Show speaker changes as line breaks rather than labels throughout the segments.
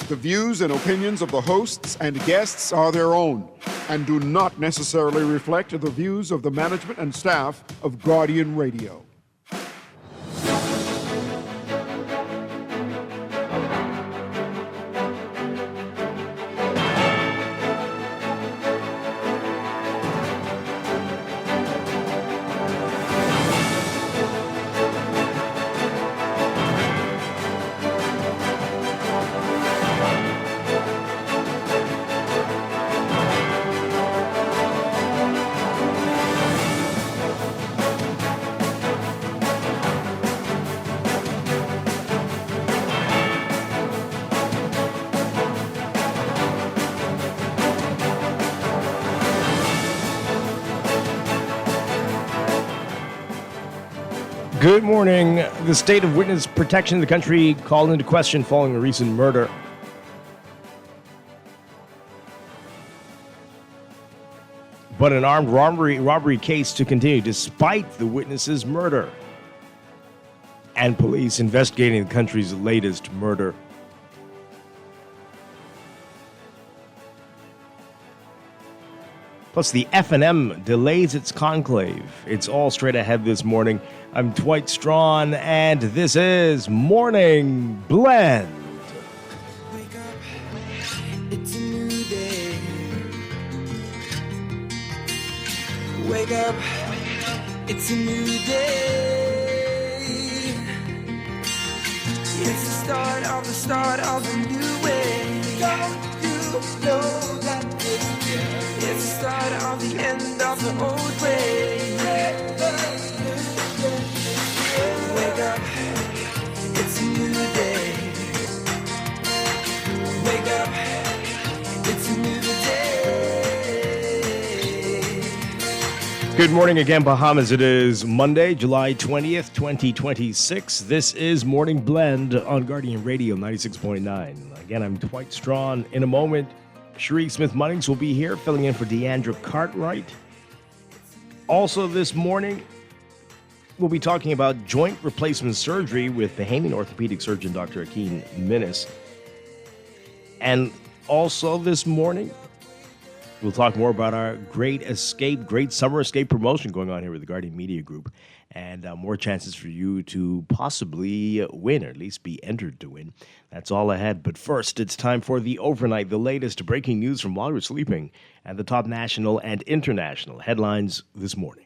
The views and opinions of the hosts and guests are their own and do not necessarily reflect the views of the management and staff of Guardian Radio.
Good morning. The state of witness protection in the country called into question following a recent murder. But an armed robbery case to continue despite the witness's murder. And police investigating the country's latest murder. Plus, the F&M delays its conclave. It's all straight ahead this morning. I'm Dwight, and this is Morning Blend.
Wake up, it's a new day. Wake up, it's a new day. It's the start of a new way. Don't you know that it's the start of the end of the old way. Wake up, it's a new day. Wake up, it's a new day.
Good morning again, Bahamas. It is Monday, July 20th, 2026. This is Morning Blend on Guardian Radio 96.9. Again, I'm Dwight Strachan. In a moment, Cherie Smith-Munnings will be here, filling in for Deandra Cartwright. Also this morning, we'll be talking about joint replacement surgery with Bahamian orthopedic surgeon Dr. Akin Minnis. And also this morning, we'll talk more about our great summer escape promotion going on here with the Guardian Media Group, and more chances for you to possibly win, or at least be entered to win. That's all ahead. But first, it's time for the overnight, the latest breaking news from while you're sleeping, and the top national and international headlines this morning.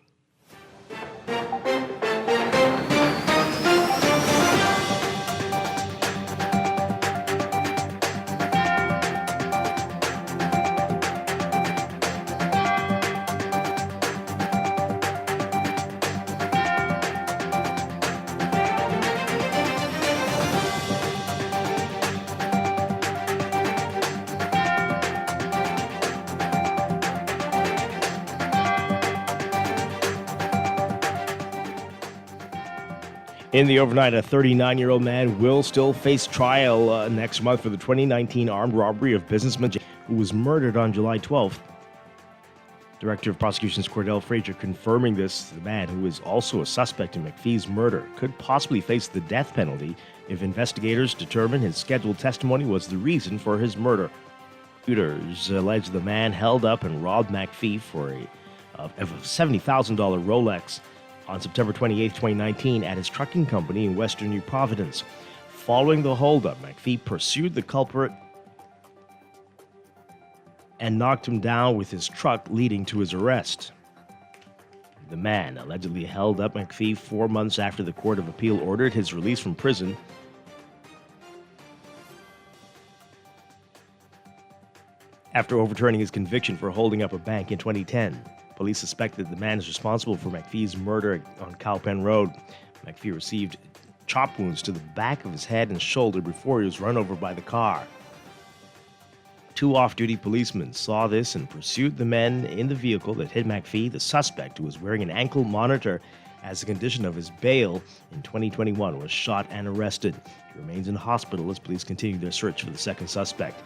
In the overnight, a 39-year-old man will still face trial next month for the 2019 armed robbery of businessman who was murdered on July 12th. Director of Prosecution's Cordell Frazier confirming this. The man, who is also a suspect in McPhee's murder, could possibly face the death penalty if investigators determine his scheduled testimony was the reason for his murder. Prosecutors allege the man held up and robbed McPhee for a $70,000 Rolex on September 28, 2019, at his trucking company in western New Providence. Following the holdup, McPhee pursued the culprit and knocked him down with his truck, leading to his arrest. The man allegedly held up McPhee 4 months after the Court of Appeal ordered his release from prison. After overturning his conviction for holding up a bank in 2010. Police suspect that the man is responsible for McPhee's murder on Cowpen Road. McPhee received chop wounds to the back of his head and shoulder before he was run over by the car. 2 off-duty policemen saw this and pursued the men in the vehicle that hit McPhee. The suspect, who was wearing an ankle monitor as a condition of his bail in 2021, was shot and arrested. He remains in hospital as police continue their search for the second suspect.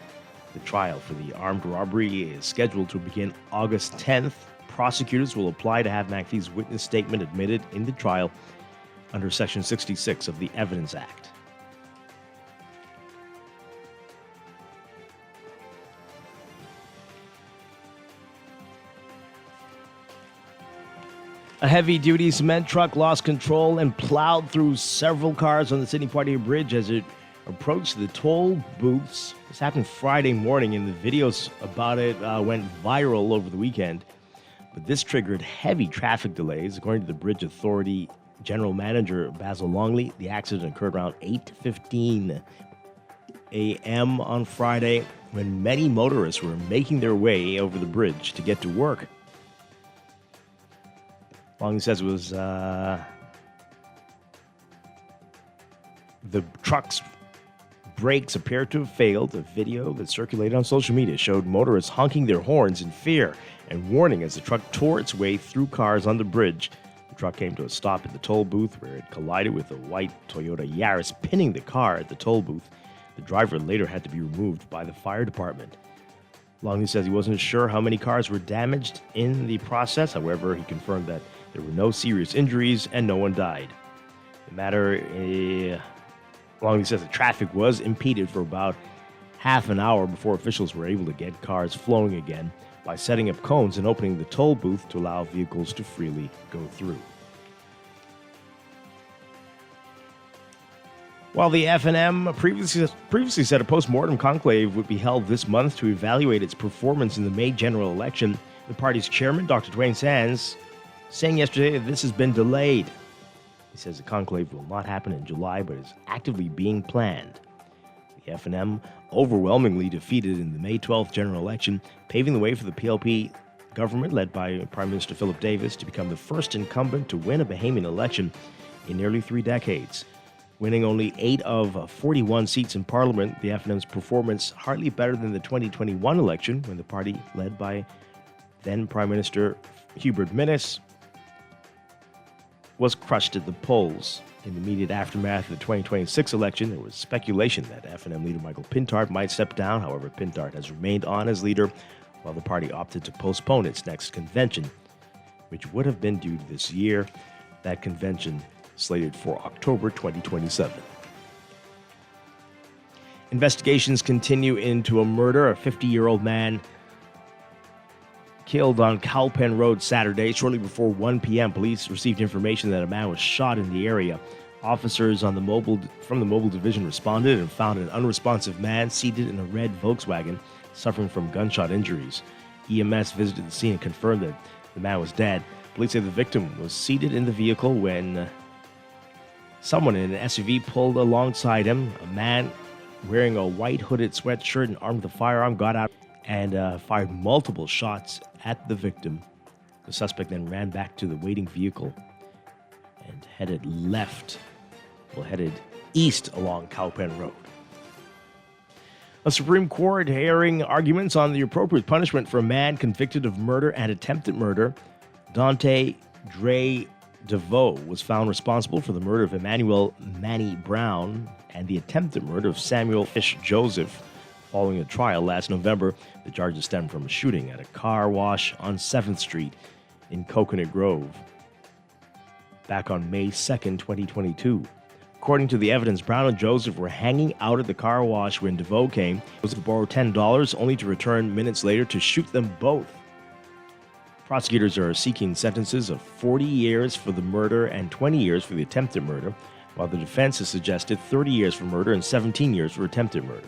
The trial for the armed robbery is scheduled to begin August 10th. Prosecutors will apply to have McPhee's witness statement admitted in the trial under Section 66 of the Evidence Act. A heavy-duty cement truck lost control and plowed through several cars on the Sydney-Poitier Bridge as it approached the toll booths. This happened Friday morning, and the videos about it went viral over the weekend. But this triggered heavy traffic delays. According to the Bridge Authority General Manager Basil Longley, the accident occurred around 8:15 a.m. on Friday when many motorists were making their way over the bridge to get to work. Longley says it was the truck's brakes appeared to have failed. A video that circulated on social media showed motorists honking their horns in fear and warning as the truck tore its way through cars on the bridge. The truck came to a stop at the toll booth where it collided with a white Toyota Yaris, pinning the car at the toll booth. The driver later had to be removed by the fire department. Longley says he wasn't sure how many cars were damaged in the process. However, he confirmed that there were no serious injuries and no one died. The matter, Longley says the traffic was impeded for about half an hour before officials were able to get cars flowing again by setting up cones and opening the toll booth to allow vehicles to freely go through. While the F&M previously said a post-mortem conclave would be held this month to evaluate its performance in the May general election, the party's chairman, Dr. Dwayne Sands, saying yesterday that this has been delayed. He says the conclave will not happen in July, but is actively being planned. The F&M overwhelmingly defeated in the May 12th general election, paving the way for the PLP government led by Prime Minister Philip Davis to become the first incumbent to win a Bahamian election in nearly 3 decades. Winning only 8 of 41 seats in Parliament, the F&M's performance hardly better than the 2021 election when the party led by then Prime Minister Hubert Minnis was crushed at the polls. In the immediate aftermath of the 2026 election, there was speculation that F&M leader Michael Pintard might step down. However, Pintard has remained on as leader while the party opted to postpone its next convention, which would have been due this year. That convention slated for October 2027. Investigations continue into a murder. A 50-year-old man killed on Cowpen Road Saturday. Shortly before 1 p.m., police received information that a man was shot in the area. Officers from the mobile division responded and found an unresponsive man seated in a red Volkswagen suffering from gunshot injuries. EMS visited the scene and confirmed that the man was dead. Police say the victim was seated in the vehicle when someone in an SUV pulled alongside him. A man wearing a white hooded sweatshirt and armed with a firearm got out and fired multiple shots at the victim. The suspect then ran back to the waiting vehicle and headed east along Cowpen Road. A Supreme Court hearing arguments on the appropriate punishment for a man convicted of murder and attempted murder. Dante Dre DeVoe was found responsible for the murder of Emmanuel Manny Brown and the attempted murder of Samuel Fish Joseph. Following a trial last November, the charges stemmed from a shooting at a car wash on 7th Street in Coconut Grove back on May 2nd, 2022. According to the evidence, Brown and Joseph were hanging out at the car wash when DeVoe came. Joseph borrowed $10, only to return minutes later to shoot them both. Prosecutors are seeking sentences of 40 years for the murder and 20 years for the attempted murder, while the defense has suggested 30 years for murder and 17 years for attempted murder.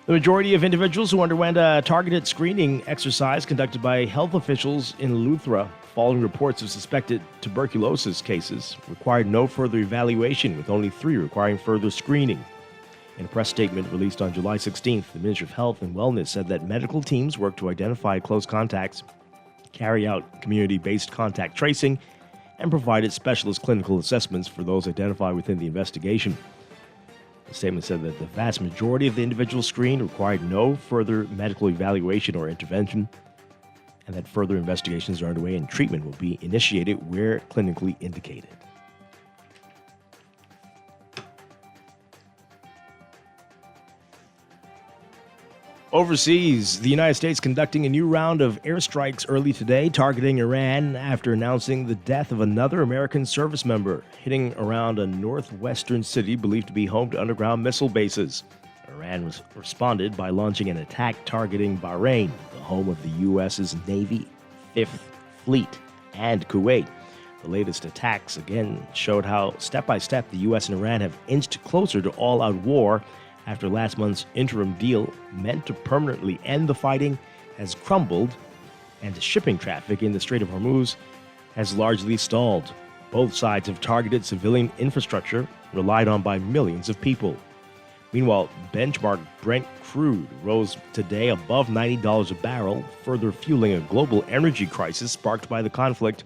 The majority of individuals who underwent a targeted screening exercise conducted by health officials in Eleuthera following reports of suspected tuberculosis cases required no further evaluation, with only 3 requiring further screening. In a press statement released on July 16th, the Ministry of Health and Wellness said that medical teams work to identify close contacts, carry out community-based contact tracing, and provided specialist clinical assessments for those identified within the investigation. The statement said that the vast majority of the individuals screened required no further medical evaluation or intervention, and that further investigations are underway and treatment will be initiated where clinically indicated. Overseas, the United States conducting a new round of airstrikes early today targeting Iran after announcing the death of another American service member, hitting around a northwestern city believed to be home to underground missile bases. Iran responded by launching an attack targeting Bahrain, the home of the U.S.'s Navy Fifth Fleet and Kuwait. The latest attacks again showed how step by step the U.S. and Iran have inched closer to all-out war after last month's interim deal meant to permanently end the fighting has crumbled and shipping traffic in the Strait of Hormuz has largely stalled. Both sides have targeted civilian infrastructure relied on by millions of people. Meanwhile, benchmark Brent crude rose today above $90 a barrel, further fueling a global energy crisis sparked by the conflict.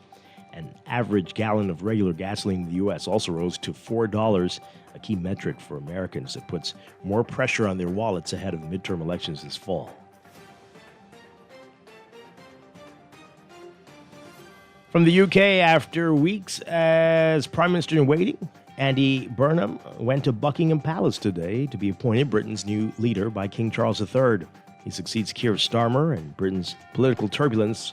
An average gallon of regular gasoline in the U.S. also rose to $4, a key metric for Americans that puts more pressure on their wallets ahead of the midterm elections this fall. From the UK, after weeks as Prime Minister in waiting, Andy Burnham went to Buckingham Palace today to be appointed Britain's new leader by King Charles III. He succeeds Keir Starmer, and Britain's political turbulence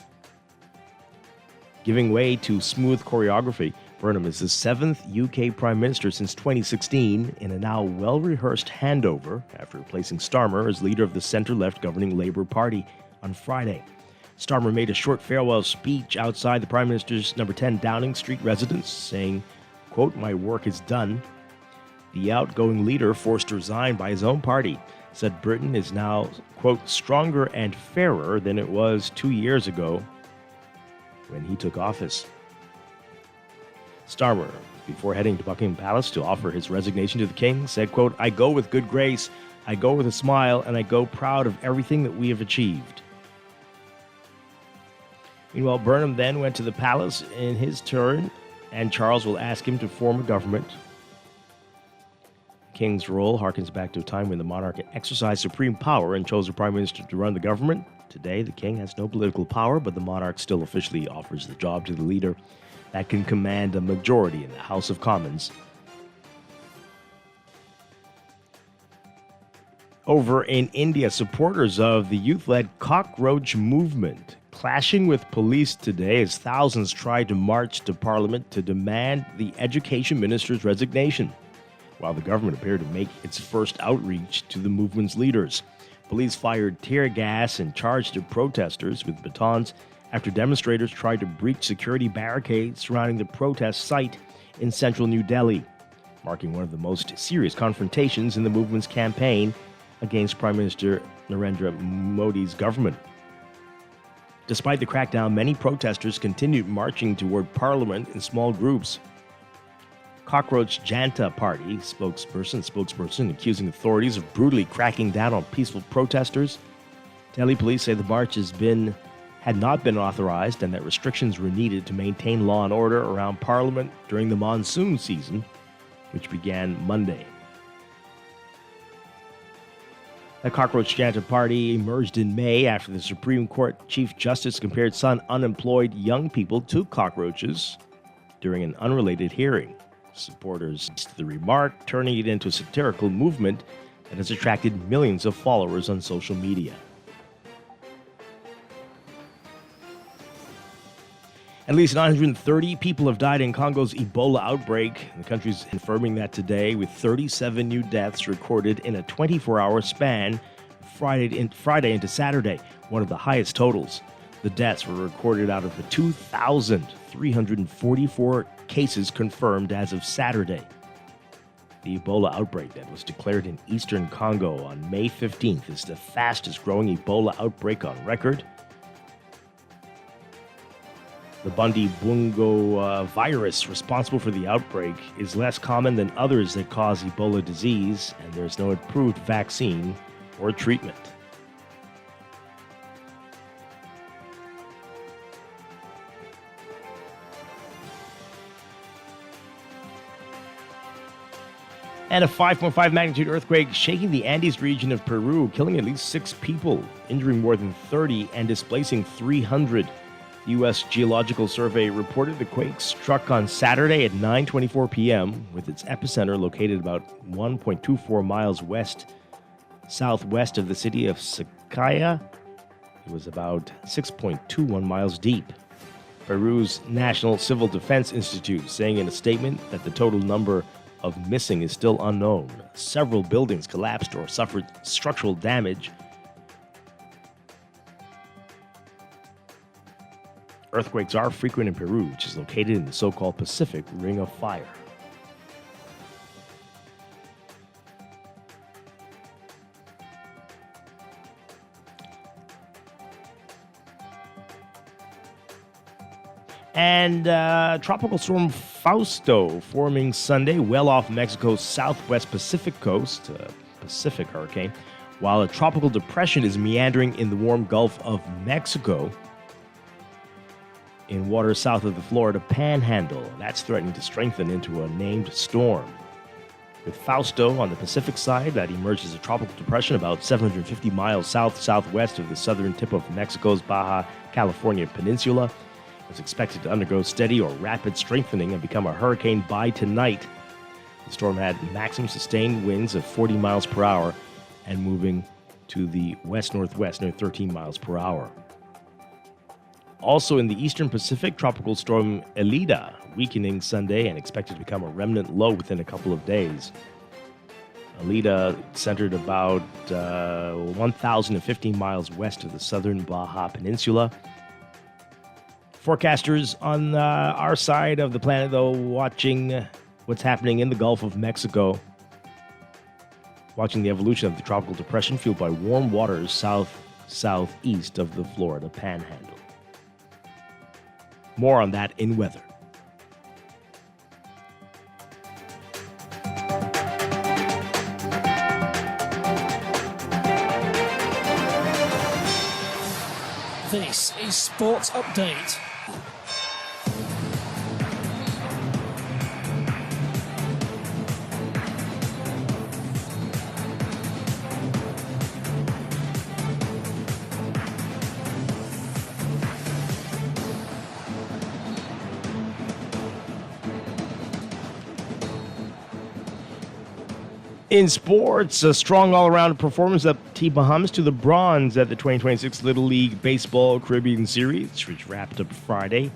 giving way to smooth choreography. Burnham is the seventh UK Prime Minister since 2016 in a now well-rehearsed handover after replacing Starmer as leader of the centre-left governing Labour Party on Friday. Starmer made a short farewell speech outside the Prime Minister's number 10 Downing Street residence, saying, quote, "My work is done." The outgoing leader, forced to resign by his own party, said Britain is now, quote, "stronger and fairer than it was 2 years ago when he took office." Starmer, before heading to Buckingham Palace to offer his resignation to the king, said, quote, "I go with good grace, I go with a smile, and I go proud of everything that we have achieved." Meanwhile, Burnham then went to the palace in his turn, and Charles will ask him to form a government. The king's role harkens back to a time when the monarch exercised supreme power and chose a prime minister to run the government. Today, the king has no political power, but the monarch still officially offers the job to the leader that can command a majority in the House of Commons. Over in India, supporters of the youth-led cockroach movement clashing with police today as thousands tried to march to Parliament to demand the education minister's resignation, while the government appeared to make its first outreach to the movement's leaders. Police fired tear gas and charged at protesters with batons after demonstrators tried to breach security barricades surrounding the protest site in central New Delhi, marking one of the most serious confrontations in the movement's campaign against Prime Minister Narendra Modi's government. Despite the crackdown, many protesters continued marching toward Parliament in small groups. Cockroach Janta Party spokesperson accusing authorities of brutally cracking down on peaceful protesters. Delhi police say the march had not been authorized and that restrictions were needed to maintain law and order around Parliament during the monsoon season, which began Monday. The Cockroach Janta Party emerged in May after the Supreme Court Chief Justice compared some unemployed young people to cockroaches during an unrelated hearing. Supporters used the remark, turning it into a satirical movement that has attracted millions of followers on social media. At least 930 people have died in Congo's Ebola outbreak. The country's confirming that today, with 37 new deaths recorded in a 24-hour span, Friday into Saturday, one of the highest totals. The deaths were recorded out of the 2,344 cases confirmed as of Saturday. The Ebola outbreak that was declared in eastern Congo on May 15th is the fastest-growing Ebola outbreak on record. The Bundibugyo virus responsible for the outbreak is less common than others that cause Ebola disease, and there's no approved vaccine or treatment. And a 5.5 magnitude earthquake shaking the Andes region of Peru, killing at least 6 people, injuring more than 30, and displacing 300. The U.S. Geological Survey reported the quake struck on Saturday at 9:24 p.m., with its epicenter located about 1.24 miles southwest of the city of Sakaya. It was about 6.21 miles deep. Peru's National Civil Defense Institute saying in a statement that the total number of missing is still unknown. Several buildings collapsed or suffered structural damage. Earthquakes are frequent in Peru, which is located in the so-called Pacific Ring of Fire. And Tropical Storm Fausto forming Sunday well off Mexico's southwest Pacific coast, Pacific hurricane, while a tropical depression is meandering in the warm Gulf of Mexico in waters south of the Florida Panhandle. That's threatening to strengthen into a named storm. With Fausto on the Pacific side, that emerged as a tropical depression about 750 miles south-southwest of the southern tip of Mexico's Baja California Peninsula. Is expected to undergo steady or rapid strengthening and become a hurricane by tonight. The storm had maximum sustained winds of 40 miles per hour and moving to the west-northwest near 13 miles per hour. Also in the eastern Pacific, Tropical Storm Elida weakening Sunday and expected to become a remnant low within a couple of days. Elida centered about 1,015 miles west of the southern Baja Peninsula. Forecasters on our side of the planet, though, watching what's happening in the Gulf of Mexico, watching the evolution of the tropical depression fueled by warm waters southeast of the Florida Panhandle. More on that in weather.
This is Sports Update.
In sports, a strong all-around performance up Team Bahamas to the bronze at the 2026 Little League Baseball Caribbean Series, which wrapped up Friday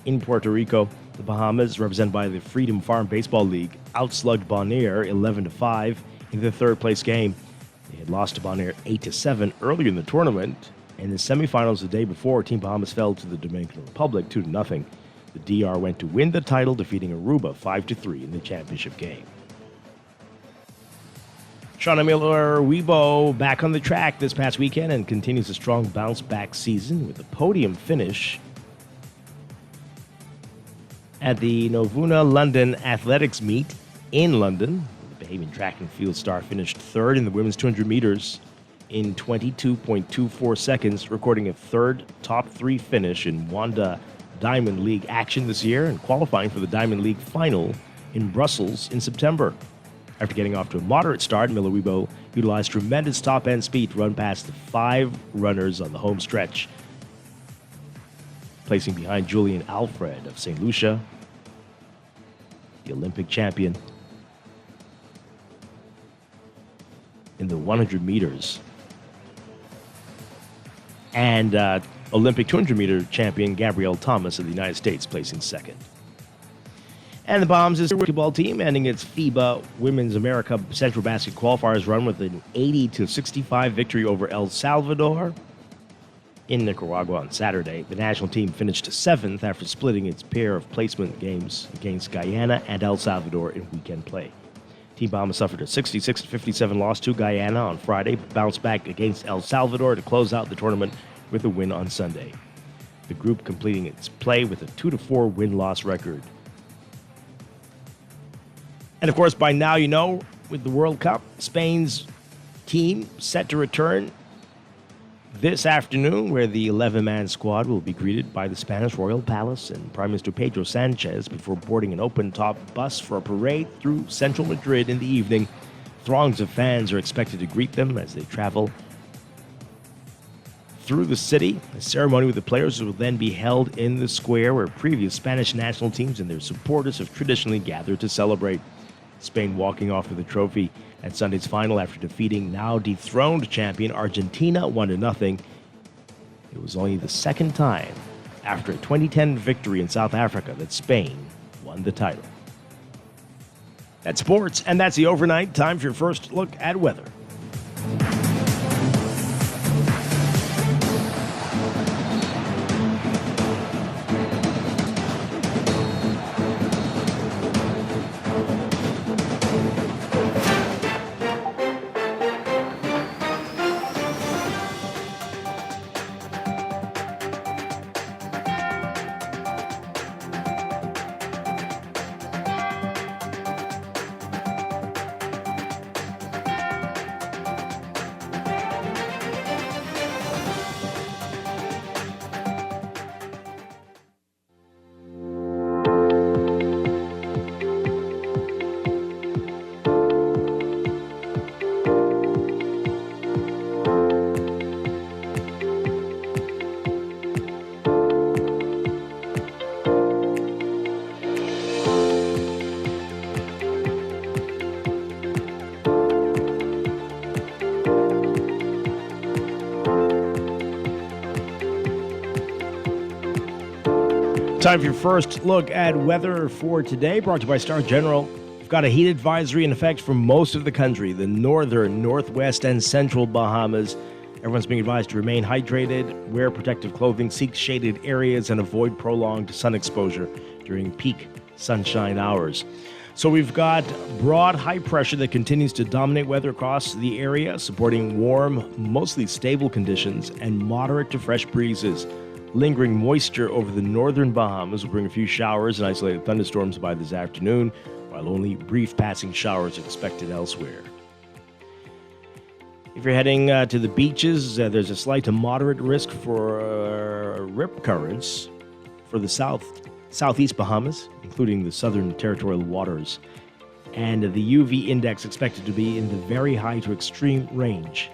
in Puerto Rico. The Bahamas, represented by the Freedom Farm Baseball League, outslugged Bonaire 11-5 in the third-place game. They had lost to Bonaire 8-7 earlier in the tournament, and in the semifinals the day before, Team Bahamas fell to the Dominican Republic 2-0. The DR went to win the title, defeating Aruba 5-3 in the championship game. Shauna Miller-Weibo back on the track this past weekend and continues a strong bounce-back season with a podium finish at the Novuna London Athletics Meet in London. The Bahamian track and field star finished third in the women's 200 meters in 22.24 seconds, recording a third top three finish in Wanda Diamond League action this year and qualifying for the Diamond League final in Brussels in September. After getting off to a moderate start, Miller-Weibo utilized tremendous top-end speed to run past the five runners on the home stretch, placing behind Julian Alfred of St. Lucia, the Olympic champion, in the 100 meters, and Olympic 200-meter champion Gabrielle Thomas of the United States placing second. And the Bahamas' basketball team ending its FIBA Women's America Central Basket Qualifiers run with an 80-65 victory over El Salvador in Nicaragua on Saturday. The national team finished seventh after splitting its pair of placement games against Guyana and El Salvador in weekend play. Team Bahamas suffered a 66-57 loss to Guyana on Friday, but bounced back against El Salvador to close out the tournament with a win on Sunday. The group completing its play with a 2-4 win-loss record. And of course, by now you know, with the World Cup, Spain's team set to return this afternoon, where the 11-man squad will be greeted by the Spanish Royal Palace and Prime Minister Pedro Sanchez before boarding an open-top bus for a parade through central Madrid in the evening. Throngs of fans are expected to greet them as they travel through the city. A ceremony with the players will then be held in the square where previous Spanish national teams and their supporters have traditionally gathered to celebrate. Spain walking off with the trophy at Sunday's final after defeating now dethroned champion Argentina 1-0. It was only the second time after a 2010 victory in South Africa that Spain won the title. That's sports, and that's the overnight. Time for your first look at weather. Time for your first look at weather for today, brought to you by Star General. We've got a heat advisory in effect for most of the country, the northern, northwest, and central Bahamas. Everyone's being advised to remain hydrated, wear protective clothing, seek shaded areas, and avoid prolonged sun exposure during peak sunshine hours. So we've got broad high pressure that continues to dominate weather across the area, supporting warm, mostly stable conditions and moderate to fresh breezes. Lingering moisture over the northern Bahamas will bring a few showers and isolated thunderstorms by this afternoon, while only brief passing showers are expected elsewhere. If you're heading to the beaches, there's a slight to moderate risk for rip currents for the southeast Bahamas, including the southern territorial waters. And the UV index expected to be in the very high to extreme range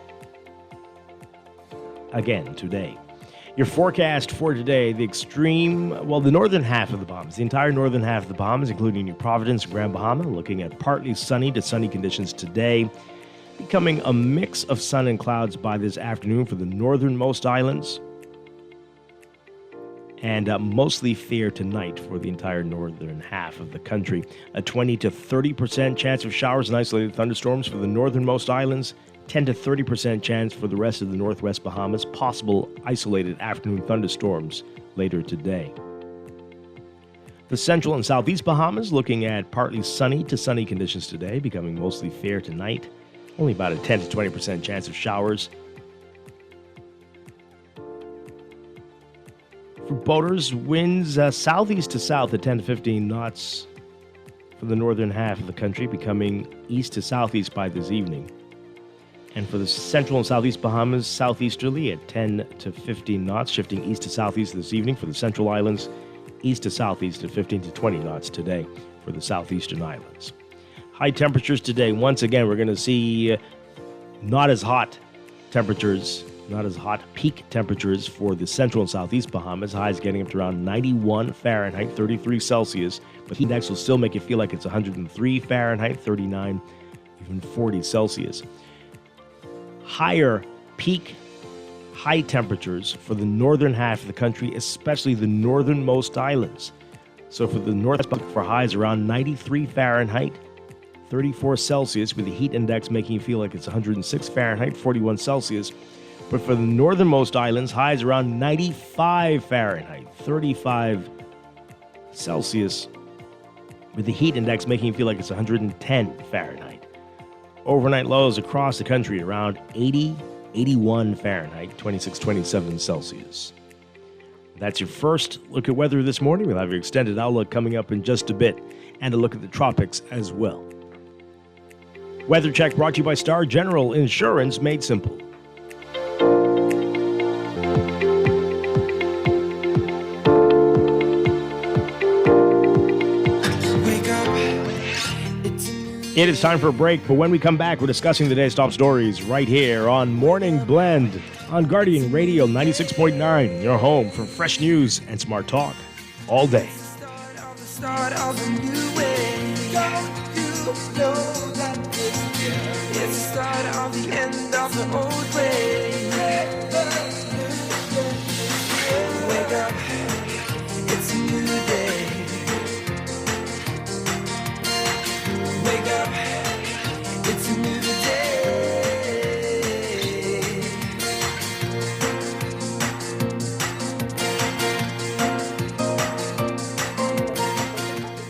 again today. Your forecast for today, the northern half of the Bahamas, the entire northern half of the Bahamas, including New Providence and Grand Bahama, looking at partly sunny to sunny conditions today, becoming a mix of sun and clouds by this afternoon for the northernmost islands, and mostly fair tonight for the entire northern half of the country. A 20 to 30% chance of showers and isolated thunderstorms for the northernmost islands, 10 to 30% chance for the rest of the northwest Bahamas, possible isolated afternoon thunderstorms later today. The central and southeast Bahamas looking at partly sunny to sunny conditions today, becoming mostly fair tonight, only about a 10 to 20% chance of showers. For boaters, winds southeast to south at 10 to 15 knots for the northern half of the country, becoming east to southeast by this evening. And for the central and southeast Bahamas, southeasterly at 10 to 15 knots, shifting east to southeast this evening for the central islands, east to southeast at 15 to 20 knots today for the southeastern islands. High temperatures today. Once again, we're going to see not as hot peak temperatures for the central and southeast Bahamas. Highs getting up to around 91 Fahrenheit, 33 Celsius. But heat index will still make you feel like it's 103 Fahrenheit, 39, even 40 Celsius. Higher peak high temperatures for the northern half of the country, especially the northernmost islands. So for the north, for highs around 93 Fahrenheit, 34 Celsius, with the heat index making you feel like it's 106 Fahrenheit, 41 Celsius. But for the northernmost islands, highs around 95 Fahrenheit, 35 Celsius, with the heat index making you feel like it's 110 Fahrenheit. Overnight lows across the country around 80, 81 Fahrenheit, 26, 27 Celsius. That's your first look at weather this morning. We'll have your extended outlook coming up in just a bit, and a look at the tropics as well. Weather check brought to you by Star General Insurance, made simple. It is time for a break, but when we come back, we're discussing the day's top stories right here on Morning Blend on Guardian Radio 96.9, your home for fresh news and smart talk all day.
Start of a new way. Don't you know that it's the start of the end of the old way? Wake up, it's a new day. Wake up, it's a new day.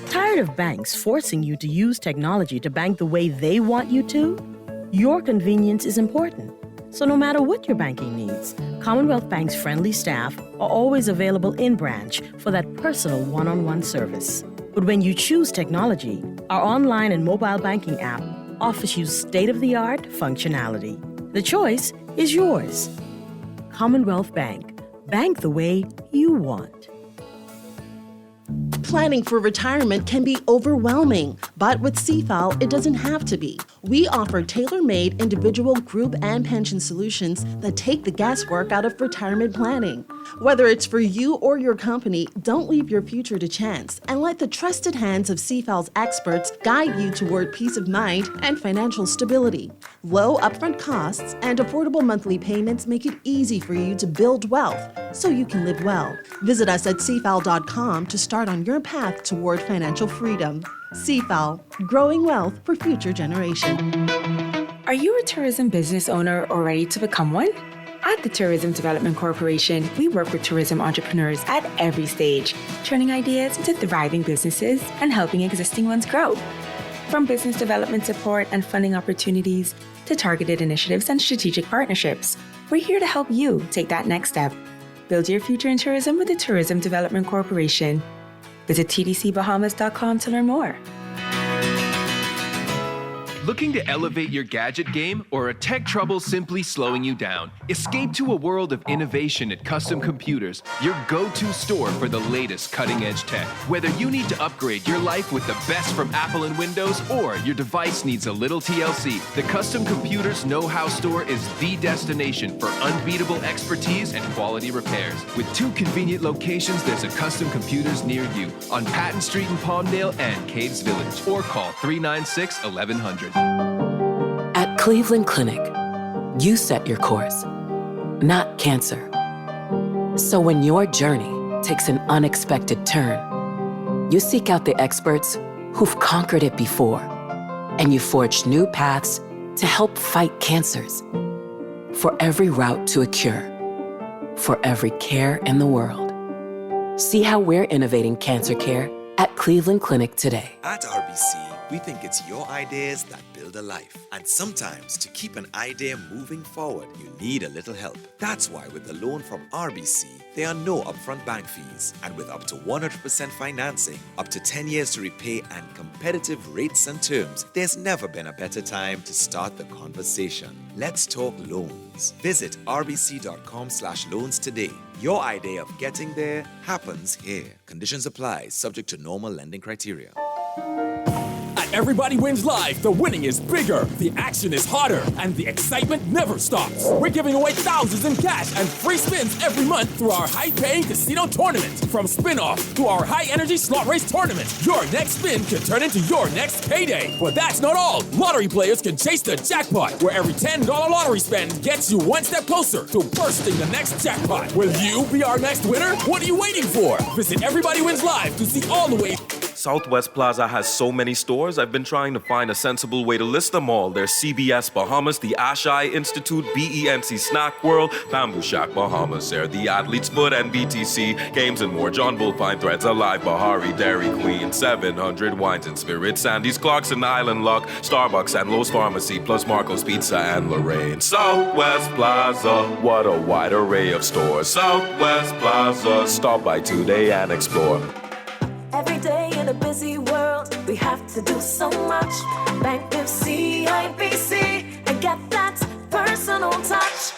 Tired of banks forcing you to use technology to bank the way they want you to? Your convenience is important. So no matter what your banking needs, Commonwealth Bank's friendly staff are always available in branch for that personal one-on-one service. But when you choose technology, our online and mobile banking app offers you state-of-the-art functionality. The choice is yours. Commonwealth Bank. Bank the way you want.
Planning for retirement can be overwhelming, but with CFAL, it doesn't have to be. We offer tailor-made individual, group, and pension solutions that take the guesswork out of retirement planning. Whether it's for you or your company, don't leave your future to chance and let the trusted hands of CFAL's experts guide you toward peace of mind and financial stability. Low upfront costs and affordable monthly payments make it easy for you to build wealth so you can live well. Visit us at CFAL.com to start on your path toward financial freedom. CFAL, growing wealth for future generations.
Are you a tourism business owner or ready to become one? At the Tourism Development Corporation, we work with tourism entrepreneurs at every stage, turning ideas into thriving businesses and helping existing ones grow. From business development support and funding opportunities to targeted initiatives and strategic partnerships, we're here to help you take that next step. Build your future in tourism with the Tourism Development Corporation. Visit tdcbahamas.com to learn more.
Looking to elevate your gadget game, or a tech trouble simply slowing you down? Escape to a world of innovation at Custom Computers, your go-to store for the latest cutting-edge tech. Whether you need to upgrade your life with the best from Apple and Windows, or your device needs a little TLC, the Custom Computers Know-How Store is the destination for unbeatable expertise and quality repairs. With 2 convenient locations, there's a Custom Computers near you on Patton Street in Palmdale and Caves Village, or call 396-1100.
At Cleveland Clinic, you set your course, not cancer. So when your journey takes an unexpected turn, you seek out the experts who've conquered it before, and you forge new paths to help fight cancers. For every route to a cure, for every care in the world. See how we're innovating cancer care at Cleveland Clinic today.
At RBC, we think it's your ideas that build a life. And sometimes to keep an idea moving forward, you need a little help. That's why with the loan from RBC, there are no upfront bank fees. And with up to 100% financing, up to 10 years to repay, and competitive rates and terms, there's never been a better time to start the conversation. Let's talk loans. Visit rbc.com/loans today. Your idea of getting there happens here. Conditions apply, subject to normal lending criteria.
Everybody Wins Live, the winning is bigger, the action is hotter, and the excitement never stops. We're giving away thousands in cash and free spins every month through our high-paying casino tournament. From spin-off to our high-energy slot race tournament, your next spin can turn into your next payday. But that's not all. Lottery players can chase the jackpot, where every $10 lottery spend gets you one step closer to bursting the next jackpot. Will you be our next winner? What are you waiting for? Visit Everybody Wins Live to see all the way.
Southwest Plaza has so many stores, I've been trying to find a sensible way to list them all. There's CBS Bahamas, the Ashai Institute, BENC Snack World, Bamboo Shack Bahamas, there the Athlete's Foot and BTC, Games and More, John Bull Fine Threads, Alive, Bahari, Dairy Queen, 700 Wines and Spirits, Sandy's Clocks and Island Lock, Starbucks and Lowe's Pharmacy, plus Marco's Pizza and Lorraine. Southwest Plaza, what a wide array of stores. Southwest Plaza, stop by today and explore.
Every day in a busy world, we have to do so much. Bank with CIBC and get that personal touch.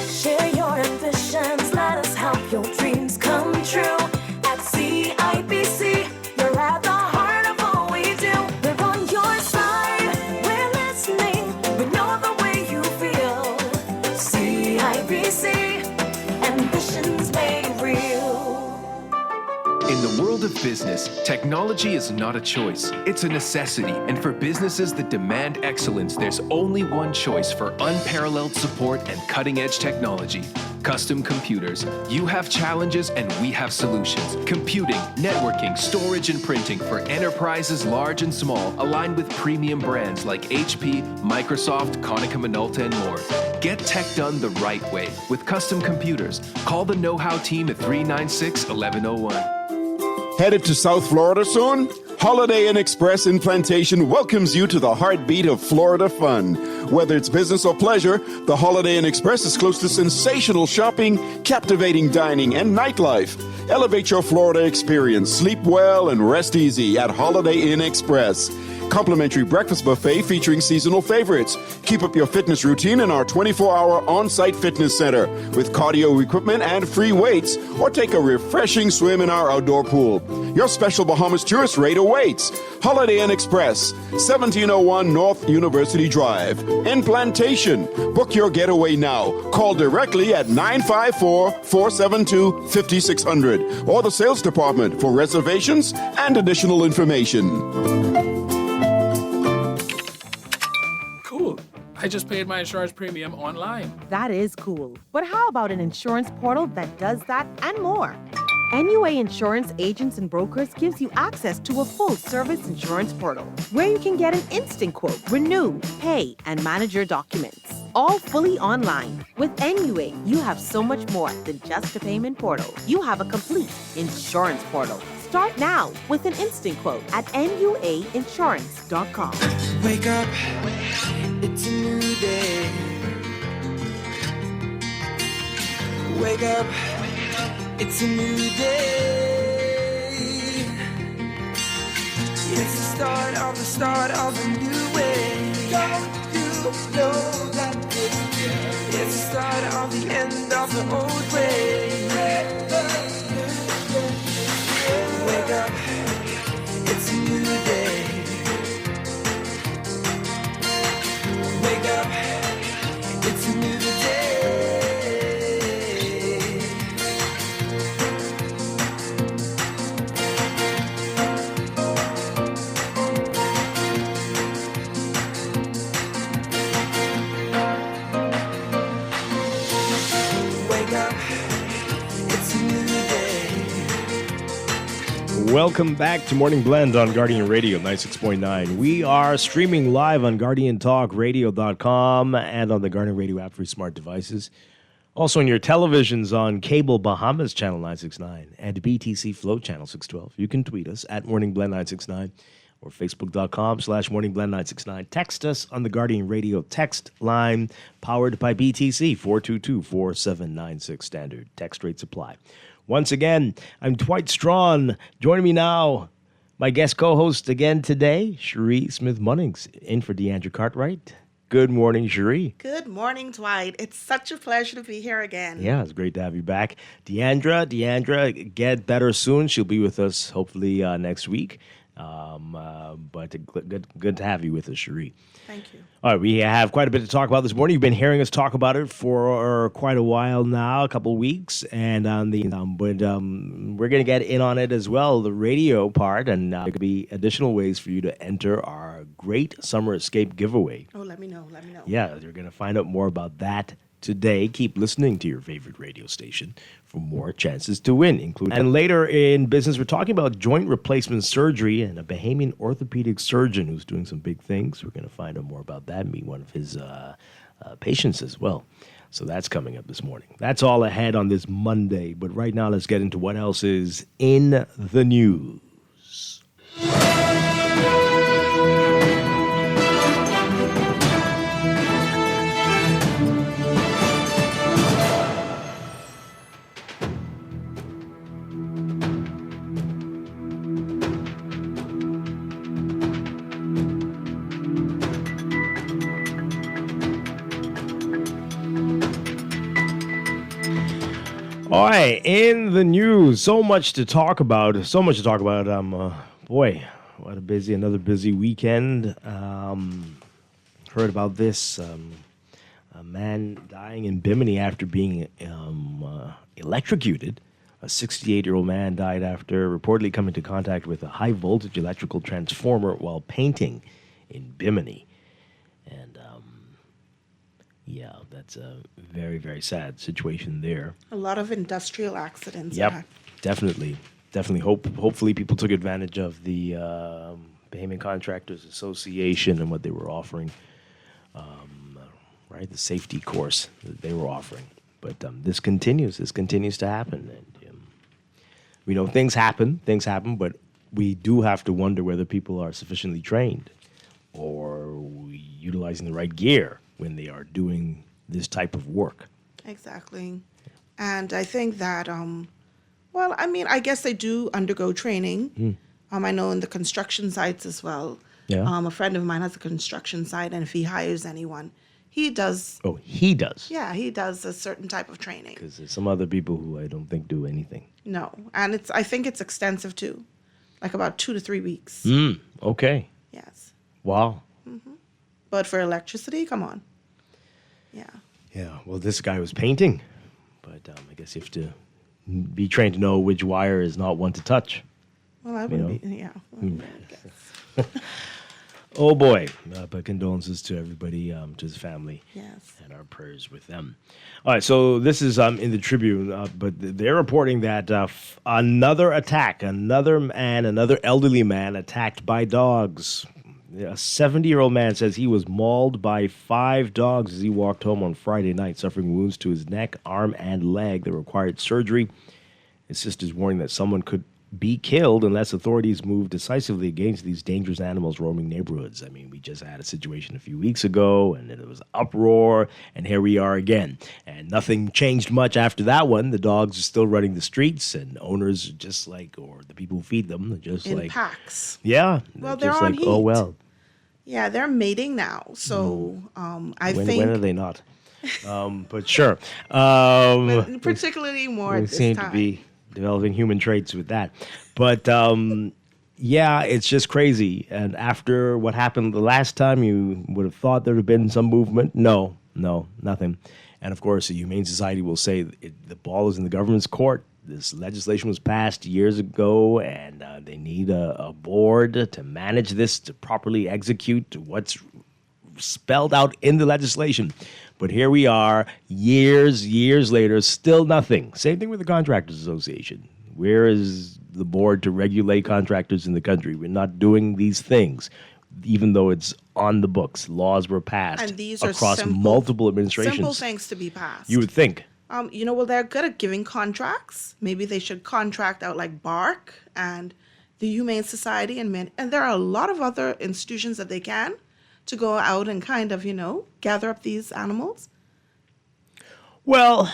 Share your ambitions, let us help your dreams come true. At CIBC, you're at the heart of all we do. We're on your side, we're listening, we know the way you feel. CIBC, ambitions made real.
In the world of business, technology is not a choice. It's a necessity. And for businesses that demand excellence, there's only one choice for unparalleled support and cutting-edge technology. Custom Computers. You have challenges and we have solutions. Computing, networking, storage, and printing for enterprises large and small, aligned with premium brands like HP, Microsoft, Konica Minolta, and more. Get tech done the right way with Custom Computers. Call the Know-How team at 396-1101.
Headed to South Florida soon? Holiday Inn Express in Plantation welcomes you to the heartbeat of Florida fun. Whether it's business or pleasure, the Holiday Inn Express is close to sensational shopping, captivating dining, and nightlife. Elevate your Florida experience. Sleep well and rest easy at Holiday Inn Express. Complimentary breakfast buffet featuring seasonal favorites. Keep up your fitness routine in our 24-hour on-site fitness center with cardio equipment and free weights, or take a refreshing swim in our outdoor pool. Your special Bahamas tourist rate awaits. Holiday Inn Express, 1701 North University Drive, in Plantation. Book your getaway now. Call directly at 954-472-5600 or the sales department for reservations and additional information.
Cool. I just paid my insurance premium online.
That is cool. But how about an insurance portal that does that and more? NUA Insurance Agents and Brokers gives you access to a full-service insurance portal where you can get an instant quote, renew, pay, and manage your documents. All fully online. With NUA, you have so much more than just a payment portal. You have a complete insurance portal. Start now with an instant quote at nuainsurance.com.
Wake up, it's a new day. Wake up, it's a new day. It's the start of a new way. Don't you know that it's the start of the end of the old way. Wake up, it's a new day. Wake up, it's a new day. Wake up, it's a new day.
Welcome back to Morning Blend on Guardian Radio 96.9. We are streaming live on GuardianTalkRadio.com and on the Guardian Radio app for smart devices. Also on your televisions on Cable Bahamas Channel 969 and BTC Flow Channel 612. You can tweet us at Morning Blend 969 or Facebook.com/Morning Blend 969. Text us on the Guardian Radio text line powered by BTC 422-4796 standard. Text rates apply. Once again, I'm Dwight Strachan. Joining me now, my guest co-host again today, Cherie Smith-Munnings, in for Deandra Cartwright. Good morning, Cherie.
Good morning, Dwight. It's such a pleasure to be here again.
Yeah, it's great to have you back. Deandra, get better soon. She'll be with us hopefully next week. But good to have you with us, Cherie.
Thank you.
All right, we have quite a bit to talk about this morning. You've been hearing us talk about it for quite a while now, a couple of weeks, and we're going to get in on it as well, the radio part, and there could be additional ways for you to enter our great summer escape giveaway.
Oh, let me know.
Yeah, you're going to find out more about that today. Keep listening to your favorite radio station for more chances to win, including. And later in business, we're talking about joint replacement surgery and a Bahamian orthopedic surgeon who's doing some big things. We're going to find out more about that, meet one of his patients as well. So that's coming up this morning. That's all ahead on this Monday. But right now, let's get into what else is in the news. All right, in the news, so much to talk about. Boy, what another busy weekend. Heard about this, a man dying in Bimini after being electrocuted. A 68-year-old man died after reportedly coming into contact with a high-voltage electrical transformer while painting in Bimini. And yeah, that's a very, very sad situation there.
A lot of industrial accidents.
Yep, definitely. Hopefully people took advantage of the Bahamian Contractors Association and what they were offering, right? The safety course that they were offering. But this continues to happen. And we know things happen, but we do have to wonder whether people are sufficiently trained or utilizing the right gear when they are doing this type of work.
Exactly. And I think that, I guess they do undergo training. I know in the construction sites as well.
Yeah.
A friend of mine has a construction site, and if he hires anyone, he does.
Oh, he does.
Yeah, he does a certain type of training.
Because there's some other people who I don't think do anything.
No, and I think it's extensive too, like about 2 to 3 weeks.
Okay.
Yes.
Wow.
But for electricity, come on. Yeah.
Yeah. Well, this guy was painting, but I guess you have to be trained to know which wire is not one to touch.
Well, I would be. Yeah. Well, I guess.
Oh boy! But condolences to everybody, to his family.
Yes.
And our prayers with them. All right, so this is in the Tribune, but they're reporting that another attack, another elderly man attacked by dogs. A 70-year-old man says he was mauled by 5 dogs as he walked home on Friday night, suffering wounds to his neck, arm, and leg that required surgery. His sister's warning that someone could be killed unless authorities move decisively against these dangerous animals roaming neighborhoods. I mean, we just had a situation a few weeks ago, and there was uproar, and here we are again. And nothing changed much after that one. The dogs are still running the streets, and owners just like, or the people who feed them, just
In
like
packs.
Yeah.
Well,
just
they're on
like, oh
heat.
well.
Yeah, they're mating now. So I think.
When are they not? But sure.
But particularly more
We
at this
seem
time.
to be developing human traits with that. But yeah, it's just crazy. And after what happened the last time, you would have thought there would have been some movement. No, nothing. And of course, the Humane Society will say the ball is in the government's court. This legislation was passed years ago, and they need a board to manage this, to properly execute what's spelled out in the legislation. But here we are, years later, still nothing. Same thing with the Contractors Association. Where is the board to regulate contractors in the country? We're not doing these things, even though it's on the books. Laws were passed
And these are
across
simple-
multiple administrations.
Simple things to be passed.
You would think.
Well, they're good at giving contracts. Maybe they should contract out like Bark and the Humane Society, and there are a lot of other institutions that they can to go out and kind of, gather up these animals.
Well,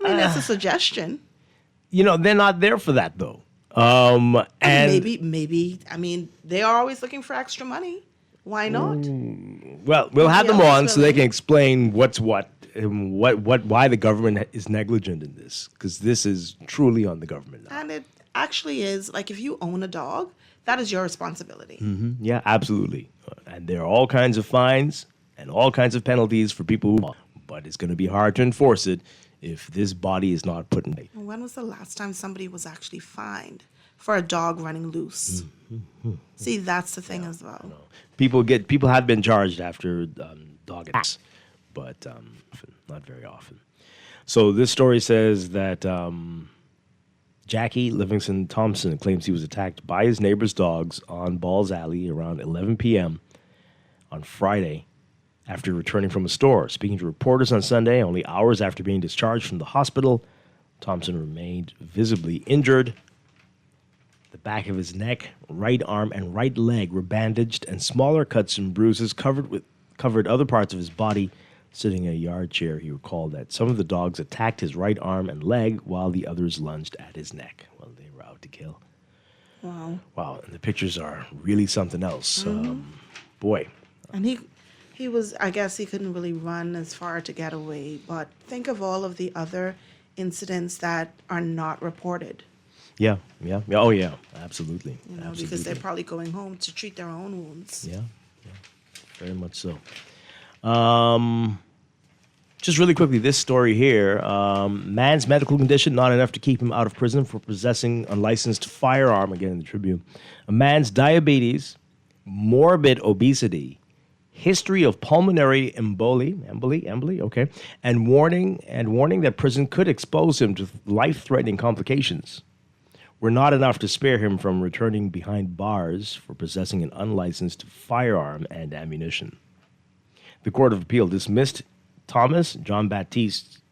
I mean, that's a suggestion.
They're not there for that, though. And
Maybe. I mean, they are always looking for extra money. Why not?
Well, we'll have them
else
on
is
so they
willing.
can explain what's what and why the government is negligent in this, because this is truly on the government now.
And it actually is, like, if you own a dog, that is your responsibility.
Yeah, absolutely. And there are all kinds of fines and all kinds of penalties for people who, but it's going to be hard to enforce it if this body is not put in place.
When was the last time somebody was actually fined for a dog running loose? See, that's the thing as well.
People have been charged after dog attacks, but not very often. So this story says that Jackie Livingston Thompson claims he was attacked by his neighbor's dogs on Balls Alley around 11 p.m. on Friday after returning from a store. Speaking to reporters on Sunday, only hours after being discharged from the hospital, Thompson remained visibly injured. The back of his neck, right arm, and right leg were bandaged, and smaller cuts and bruises covered other parts of his body. Sitting in a yard chair, he recalled that some of the dogs attacked his right arm and leg while the others lunged at his neck. Well, they were out to kill. Wow, and the pictures are really something else. Boy.
And he was, I guess he couldn't really run as far to get away, but think of all of the other incidents that are not reported.
Yeah. Oh, yeah, absolutely.
Because they're probably going home to treat their own wounds.
Yeah, very much so. Just really quickly, this story here. Man's medical condition, not enough to keep him out of prison for possessing unlicensed firearm, again in the Tribune. A man's diabetes, morbid obesity, history of pulmonary emboly, okay, and warning that prison could expose him to life-threatening complications were not enough to spare him from returning behind bars for possessing an unlicensed firearm and ammunition. The Court of Appeal dismissed Thomas John Baptiste's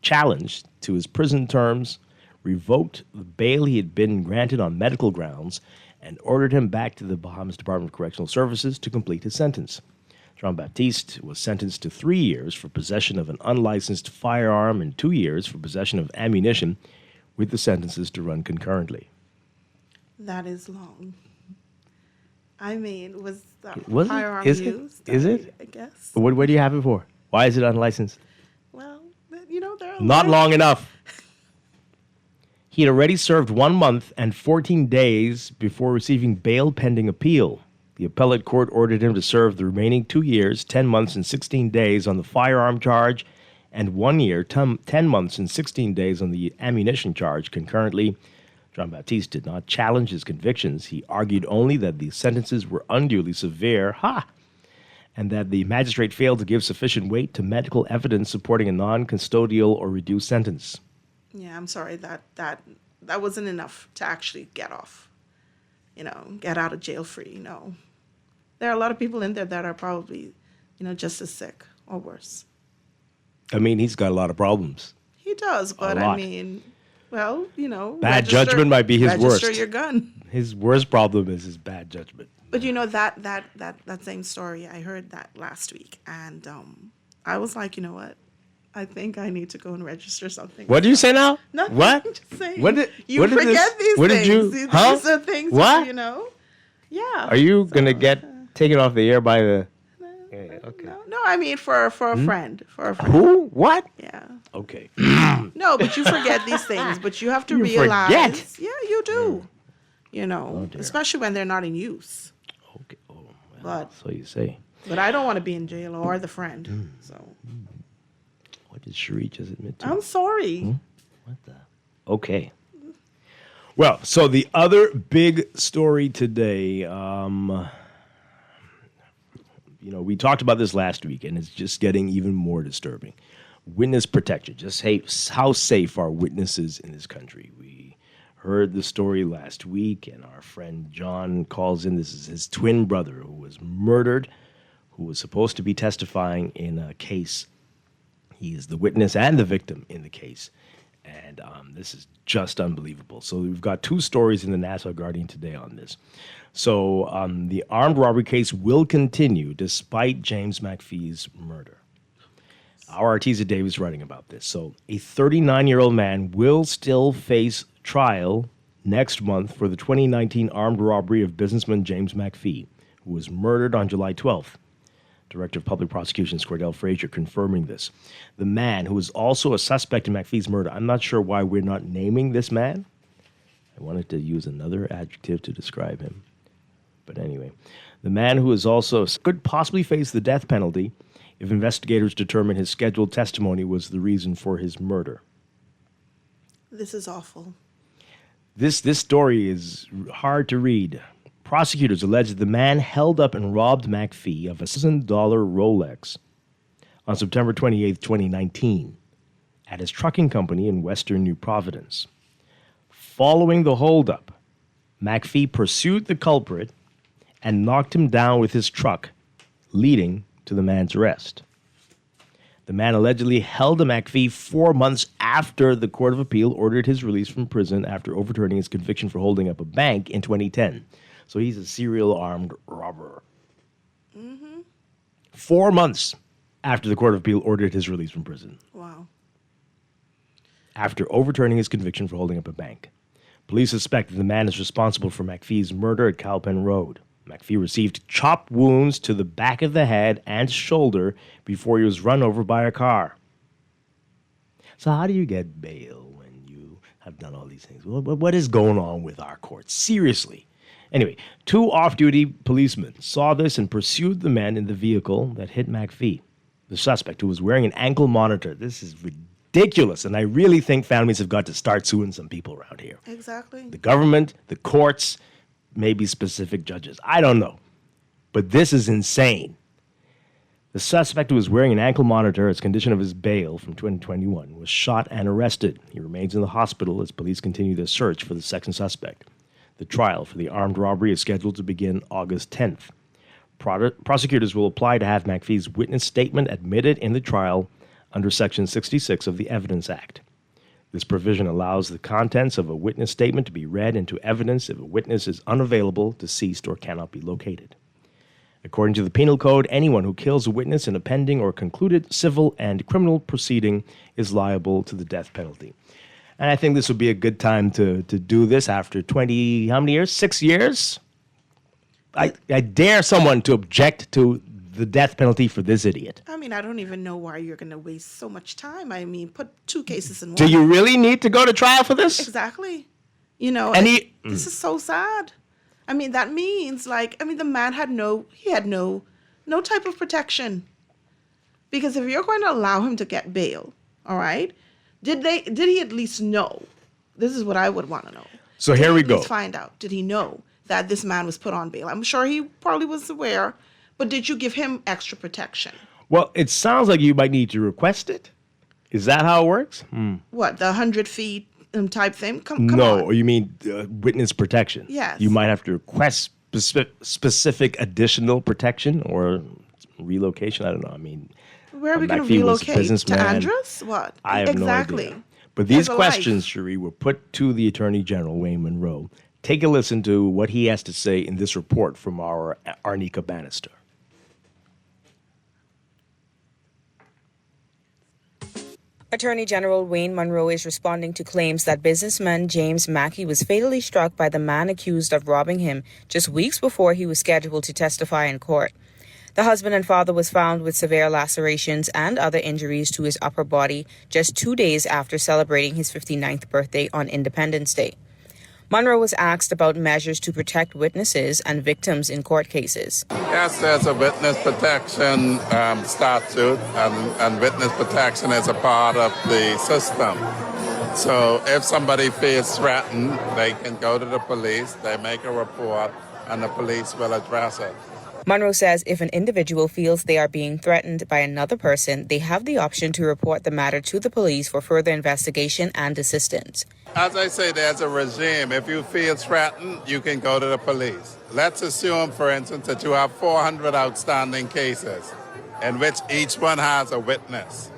challenge to his prison terms, revoked the bail he had been granted on medical grounds, and ordered him back to the Bahamas Department of Correctional Services to complete his sentence. John Baptiste was sentenced to 3 years for possession of an unlicensed firearm and 2 years for possession of ammunition, with the sentences to run concurrently.
That is long. I mean, was the
Was
firearm
it? Is
used?
it? Is it?
I guess.
What do you have it for? Why is it unlicensed?
Well, there are
Not long enough. He had already served 1 month and 14 days before receiving bail pending appeal. The appellate court ordered him to serve the remaining 2 years, 10 months and 16 days on the firearm charge and 1 year, 10 months and 16 days on the ammunition charge concurrently. Jean-Baptiste did not challenge his convictions. He argued only that the sentences were unduly severe, and that the magistrate failed to give sufficient weight to medical evidence supporting a non-custodial or reduced sentence.
Yeah, I'm sorry that wasn't enough to actually get off. Get out of jail free. There are a lot of people in there that are probably, just as sick or worse.
I mean, he's got a lot of problems.
He does, but
lot.
I mean, well,
Bad judgment might be his worst.
Register your gun.
His worst problem is his bad judgment.
But that same story, I heard that last week, and I was like, you know what? I think I need to go and register something.
What do you say now?
Nothing.
What?
I'm just saying.
What did
you
what did
forget
this,
these
what
things?
Did you?
These
Huh?
are things
What?
that, Yeah.
Are you gonna get taken off the air by the? Yeah, okay.
No, I mean for a friend. For a friend.
Who? What?
Yeah.
Okay.
No, but you forget these things. But you have to
You
realize.
forget?
Yeah, you do. Especially when they're not in use.
Okay. Oh, well,
But
so you say.
But I don't want to be in jail or the friend. So.
What did Cherie just admit to?
I'm sorry.
What the? Okay. Well, so the other big story today, we talked about this last week, and it's just getting even more disturbing. Witness protection. Just how safe are witnesses in this country? We heard the story last week, and our friend John calls in. This is his twin brother who was murdered, who was supposed to be testifying in a case. He is the witness and the victim in the case. And this is just unbelievable. So we've got two stories in the Nassau Guardian today on this. So the armed robbery case will continue despite James McPhee's murder. Our Arteza Dave is writing about this. So a 39-year-old man will still face trial next month for the 2019 armed robbery of businessman James McPhee, who was murdered on July 12th. Director of Public Prosecutions Cordell Frazier confirming this. The man who is also a suspect in McPhee's murder, I'm not sure why we're not naming this man. I wanted to use another adjective to describe him. But anyway, the man who is also could possibly face the death penalty if investigators determine his scheduled testimony was the reason for his murder.
This is awful.
This story is hard to read. Prosecutors allege that the man held up and robbed McPhee of a $1,000 Rolex on September 28, 2019, at his trucking company in western New Providence. Following the holdup, McPhee pursued the culprit and knocked him down with his truck, leading to the man's arrest. The man allegedly held McPhee 4 months after the Court of Appeal ordered his release from prison after overturning his conviction for holding up a bank in 2010. So he's a serial armed robber. 4 months after the Court of Appeal ordered his release from prison.
Wow.
After overturning his conviction for holding up a bank. Police suspect that the man is responsible for McPhee's murder at Cowpen Road. McPhee received chop wounds to the back of the head and shoulder before he was run over by a car. So how do you get bail when you have done all these things? What is going on with our courts? Seriously. Anyway, two off-duty policemen saw this and pursued the man in the vehicle that hit McPhee. The suspect, who was wearing an ankle monitor. This is ridiculous, and I really think families have got to start suing some people around here.
Exactly.
The government, the courts, maybe specific judges. I don't know. But this is insane. The suspect, who was wearing an ankle monitor as condition of his bail from 2021, was shot and arrested. He remains in the hospital as police continue their search for the second suspect. The trial for the armed robbery is scheduled to begin August 10th. Prosecutors will apply to have McPhee's witness statement admitted in the trial under Section 66 of the Evidence Act. This provision allows the contents of a witness statement to be read into evidence if a witness is unavailable, deceased, or cannot be located. According to the Penal Code, anyone who kills a witness in a pending or concluded civil and criminal proceeding is liable to the death penalty. And I think this would be a good time to do this after 20, how many years? 6 years? I dare someone to object to the death penalty for this idiot.
I mean, I don't even know why you're going to waste so much time. I mean, put two cases in one.
Do you really need to go to trial for this?
Exactly. You know, this is so sad. I mean, that means the man had no type of protection. Because if you're going to allow him to get bail, all right, did he at least know? This is what I would want to know.
So here we go.
Let's find out. Did he know that this man was put on bail? I'm sure he probably was aware, but did you give him extra protection?
Well, it sounds like you might need to request it. Is that how it works?
What, the 100 feet type thing? Come
no,
on.
or you mean witness protection?
Yes.
You might have to request specific additional protection or relocation. I don't know. I mean,
where are we going to relocate? To Andros? What?
I have no idea. But these questions, Cherie, were put to the Attorney General, Wayne Monroe. Take a listen to what he has to say in this report from our Arnika Bannister.
Attorney General Wayne Monroe is responding to claims that businessman James Mackey was fatally struck by the man accused of robbing him just weeks before he was scheduled to testify in court. The husband and father was found with severe lacerations and other injuries to his upper body just 2 days after celebrating his 59th birthday on Independence Day. Monroe was asked about measures to protect witnesses and victims in court cases.
Yes, there's a witness protection statute, and witness protection is a part of the system. So if somebody feels threatened, they can go to the police, they make a report, and the police will address it.
Monroe says if an individual feels they are being threatened by another person, they have the option to report the matter to the police for further investigation and assistance.
As I say, there's a regime. If you feel threatened, you can go to the police. Let's assume, for instance, that you have 400 outstanding cases in which each one has a witness.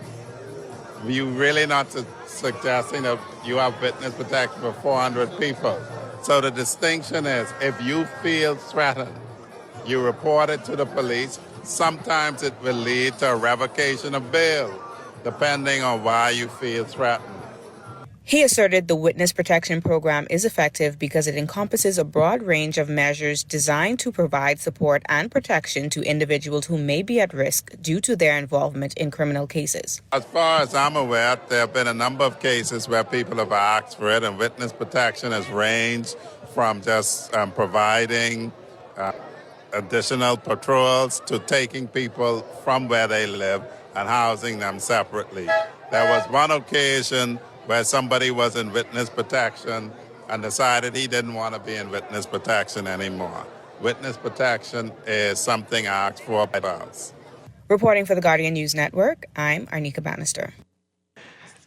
You're really not suggesting that you have witness protection for 400 people. So the distinction is if you feel threatened, you report it to the police. Sometimes it will lead to a revocation of bail, depending on why you feel threatened.
He asserted the witness protection program is effective because it encompasses a broad range of measures designed to provide support and protection to individuals who may be at risk due to their involvement in criminal cases.
As far as I'm aware, there have been a number of cases where people have asked for it, and witness protection has ranged from just providing additional patrols to taking people from where they live and housing them separately. There was one occasion where somebody was in witness protection and decided he didn't want to be in witness protection anymore. Witness protection is something asked for by us.
Reporting for the Guardian News Network, I'm Arnika Bannister.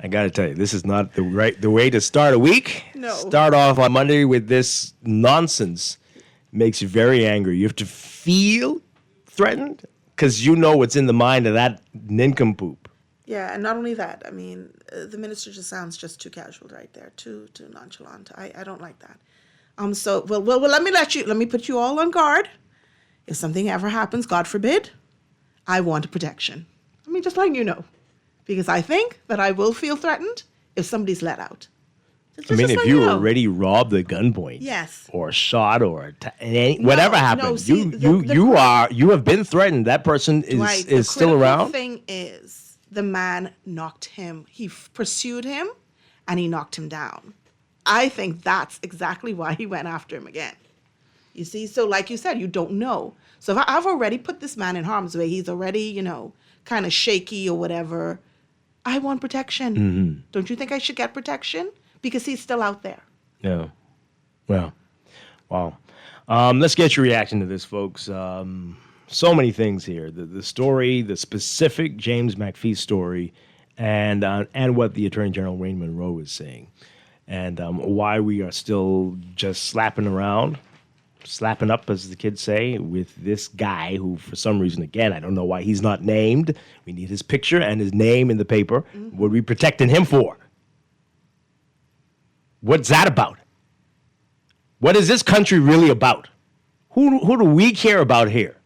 I got to tell you, this is not the way to start a week.
No.
Start off on Monday with this nonsense. Makes you very angry. You have to feel threatened because you know what's in the mind of that nincompoop.
Yeah, and not only that, I mean, the minister just sounds just too casual right there, too nonchalant. I don't like that. So let me put you all on guard. If something ever happens, God forbid, I want protection. I mean, just letting you know, because I think that I will feel threatened if somebody's let out.
I mean, if you were already robbed at gunpoint,
yes,
or shot, or whatever happened, you have been threatened. That person is still around.
The thing is, the man knocked him. He pursued him, and he knocked him down. I think that's exactly why he went after him again. You see, so like you said, you don't know. So if I've already put this man in harm's way, he's already, kind of shaky or whatever. I want protection.
Mm-hmm.
Don't you think I should get protection? Because he's still out there.
Yeah. Well, wow. Let's get your reaction to this, folks. So many things here. The story, the specific James McPhee story, and what the Attorney General Wayne Monroe is saying, and why we are still just slapping up, as the kids say, with this guy who, for some reason, again, I don't know why he's not named. We need his picture and his name in the paper. Mm-hmm. What are we protecting him for? What's that about? What is this country really about? Who do we care about here?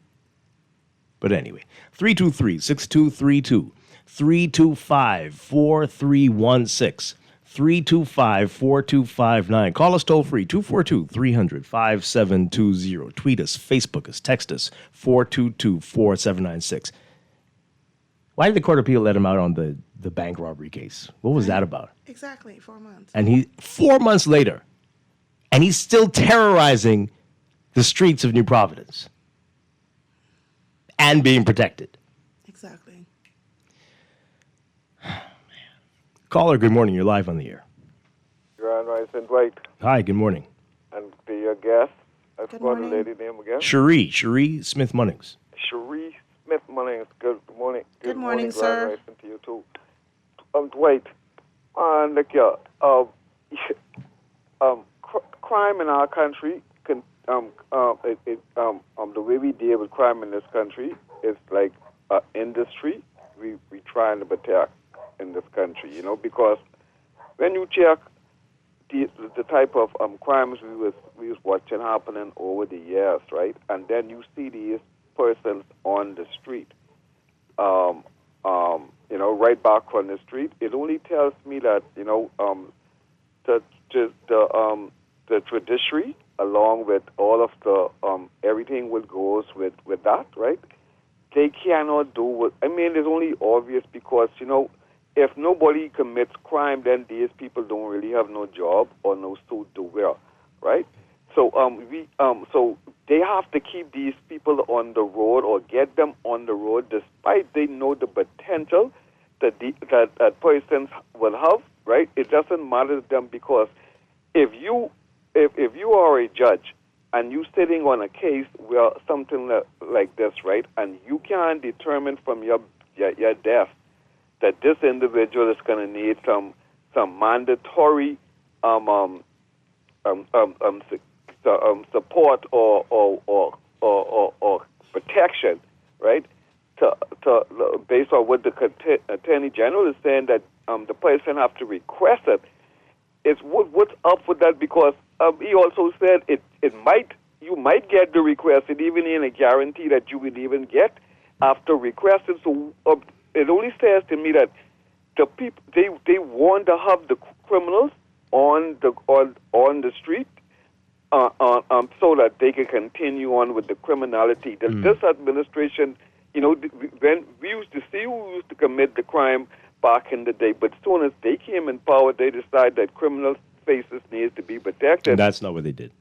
But anyway, 323-6232, 325-4316, 325-4259. Call us toll free, 242-300-5720. Tweet us, Facebook us, text us, 422-4796. Why did the Court of Appeal let him out on the bank robbery case? What was that about?
Exactly, 4 months.
And 4 months later, and he's still terrorizing the streets of New Providence and being protected.
Exactly.
Caller, good morning. You're live on the air.
Grand Rising Dwight.
Hi, good morning.
And to your guest, I forgot the lady name again.
Cherie Smith-Munnings.
Cherie Smith-Munnings. Good morning.
Good morning,
Grand
sir.
Rising to you too. Dwight, crime in our country can the way we deal with crime in this country is like industry we trying to protect in this country, because when you check the type of crimes we was watching happening over the years, right, and then you see these persons on the street, right back on the street, it only tells me that the judiciary, along with all of the everything that goes with that, right? They cannot do what it's only obvious because if nobody commits crime, then these people don't really have no job or no suit to wear, right? So so they have to keep these people on the road or get them on the road, despite they know the potential that that persons will have, right? It doesn't matter to them because if you are a judge and you sitting on a case where something like this, right, and you can determine from your desk that this individual is going to need some mandatory support or protection, right? Based on what the Attorney General is saying, that the person have to request it. It's what's up with that, because he also said you might get the request. It even ain't a guarantee that you will even get after requesting. So it only says to me that the people they want to have the criminals on the street so that they can continue on with the criminality. This administration, when we used to see who used to commit the crime back in the day, but as soon as they came in power, they decided that criminal faces needs to be protected.
And that's not what they did.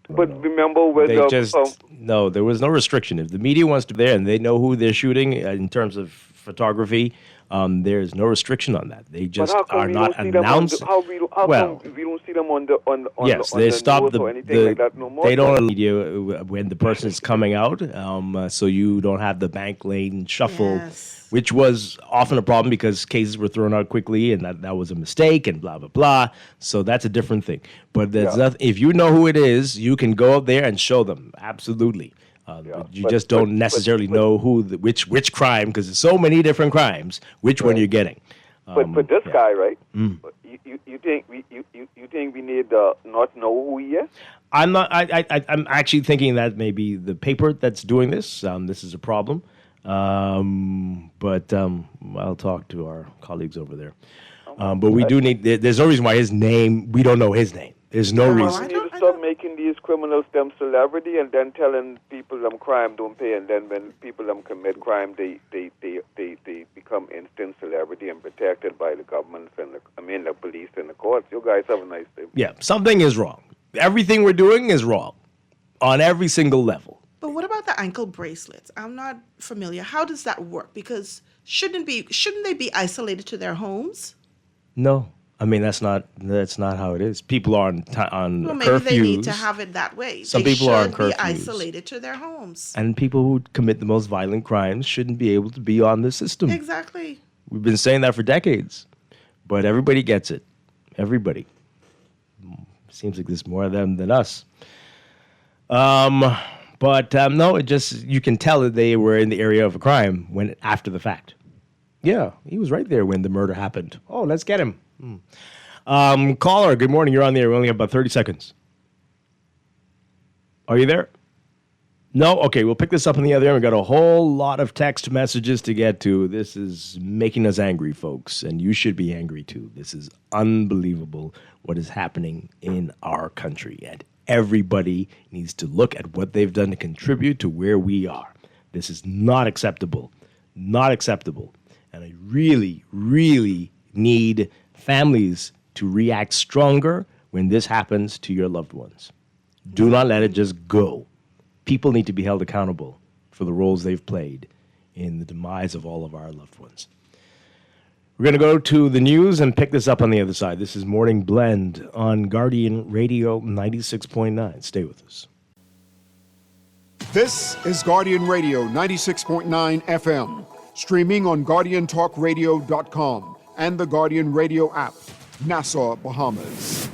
But remember when
there was no restriction. If the media wants to be there and they know who they're shooting in terms of photography, there's no restriction on that. They just are not announcing.
How we don't see them on the
yes,
on
they
the
stopped
news or anything like that no more.
They don't media when the person is coming out, so you don't have the bank lane shuffle, which was often a problem because cases were thrown out quickly and that was a mistake and blah blah blah. So that's a different thing. But there's nothing. If you know who it is, you can go up there and show them. Absolutely. You just don't necessarily know which crime, because there's so many different crimes. Which one you're getting?
But this guy, right? You think we need not know who he is?
I'm not. I'm actually thinking that maybe the paper that's doing this. This is a problem. But I'll talk to our colleagues over there. But we do need. There's no reason why his name. We don't know his name. There's no reason.
We need to stop making these criminals them celebrity and then telling people them crime don't pay, and then when people them commit crime, they become instant celebrity and protected by the government and the police and the courts. You guys have a nice day.
Yeah, something is wrong. Everything we're doing is wrong on every single level.
But what about the ankle bracelets? I'm not familiar. How does that work? Because shouldn't they be isolated to their homes?
No. I mean, that's not how it is. People are on
well, maybe
curfews.
They need to have it that way.
Some
they
people are on
should be
curfews.
isolated to their homes.
And people who commit the most violent crimes shouldn't be able to be on the system.
Exactly.
We've been saying that for decades. But everybody gets it. Everybody. Seems like there's more of them than us. But no, it just, you can tell that they were in the area of a crime when after the fact. Yeah, he was right there when the murder happened. Oh, let's get him. Caller, good morning. You're on the air. We only have about 30 seconds. Are you there? No? Okay, we'll pick this up on the other end. We've got a whole lot of text messages to get to. This is making us angry, folks, and you should be angry too. This is unbelievable what is happening in our country, and everybody needs to look at what they've done to contribute to where we are. This is not acceptable. Not acceptable. And I really, really need families to react stronger when this happens to your loved ones. Do not let it just go. People need to be held accountable for the roles they've played in the demise of all of our loved ones. We're going to go to the news and pick this up on the other side. This is Morning Blend on Guardian Radio 96.9. Stay with us.
This is Guardian Radio 96.9 FM, streaming on GuardianTalkRadio.com and the Guardian Radio app, Nassau, Bahamas.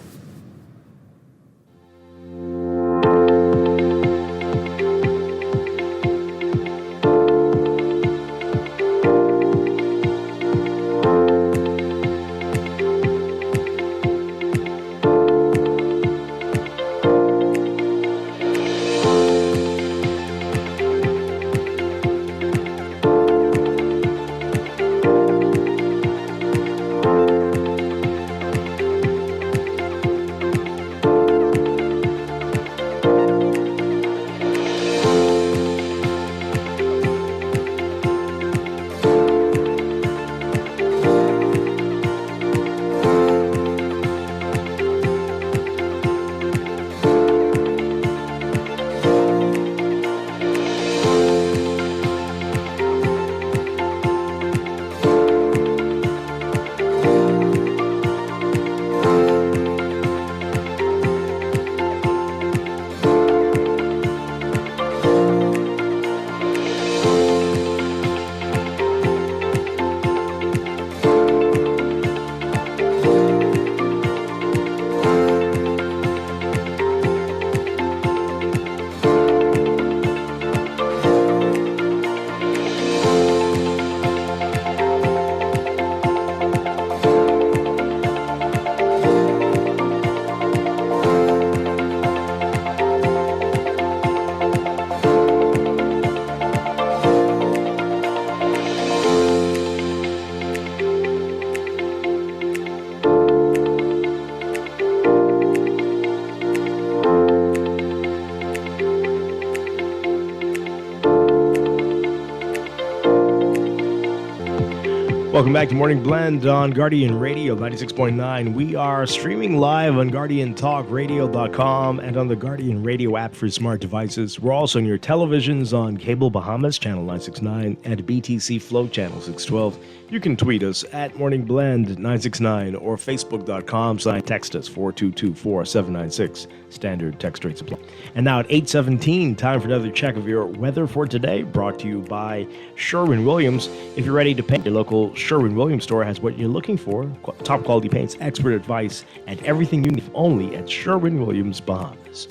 Welcome back to Morning Blend on Guardian Radio 96.9. We are streaming live on GuardianTalkRadio.com and on the Guardian Radio app for smart devices. We're also on your televisions on Cable Bahamas, Channel 969, and BTC Flow, Channel 612. You can tweet us at Morning Blend 969 or Facebook.com/text us 422-4796. Standard text rates apply. And now at 8:17, time for another check of your weather for today, brought to you by Sherwin-Williams. If you're ready to paint, your local Sherwin-Williams store has what you're looking for. Top quality paints, expert advice, and everything you need only at Sherwin-Williams, Bahamas.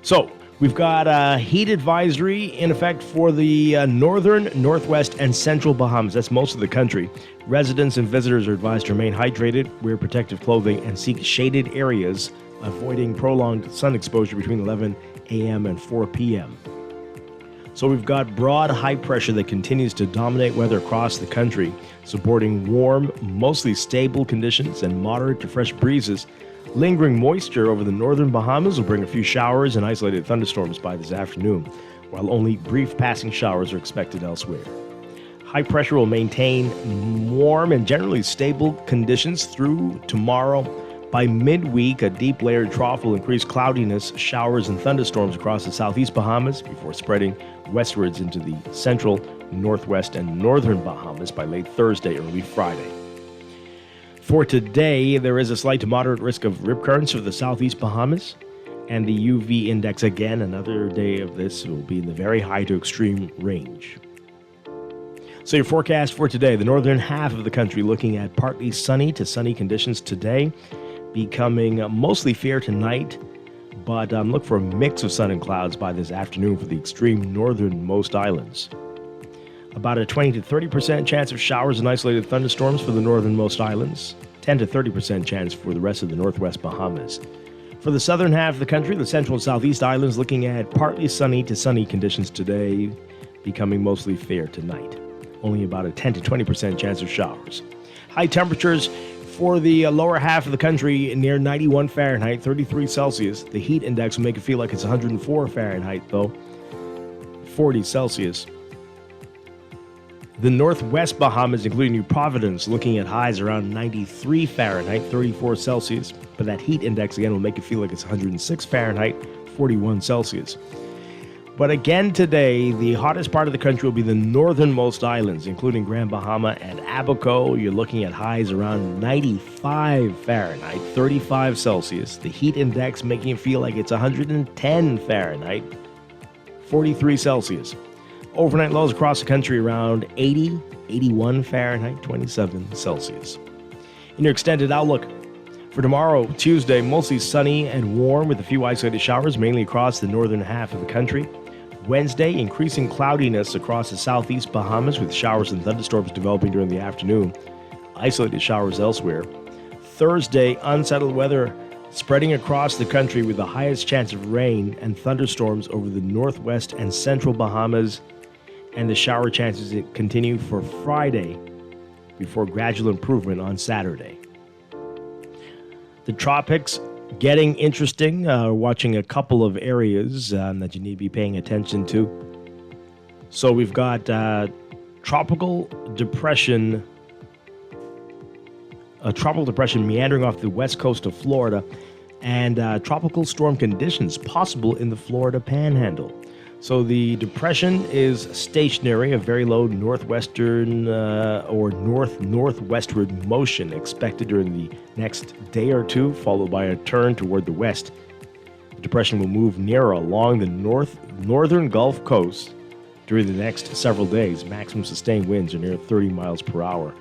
So, we've got a heat advisory in effect for the northern, northwest, and central Bahamas. That's most of the country. Residents and visitors are advised to remain hydrated, wear protective clothing, and seek shaded areas, avoiding prolonged sun exposure between 11 a.m. and 4 p.m. So we've got broad high pressure that continues to dominate weather across the country, supporting warm, mostly stable conditions and moderate to fresh breezes. Lingering moisture over the northern Bahamas will bring a few showers and isolated thunderstorms by this afternoon, while only brief passing showers are expected elsewhere. High pressure will maintain warm and generally stable conditions through tomorrow. By midweek, a deep layered trough will increase cloudiness, showers, and thunderstorms across the southeast Bahamas before spreading westwards into the central, northwest, and northern Bahamas by late Thursday, early Friday. For today, there is a slight to moderate risk of rip currents for the southeast Bahamas, and the UV index, again, another day of this, will be in the very high to extreme range. So your forecast for today, the northern half of the country looking at partly sunny to sunny conditions today, becoming mostly fair tonight, but look for a mix of sun and clouds by this afternoon for the extreme northernmost islands. About a 20 to 30% chance of showers and isolated thunderstorms for the northernmost islands, 10 to 30% chance for the rest of the northwest Bahamas. For the southern half of the country, the central and southeast islands looking at partly sunny to sunny conditions today, becoming mostly fair tonight. Only about a 10 to 20% chance of showers. High temperatures for the lower half of the country near 91 Fahrenheit, 33 Celsius. The heat index will make it feel like it's 104 Fahrenheit, though, 40 Celsius. The northwest Bahamas, including New Providence, looking at highs around 93 Fahrenheit, 34 Celsius. But that heat index, again, will make it feel like it's 106 Fahrenheit, 41 Celsius. But again today, the hottest part of the country will be the northernmost islands, including Grand Bahama and Abaco. You're looking at highs around 95 Fahrenheit, 35 Celsius. The heat index making it feel like it's 110 Fahrenheit, 43 Celsius. Overnight lows across the country around 80, 81 Fahrenheit, 27 Celsius. In your extended outlook for tomorrow, Tuesday, mostly sunny and warm with a few isolated showers, mainly across the northern half of the country. Wednesday, increasing cloudiness across the southeast Bahamas with showers and thunderstorms developing during the afternoon. Isolated showers elsewhere. Thursday, unsettled weather spreading across the country with the highest chance of rain and thunderstorms over the northwest and central Bahamas. And the shower chances continue for Friday before gradual improvement on Saturday. The tropics getting interesting, watching a couple of areas that you need to be paying attention to. So we've got tropical depression meandering off the west coast of Florida, and tropical storm conditions possible in the Florida Panhandle. So the depression is stationary, a very low northwestern or northwestward motion expected during the next day or two, followed by a turn toward the west. The depression will move nearer along the northern Gulf Coast during the next several days. Maximum sustained winds are near 30 miles per hour.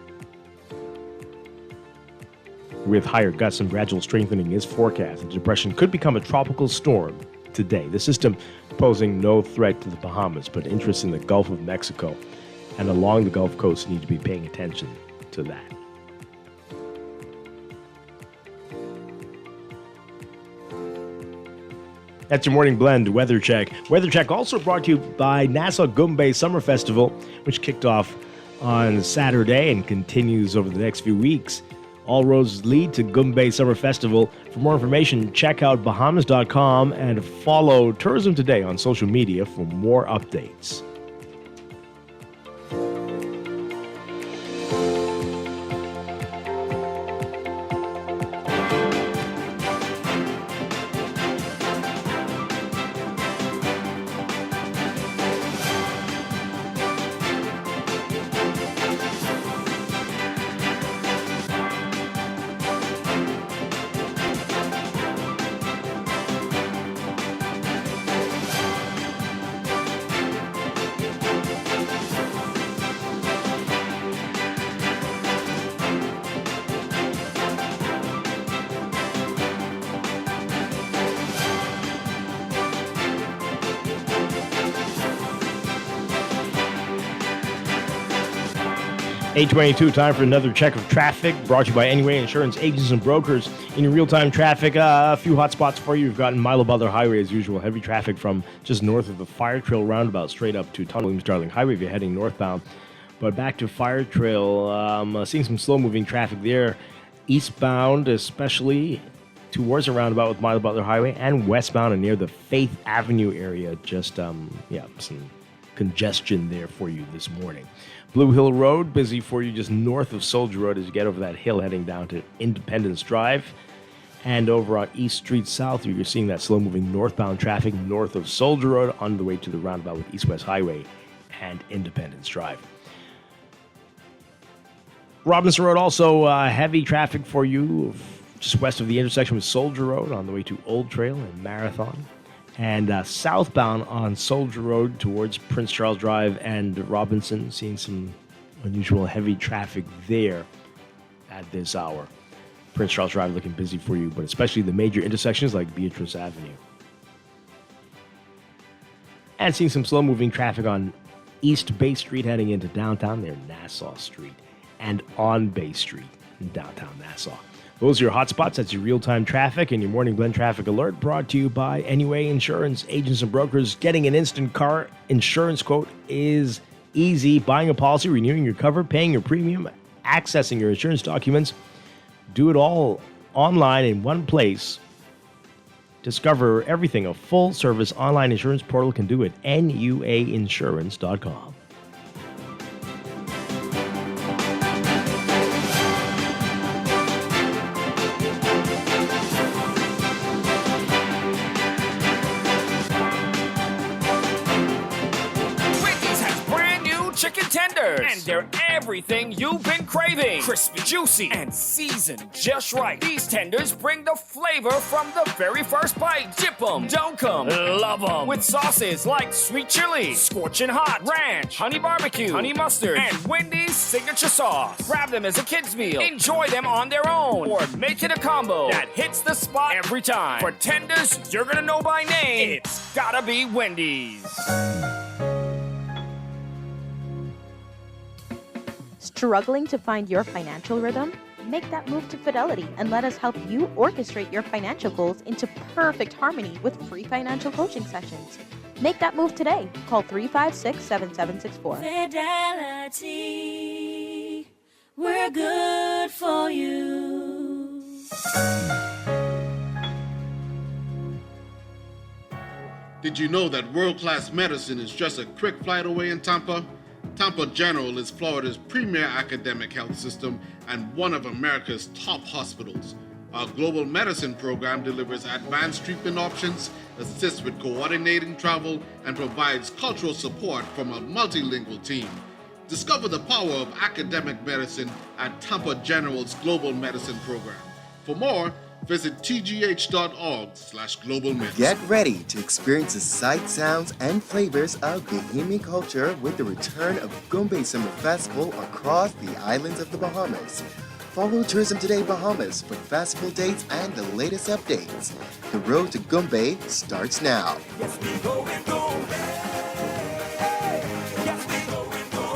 With higher gusts and gradual strengthening is forecast. The depression could become a tropical storm today. The system posing no threat to the Bahamas, but interest in the Gulf of Mexico and along the Gulf Coast need to be paying attention to that. That's your morning blend weather check. Weather check also brought to you by Nassau Goombay Summer Festival, which kicked off on Saturday and continues over the next few weeks. All roads lead to Goombay Summer Festival. For more information, check out Bahamas.com and follow Tourism Today on social media for more updates. $8:22, time for another check of traffic, brought to you by Anyway Insurance Agents and Brokers. In your real-time traffic, a few hot spots for you. We've got Milo Butler Highway, as usual. Heavy traffic from just north of the Fire Trail roundabout straight up to Tunnel Williams-Darling Highway if you're heading northbound. But back to Fire Trail, seeing some slow-moving traffic there. Eastbound, especially towards the roundabout with Milo Butler Highway, and westbound and near the Faith Avenue area. Just, some congestion there for you this morning. Blue Hill Road, busy for you just north of Soldier Road as you get over that hill heading down to Independence Drive. And over on East Street South, you're seeing that slow-moving northbound traffic north of Soldier Road on the way to the roundabout with East-West Highway and Independence Drive. Robinson Road, also heavy traffic for you just west of the intersection with Soldier Road on the way to Old Trail and Marathon. And southbound on Soldier Road towards Prince Charles Drive and Robinson, seeing some unusual heavy traffic there at this hour. Prince Charles Drive looking busy for you, but especially the major intersections like Beatrice Avenue. And seeing some slow-moving traffic on East Bay Street heading into downtown near Nassau Street and on Bay Street in downtown Nassau. Those are your hotspots. That's your real-time traffic and your morning blend traffic alert, brought to you by NUA Insurance Agents and Brokers. Getting an instant car insurance quote is easy. Buying a policy, renewing your cover, paying your premium, accessing your insurance documents. Do it all online in one place. Discover everything a full-service online insurance portal can do at nuainsurance.com.
Chicken tenders, and they're everything you've been craving. Crispy, juicy, and seasoned just right. These tenders bring the flavor from the very first bite. Dip 'em, dunk 'em, love 'em. With sauces like sweet chili, scorching hot, ranch, honey barbecue, honey mustard, and Wendy's signature sauce. Grab them as a kid's meal. Enjoy them on their own, or make it a combo that hits the spot every time. For tenders you're gonna know by name, it's gotta be Wendy's.
Struggling to find your financial rhythm? Make that move to Fidelity and let us help you orchestrate your financial goals into perfect harmony with free financial coaching sessions. Make that move today. Call 356-7764.
Fidelity, we're good for you.
Did you know that world-class medicine is just a quick flight away in Tampa? Tampa General is Florida's premier academic health system and one of America's top hospitals. Our global medicine program delivers advanced treatment options, assists with coordinating travel, and provides cultural support from a multilingual team. Discover the power of academic medicine at Tampa General's Global Medicine Program. For more, visit tgh.org/global medicine.
Get ready to experience the sights, sounds, and flavors of Bahamian culture with the return of Gombe Summer Festival across the islands of the Bahamas. Follow Tourism Today Bahamas for festival dates and the latest updates. The road to Gombe starts now.
Yes, we go and go. Yes, we go and go.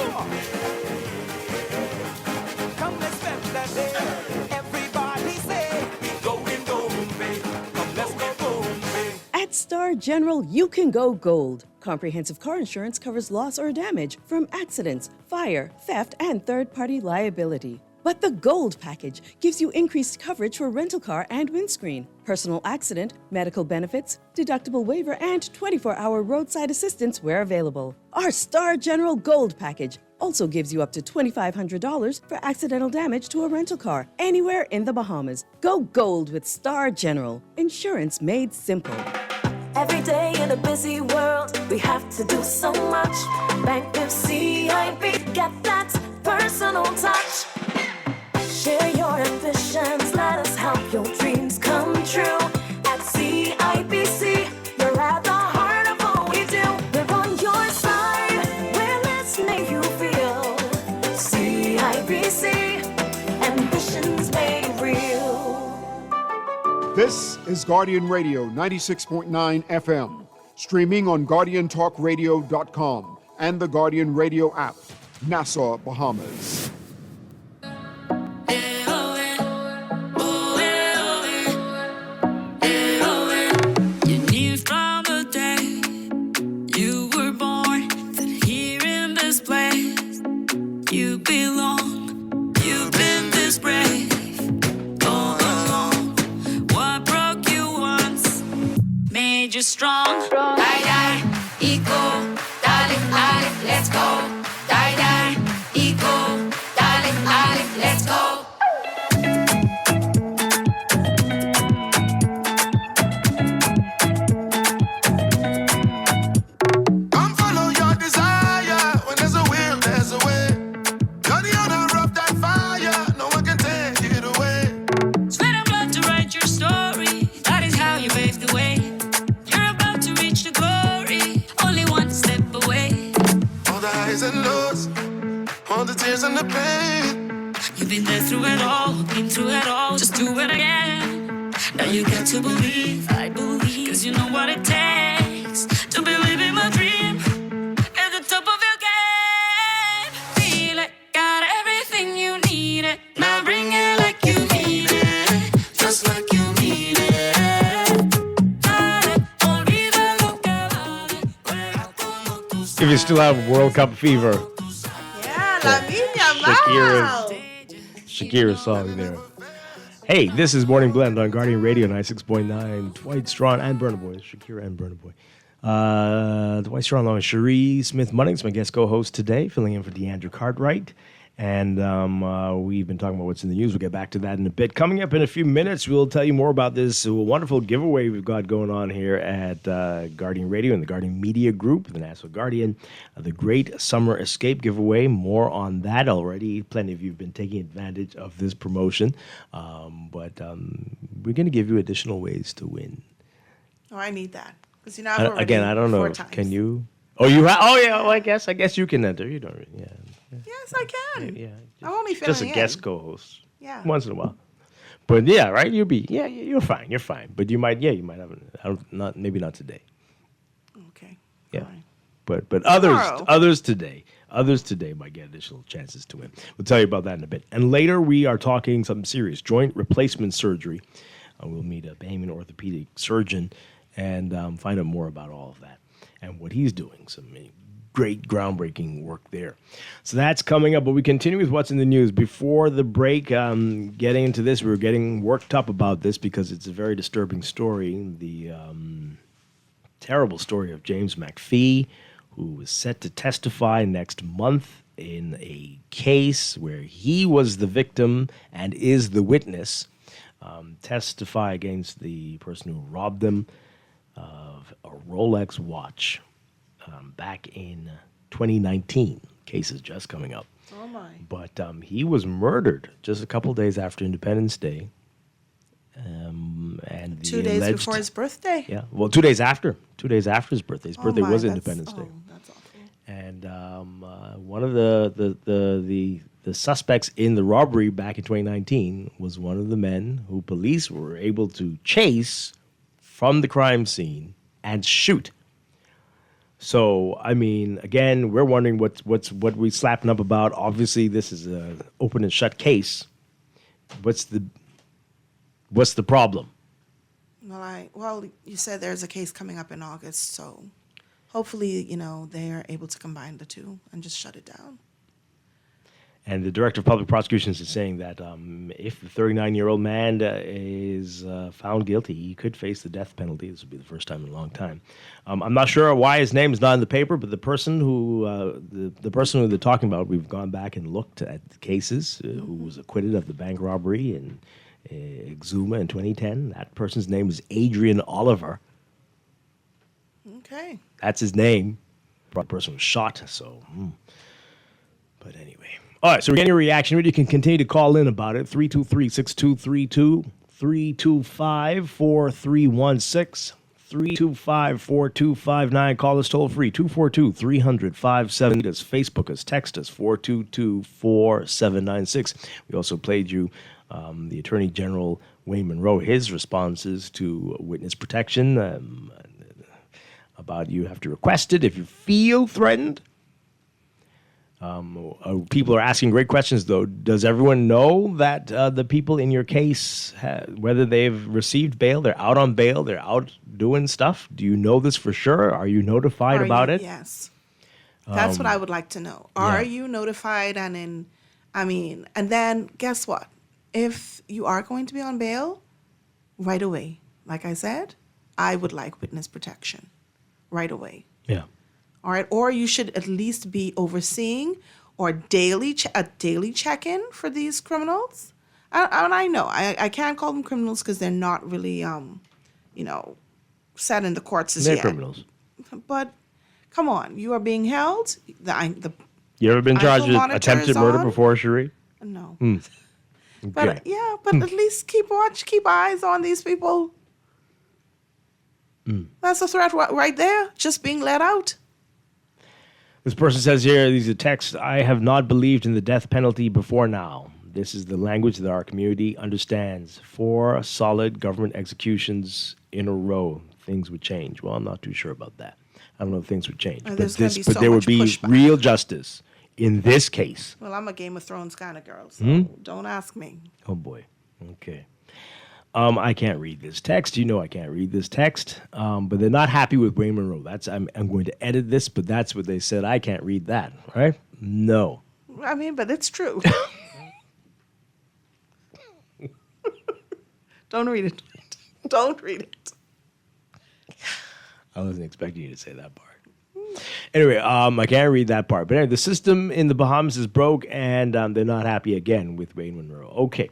Come, let's spend that day. Everybody say, we go and go, babe. Come, let's go, babe.
At Star General, you can go gold. Comprehensive car insurance covers loss or damage from accidents, fire, theft, and third-party liability. But the Gold package gives you increased coverage for rental car and windscreen, personal accident, medical benefits, deductible waiver, and 24-hour roadside assistance where available. Our Star General Gold package also gives you up to $2,500 for accidental damage to a rental car anywhere in the Bahamas. Go gold with Star General. Insurance made simple.
Every day in a busy world, we have to do so much. Bank with CIB, get that personal touch. Share your ambitions, let us help your dreams come true. At CIBC, you're at the heart of all we do. We're on your side, we're listening, you feel. CIBC, ambitions made real.
This is Guardian Radio 96.9 FM, streaming on GuardianTalkRadio.com and the Guardian Radio app, Nassau, Bahamas.
You belong, you've been this brave all along. What broke you once made you strong. Die, die, equal, darling, darling, let's go. Die, die, equal, darling, darling, let's go.
Come follow your desire. When there's a will, there's a way. You're the owner of that fire. No one can take it away.
Sweat and blood to write your story. That is how you pave the way. You're about to reach the glory. Only one step away.
All the highs and lows, all the tears and the pain.
You've been there through it all, been through it all. Just do it again. Now you got to believe, I believe. Cause you know what it takes to believe in my dream. At the top of your game. Feel it, got everything you need it. Now bring it like you mean it.
If you still have World Cup fever.
Yeah, La Niña
Shakira's song there. Hey, this is Morning Blend on Guardian Radio 96.9. Dwight, Strachan, and Burna Boy. Shakira and Burna Boy. Dwight, Strachan, along with Cherie Smith-Munnings, my guest co-host today, filling in for DeAndre Cartwright. And we've been talking about what's in the news. We'll get back to that in a bit. Coming up in a few minutes, we'll tell you more about this wonderful giveaway we've got going on here at Guardian Radio and the Guardian Media Group, the National Guardian, the Great Summer Escape giveaway. More on that already. Plenty of you have been taking advantage of this promotion. But we're going to give you additional ways to win.
Oh, I need that. Because, I've already
again, I don't know.
4 times.
Can you? Oh, you have? Oh, yeah. Well, I guess you can enter. You don't. Yeah.
Yes, I can.
Yeah.
I'm only filling
Just a
in.
guest co-host.
Yeah.
Once in a while. But yeah, right? You're fine. You're fine. But you might have maybe not today.
Okay.
Yeah.
Fine.
But
Tomorrow.
others today might get additional chances to win. We'll tell you about that in a bit. And later we are talking something serious, joint replacement surgery. We'll meet a Bahamian orthopedic surgeon and find out more about all of that and what he's doing. Some great groundbreaking work there. So that's coming up, but we continue with what's in the news. Before the break, getting into this, we were getting worked up about this because it's a very disturbing story. The terrible story of James McPhee, who is set to testify next month in a case where he was the victim and is the witness, testify against the person who robbed him of a Rolex watch. Back in 2019. Case is just coming up.
Oh, my.
But he was murdered just a couple days after Independence Day. And
2 days before his birthday.
Yeah, well, 2 days after. 2 days after his birthday. His birthday was Independence Day.
That's awful.
And one of the suspects in the robbery back in 2019 was one of the men who police were able to chase from the crime scene and shoot. So, I mean, again, we're wondering what we slapping up about. Obviously, this is an open and shut case. What's the problem?
Well, you said there's a case coming up in August, so hopefully, they are able to combine the two and just shut it down.
And the Director of Public Prosecutions is saying that if the 39-year-old man is found guilty, he could face the death penalty. This would be the first time in a long time. I'm not sure why his name is not in the paper, but the person who they're talking about, we've gone back and looked at the cases, who was acquitted of the bank robbery in Exuma in 2010. That person's name is Adrian Oliver.
Okay.
That's his name. The person was shot, so... But anyway. All right, so we're getting your reaction. You can continue to call in about it. 323-6232, 325-4316, 325-4259. Call us toll free, 242-300-57. Us, Facebook us, text us, 422-4796. We also played you the Attorney General Wayne Monroe, his responses to witness protection, about you have to request it if you feel threatened. People are asking great questions, though. Does everyone know that the people in your case, whether they've received bail, they're out on bail, they're out doing stuff? Do you know this for sure? Are you notified about it?
Yes. That's what I would like to know. Are you notified? And then guess what? If you are going to be on bail, right away, like I said, I would like witness protection right away.
Yeah.
All right, or you should at least be overseeing or a daily check-in for these criminals. And I know I can't call them criminals because they're not really, set in the courts as
They're
yet.
criminals.
But come on, you are being held.
You ever been charged with
monitor
attempted
is
murder
on.
before, Cherie?
No.
Okay.
But at least keep eyes on these people. That's a threat right there, just being let out.
This person says here, these are texts, I have not believed in the death penalty before now. This is the language that our community understands. 4 solid government executions in a row, things would change. Well, I'm not too sure about that. I don't know if things would change. But there would be
pushback.
real justice in this case.
Well, I'm a Game of Thrones kind of girl, so don't ask me.
Oh, boy. Okay. I can't read this text. You know I can't read this text. But they're not happy with Wayne Monroe. I'm going to edit this, but that's what they said. I can't read that, right? No.
I mean, but it's true. Don't read it. Don't read it.
I wasn't expecting you to say that part. Anyway, I can't read that part. But anyway, the system in the Bahamas is broke, and they're not happy again with Wayne Monroe. Okay.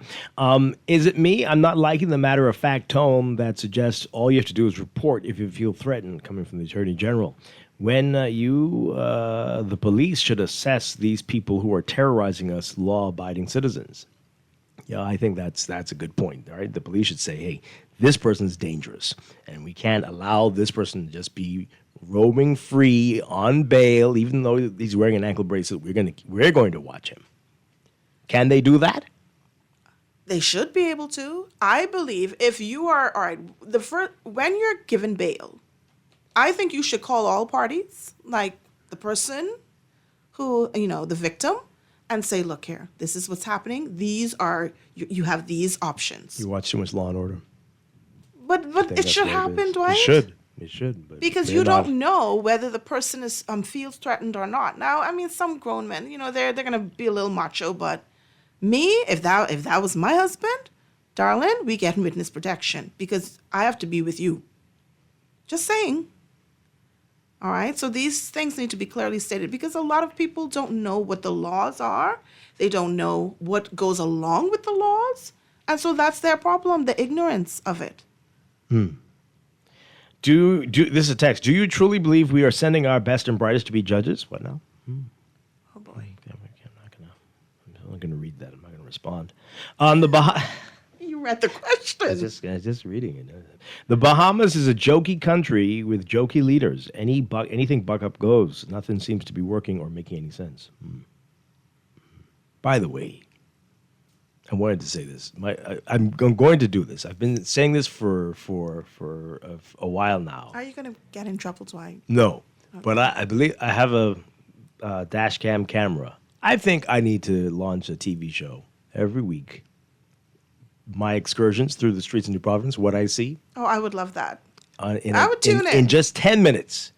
Is it me? I'm not liking the matter-of-fact tone that suggests all you have to do is report if you feel threatened, coming from the Attorney General. When the police should assess these people who are terrorizing us, law-abiding citizens. Yeah, I think that's a good point. All right, the police should say, "Hey, this person's dangerous, and we can't allow this person to just be roaming free on bail, even though he's wearing an ankle bracelet. We're going to watch him." Can they do that?
They should be able to. I believe if you are all right, when you're given bail, I think you should call all parties, like the person who, the victim, and say, look here, this is what's happening. These are, you have these options.
You watch too much Law and Order.
But it should happen, Dwight.
It should. But
because you don't know whether the person is feels threatened or not. Now, I mean, some grown men, they're gonna be a little macho, but me, if that was my husband, darling, we get witness protection because I have to be with you. Just saying. All right, so these things need to be clearly stated because a lot of people don't know what the laws are. They don't know what goes along with the laws. And so that's their problem, the ignorance of it.
This is a text. Do you truly believe we are sending our best and brightest to be judges? What now?
Oh, boy.
I'm not going to read that. I'm not going to respond. On the
You read the question.
I was just reading it. The Bahamas is a jokey country with jokey leaders. Anything buck up goes. Nothing seems to be working or making any sense. By the way, I wanted to say this. I'm going to do this. I've been saying this for a while now.
Are you going to get in trouble, Dwight?
No, but I believe I have a dash cam camera. I think I need to launch a TV show every week. My excursions through the streets of New Providence, what I see.
Oh, I would love that.
I
would tune in.
In just 10 minutes.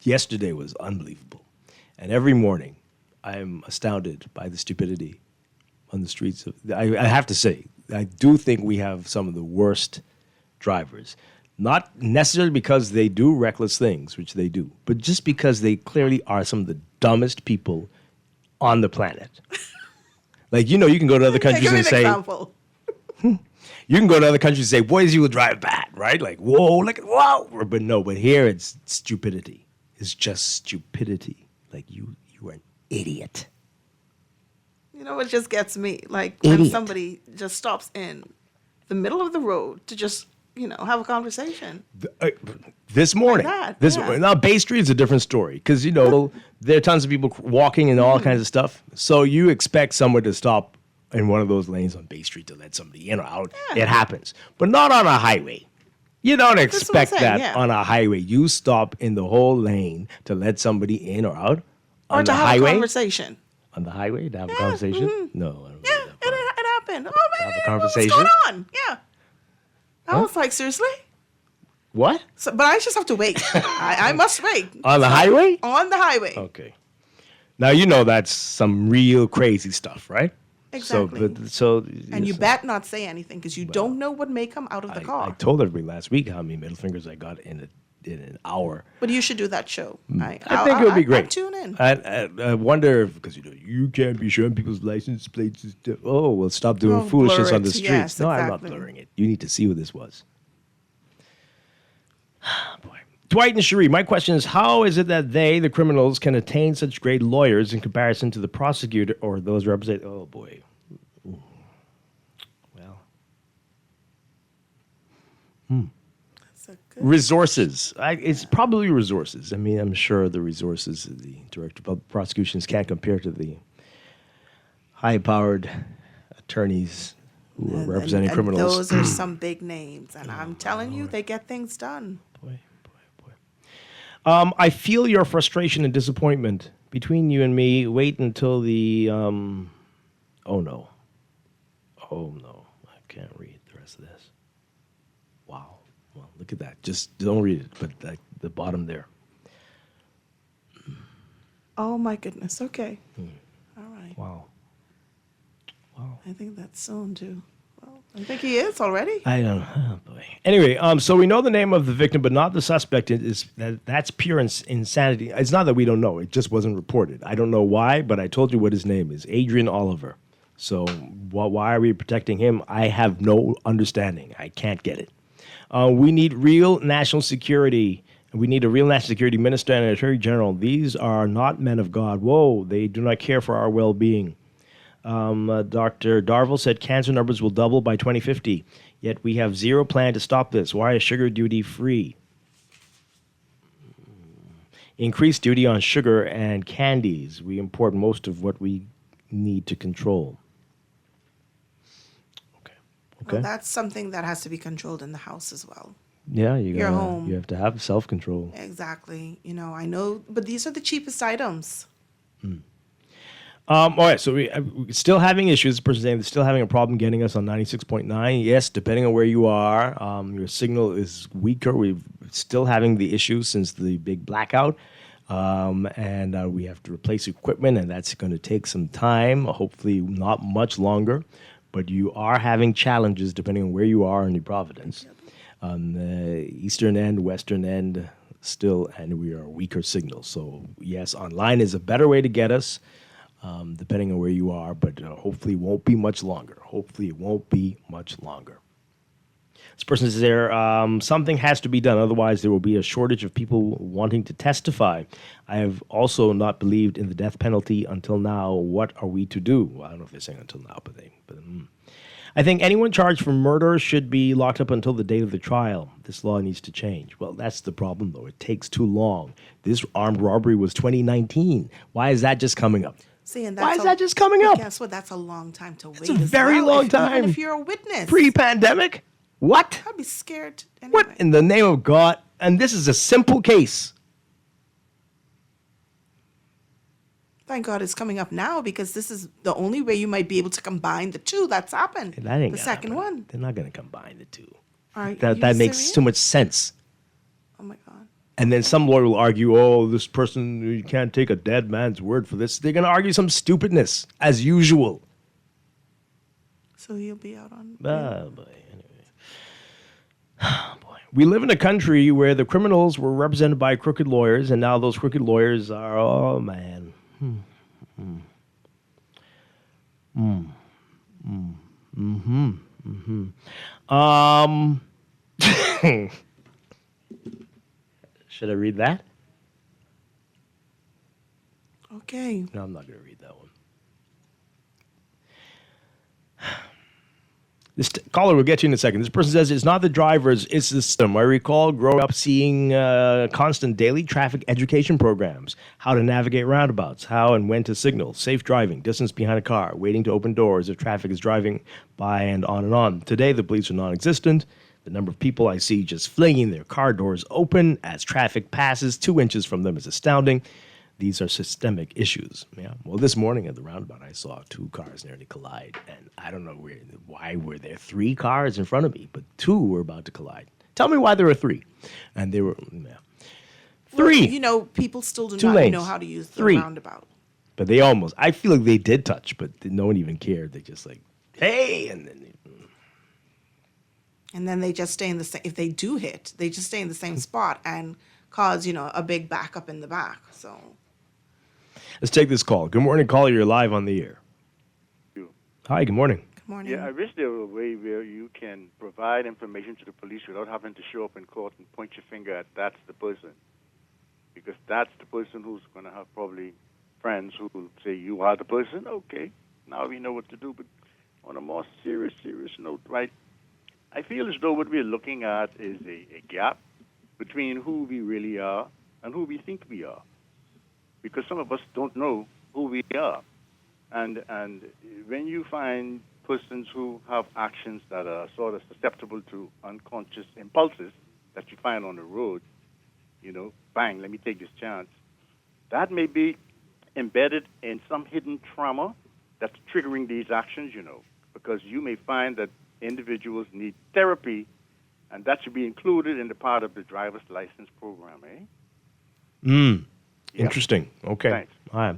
Yesterday was unbelievable. And every morning, I'm astounded by the stupidity on the streets. I have to say, I do think we have some of the worst drivers. Not necessarily because they do reckless things, which they do, but just because they clearly are some of the dumbest people on the planet. Like, you can go to other countries and say...
Example.
You can go to other countries and say, boys, you will drive bad, right? Like, whoa, wow. But no, but here it's stupidity. It's just stupidity. Like, you are an idiot.
You know what just gets me? Like,
Idiot.
when somebody just stops in the middle of the road to just, have a conversation.
This morning.
Like that, yeah.
Now, Bay Street is a different story because, there are tons of people walking and all kinds of stuff. So you expect someone to stop in one of those lanes on Bay Street to let somebody in or out.
Yeah.
It happens. But not on a highway. You don't expect that on a highway. You stop in the whole lane to let somebody in or out.
Or to have a conversation.
On the highway to have a conversation? No. I don't
Yeah, it happened. Oh, man.
have a conversation?
What's going on? Yeah. I was like, seriously?
What?
So, but I just have to wait. I must wait.
On the highway?
On the highway.
Okay. Now, that's some real crazy stuff, right?
Exactly. And you
yes,
bet not say anything because you don't know what may come out of the car.
I told everybody last week how many middle fingers I got in an hour.
But you should do that show.
I think it would be great.
I'll tune in.
I wonder if, because you can't be showing people's license plates. Oh, well, stop doing foolishness on the streets.
Yes,
no,
exactly.
I'm not blurring it. You need to see who this was. Boy. Dwight and Cherie, my question is, how is it that they, the criminals, can attain such great lawyers in comparison to the prosecutor or those representing? Oh, boy. Well. Resources. It's probably resources. I mean, I'm sure the resources of the director of prosecutions can't compare to the high-powered attorneys who are representing criminals.
Those are some big names, and I'm telling you, they get things done.
I feel your frustration and disappointment. Between you and me, wait until the... Oh, no. I can't read the rest rest of this. Wow. Well, look at that. Just don't read it, but the bottom there.
Oh my goodness. Okay.
Hmm.
All right.
Wow.
I think that's soon too. Well, I think he is already.
I don't know. Oh, boy. Anyway, so we know the name of the victim, but not the suspect. That's pure insanity. It's not that we don't know. It just wasn't reported. I don't know why, but I told you what his name is. Adrian Oliver. So why are we protecting him? I have no understanding. I can't get it. We need real national security. We need a real national security minister and an attorney general. These are not men of God. Whoa, they do not care for our well-being. Dr. Darville said cancer numbers will double by 2050, yet we have zero plan to stop this. Why is sugar duty free? Increase duty on sugar and candies. We import most of what we need to control. Okay.
Well, that's something that has to be controlled in the house as well.
Yeah,
Your home.
You have to have self-control.
Exactly. I know, but these are the cheapest items.
All right, so we're still having issues. The person saying they're still having a problem getting us on 96.9. Yes, depending on where you are, your signal is weaker. We're still having the issues since the big blackout, and we have to replace equipment, and that's going to take some time, hopefully not much longer. But you are having challenges depending on where you are in New Providence. On the eastern end, western end, still, and we are weaker signals. So, yes, online is a better way to get us. Depending on where you are, but hopefully it won't be much longer. This person says there, something has to be done, otherwise there will be a shortage of people wanting to testify. I have also not believed in the death penalty until now. What are we to do? Well, I don't know if they're saying until now, but I think anyone charged for murder should be locked up until the date of the trial. This law needs to change. Well, that's the problem, though. It takes too long. This armed robbery was 2019. Why is that just coming up?
See, and
Why is that just coming up?
Guess what? That's a long time to wait.
It's a very long time.
Even if you're a witness.
Pre-pandemic? What?
I'd be scared. Anyway.
What in the name of God? And this is a simple case.
Thank God it's coming up now, because this is the only way you might be able to combine the two that's happened.
That ain't
the
gonna
second
happen.
one.
They're not going to combine the two.
That
makes too much sense.
Oh my God.
And then some lawyer will argue, oh, this person, you can't take a dead man's word for this. They're going to argue some stupidness, as usual.
So you'll be out on.
Oh, boy. Anyway. Boy. We live in a country where the criminals were represented by crooked lawyers, and now those crooked lawyers are, oh, man. Should I read that?
Okay.
No, I'm not going to read that one. This caller will get you in a second. This person says it's not the drivers, it's the system. I recall growing up seeing constant daily traffic education programs, how to navigate roundabouts, how and when to signal, safe driving, distance behind a car, waiting to open doors if traffic is driving by, and on and on. Today, the police are non-existent. The number of people I see just flinging their car doors open as traffic passes 2 inches from them is astounding. These are systemic issues. Yeah. Well, this morning at the roundabout, I saw 2 cars nearly collide, and I don't know why were there 3 cars in front of me, but 2 were about to collide. Tell me why there were 3, and they were 3.
Well, people still do
2
not
lanes.
know how to use the
3.
roundabout.
But they almost. I feel like they did touch, but no one even cared. They just like, hey, and then.
And then they just stay in the same. If they do hit, they just stay in the same spot and cause a big backup in the back. So.
Let's take this call. Good morning, caller. You're live on the air. Hi, good morning.
Good morning.
Yeah, I wish there were a way where you can provide information to the police without having to show up in court and point your finger at that's the person. Because that's the person who's going to have probably friends who will say, you are the person? Okay, now we know what to do. But on a more serious note, right, I feel as though what we're looking at is a gap between who we really are and who we think we are. Because some of us don't know who we are. And when you find persons who have actions that are sort of susceptible to unconscious impulses that you find on the road, bang, let me take this chance, that may be embedded in some hidden trauma that's triggering these actions, because you may find that individuals need therapy, and that should be included in the part of the driver's license program,
Interesting. Okay.
Thanks.
All right.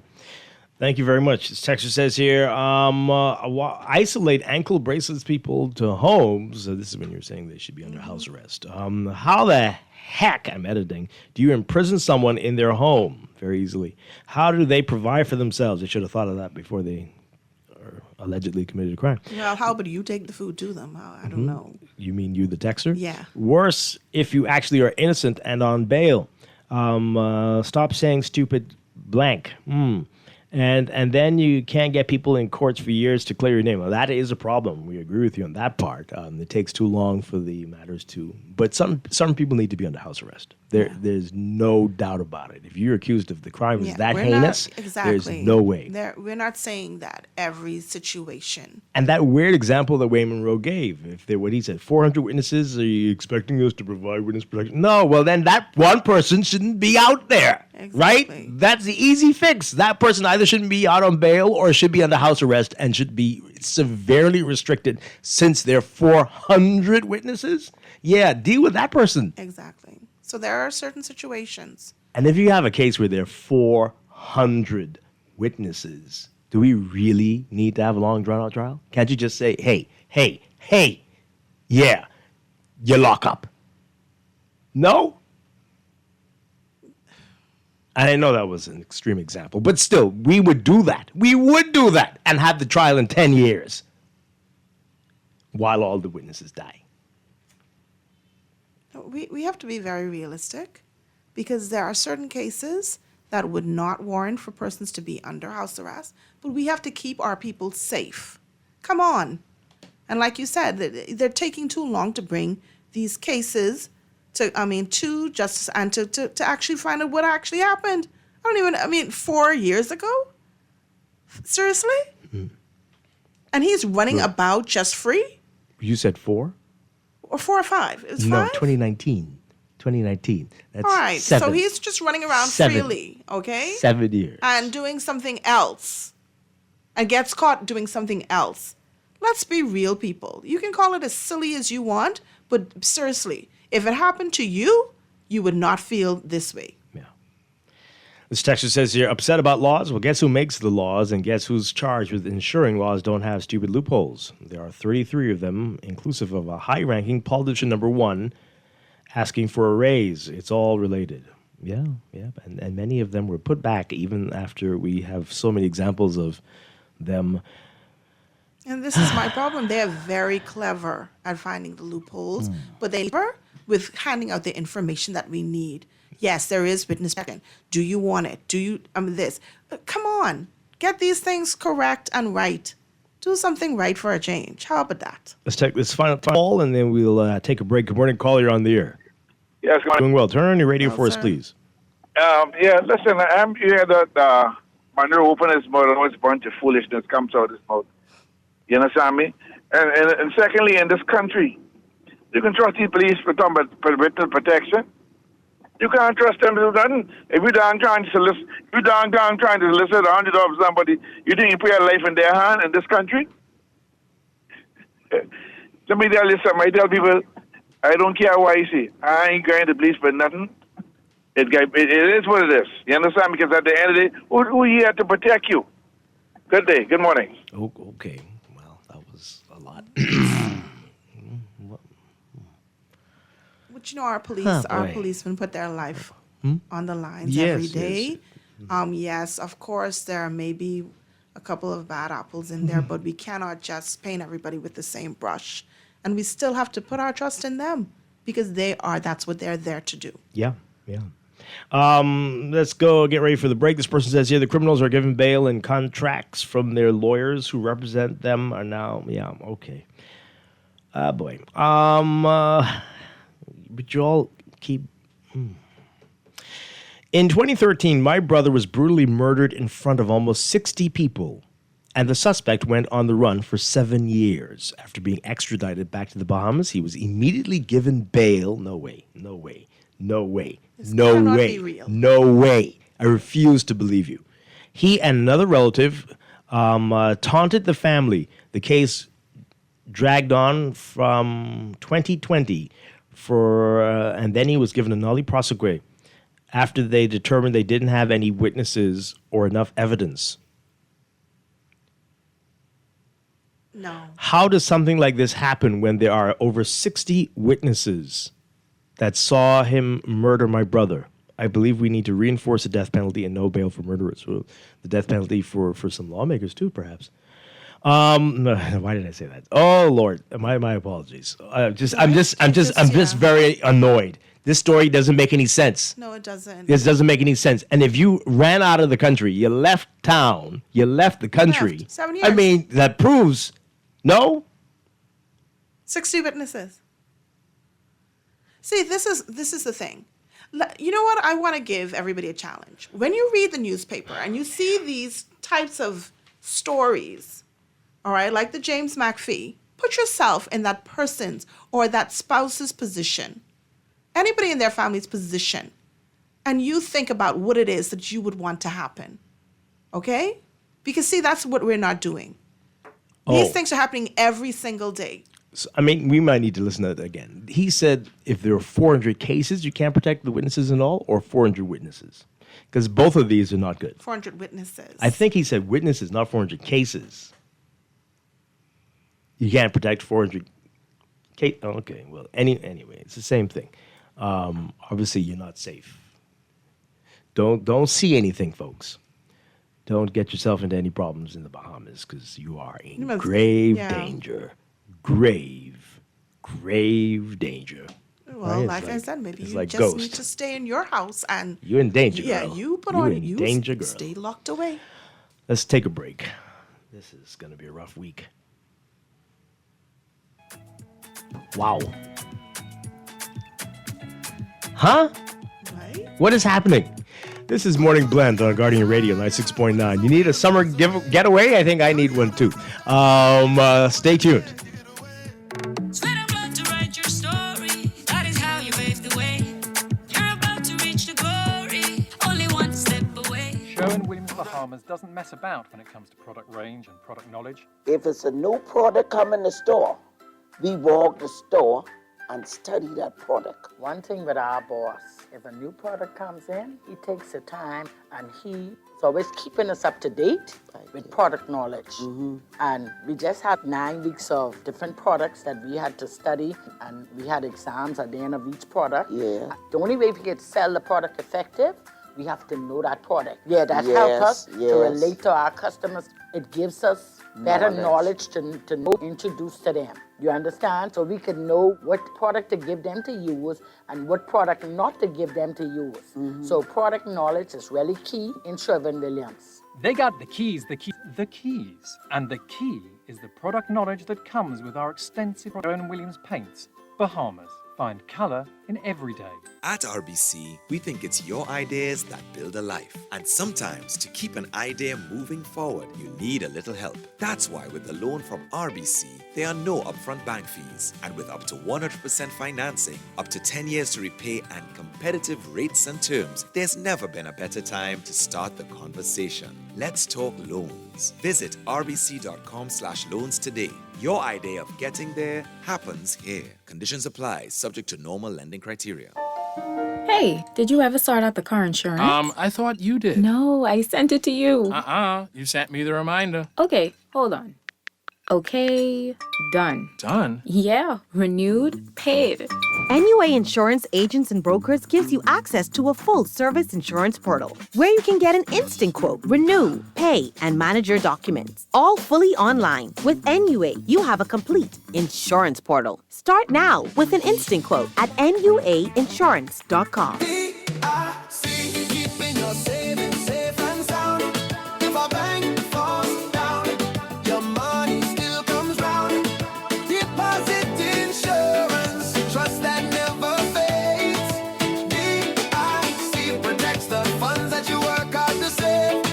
Thank you very much. This texter says here, isolate ankle bracelets people to homes. So this is when you're saying they should be under house arrest. How the heck, I'm editing, do you imprison someone in their home very easily? How do they provide for themselves? They should have thought of that before they allegedly committed a crime.
Well, how about you take the food to them? I don't know.
You mean you, the texter?
Yeah.
Worse, if you actually are innocent and on bail. Stop saying stupid blank. And then you can't get people in courts for years to clear your name. Well, that is a problem. We agree with you on that part. It takes too long for the matters to. But some people need to be under house arrest. There's no doubt about it. If you're accused of the crime is that heinous, there's no way.
We're not saying that every situation.
And that weird example that Wayne Monroe gave, what he said, 400 witnesses, are you expecting us to provide witness protection? No, well then that one person shouldn't be out there, right? That's the easy fix. That person either shouldn't be out on bail or should be under house arrest and should be severely restricted since there are 400 witnesses. Yeah, deal with that person.
Exactly. So there are certain situations.
And if you have a case where there are 400 witnesses, do we really need to have a long, drawn-out trial? Can't you just say, hey, yeah, you lock up? No? I know that was an extreme example, but still, we would do that. We would do that and have the trial in 10 years while all the witnesses die.
We have to be very realistic because there are certain cases that would not warrant for persons to be under house arrest, but we have to keep our people safe. Come on. And like you said, they're taking too long to bring these cases to justice and to actually find out what actually happened. 4 years ago? Seriously? Mm-hmm. And he's running about just free?
You said 4?
Or 4 or 5? It was 5?
No, 2019. That's
all right.
7.
So he's just running around freely, okay?
7 years.
And doing something else. And gets caught doing something else. Let's be real, people. You can call it as silly as you want, but seriously, if it happened to you, you would not feel this way.
This texter says here, upset about laws? Well, guess who makes the laws and guess who's charged with ensuring laws don't have stupid loopholes? There are 33 of them, inclusive of a high-ranking politician number 1 asking for a raise. It's all related. Yeah. And many of them were put back even after we have so many examples of them.
And this is my problem. They are very clever at finding the loopholes, but they labor with handing out the information that we need. Yes, there is witness protection. Do you want it? Do you, this? Come on. Get these things correct and right. Do something right for a change. How about that?
Let's take this final call, and then we'll take a break. Good morning, caller. You're on the air.
Yes, good morning.
Doing well. Turn on your radio for us, please.
Listen, I'm here that Monroe opened his mouth, always a bunch of foolishness comes out of his mouth. You understand me? And secondly, in this country, you can trust the police for witness protection. You can't trust them to do nothing. If you're trying to solicit, trying to solicit $100 of somebody, you think you put your life in their hand in this country? Let me tell you something. I tell people, I don't care what you say. I ain't going to police for nothing. It is what it is. You understand? Because at the end of the day, who here to protect you? Good day. Good morning.
Oh, okay. Well, that was a lot.
But our policemen put their life on the lines every day. Yes, of course, there may be a couple of bad apples in there, but we cannot just paint everybody with the same brush. And we still have to put our trust in them because that's what they're there to do.
Yeah. Let's go get ready for the break. This person says here the criminals are given bail and contracts from their lawyers who represent them are now, okay. Boy. But you all keep... In 2013, my brother was brutally murdered in front of almost 60 people, and the suspect went on the run for 7 years. After being extradited back to the Bahamas, he was immediately given bail. No way.
This cannot be real.
No way. I refuse to believe you. He and another relative taunted the family. The case dragged on from 2020 and then he was given a nolle prosequi after they determined they didn't have any witnesses or enough evidence.
No.
How does something like this happen when there are over 60 witnesses that saw him murder my brother? I believe we need to reinforce the death penalty and no bail for murderers. Well, the death penalty for some lawmakers too, perhaps. Why did I say that? Oh Lord, my apologies. I'm just very annoyed. This story doesn't make any sense.
No, it doesn't.
This doesn't make any sense. And if you ran out of the country, you left town, you left the country.
7 years.
I mean, that proves no.
60 witnesses. See, this is the thing. You know what? I want to give everybody a challenge. When you read the newspaper and you see these types of stories, all right, like the James McPhee, put yourself in that person's or that spouse's position, anybody in their family's position, and you think about what it is that you would want to happen, okay? Because, see, that's what we're not doing. These things are happening every single day.
So, I mean, we might need to listen to that again. He said if there are 400 cases, you can't protect the witnesses and all, or 400 witnesses. Because both of these are not good.
400 witnesses.
I think he said witnesses, not 400 cases. You can't protect 400 cases. Oh, okay, well, anyway, it's the same thing. Obviously, you're not safe. Don't see anything, folks. Don't get yourself into any problems in the Bahamas because you are in grave danger. Grave danger.
Well,
right?
like I said, maybe you
like
just
Ghost.
need to stay in your house and
You're in danger,
yeah,
girl.
you put
You're
on
in
you
danger, girl.
stay locked away.
Let's take a break. This is going to be a rough week. Wow. Huh?
Right?
What is happening? This is Morning Blend on Guardian Radio 96.9. You need a summer getaway? I think I need one too. Stay tuned.
Sweat and blood to write your story. That is how you pave the way. You're about to reach the glory. Only one step away.
Sherwin-Williams Bahamas doesn't mess about when it comes to product range and product knowledge.
If it's a new product come in the store, we walk the store and study that product.
One thing with our boss, if a new product comes in, he takes the time and he's always keeping us up to date with product knowledge.
Mm-hmm.
And we just had 9 weeks of different products that we had to study, and we had exams at the end of each product.
Yeah.
The only way we can sell the product effective, we have to know that product. Yeah, that helps us to relate to our customers. It gives us better knowledge to know, introduce to them. You understand? So we can know what product to give them to use and what product not to give them to use.
Mm-hmm.
So product knowledge is really key in Sherwin-Williams.
They got the keys. And the key is the product knowledge that comes with our extensive Sherwin-Williams paints. Bahamas. Find color in every day.
At RBC, we think it's your ideas that build a life. And sometimes, to keep an idea moving forward, you need a little help. That's why with the loan from RBC, there are no upfront bank fees. And with up to 100% financing, up to 10 years to repay, and competitive rates and terms, there's never been a better time to start the conversation. Let's talk loans. Visit rbc.com/loans today. Your idea of getting there happens here. Conditions apply, subject to normal lending criteria.
Hey, did you ever sort out the car insurance?
I thought you did.
No, I sent it to you.
You sent me the reminder.
Okay, hold on. Okay, done.
Done?
Yeah, renewed, paid.
NUA Insurance Agents and Brokers gives you access to a full-service insurance portal where you can get an instant quote, renew, pay, and manage your documents. All fully online. With NUA, you have a complete insurance portal. Start now with an instant quote at nuainsurance.com.
Keeping your savings safe and sound. If a bank falls down, your money still comes round. Deposit insurance, trust that never fades. DIC protects the funds that you work hard to save.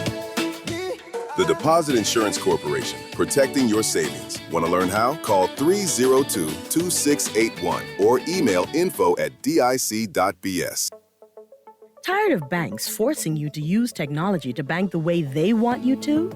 The Deposit Insurance Corporation, protecting your savings. Want to learn how? Call 302-2681 or email info@dic.bs.
Tired of banks forcing you to use technology to bank the way they want you to?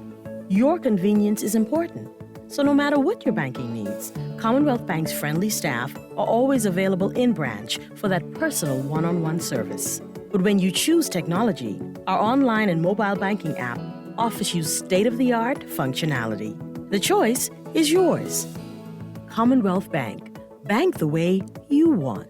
Your convenience is important.
So no matter what your banking needs, Commonwealth Bank's friendly staff are always available in branch for that personal one-on-one service. But when you choose technology, our online and mobile banking app offers you state-of-the-art functionality. The choice is yours. Commonwealth Bank. Bank the way you want.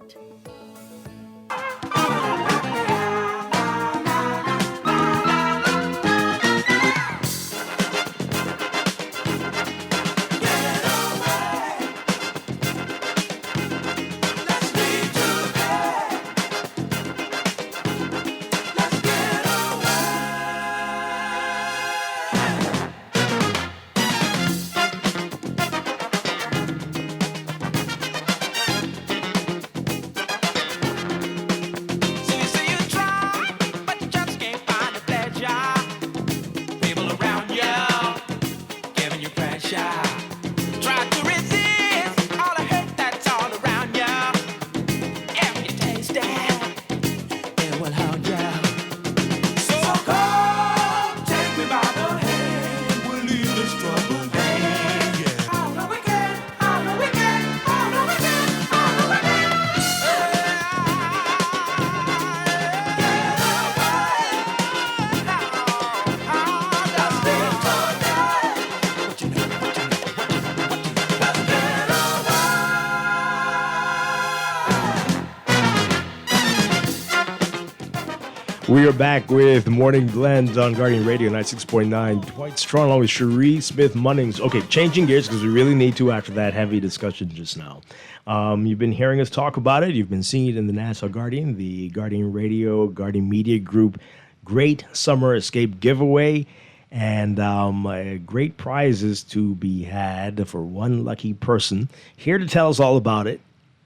We are back with Morning Blend on Guardian Radio 96.9. Dwight Strachan along with Cherie Smith-Munnings. Okay, changing gears because we really need to after that heavy discussion just now. You've been hearing us talk about it. You've been seeing it in the Nassau Guardian, the Guardian Radio, Guardian Media Group Great Summer Escape Giveaway. And great prizes to be had for one lucky person. Here to tell us all about it,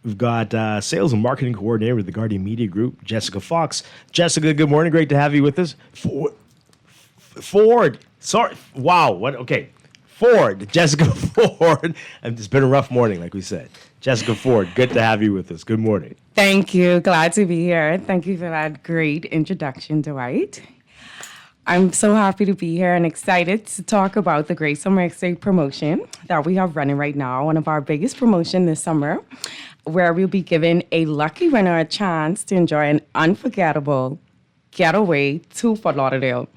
we've got Sales and Marketing Coordinator with the Guardian Media Group, Jessica Fox. Jessica, good morning. Great to have you with us. Ford. Sorry. Wow. What? Okay. Ford. Jessica Ford. And it's been a rough morning, like we said. Jessica Ford, good to have you with us. Good morning.
Thank you. Glad to be here. Thank you for that great introduction, Dwight. I'm so happy to be here and excited to talk about the Great Summer Escape promotion that we have running right now, one of our biggest promotions this summer, where we'll be giving a lucky winner a chance to enjoy an unforgettable getaway to Fort Lauderdale.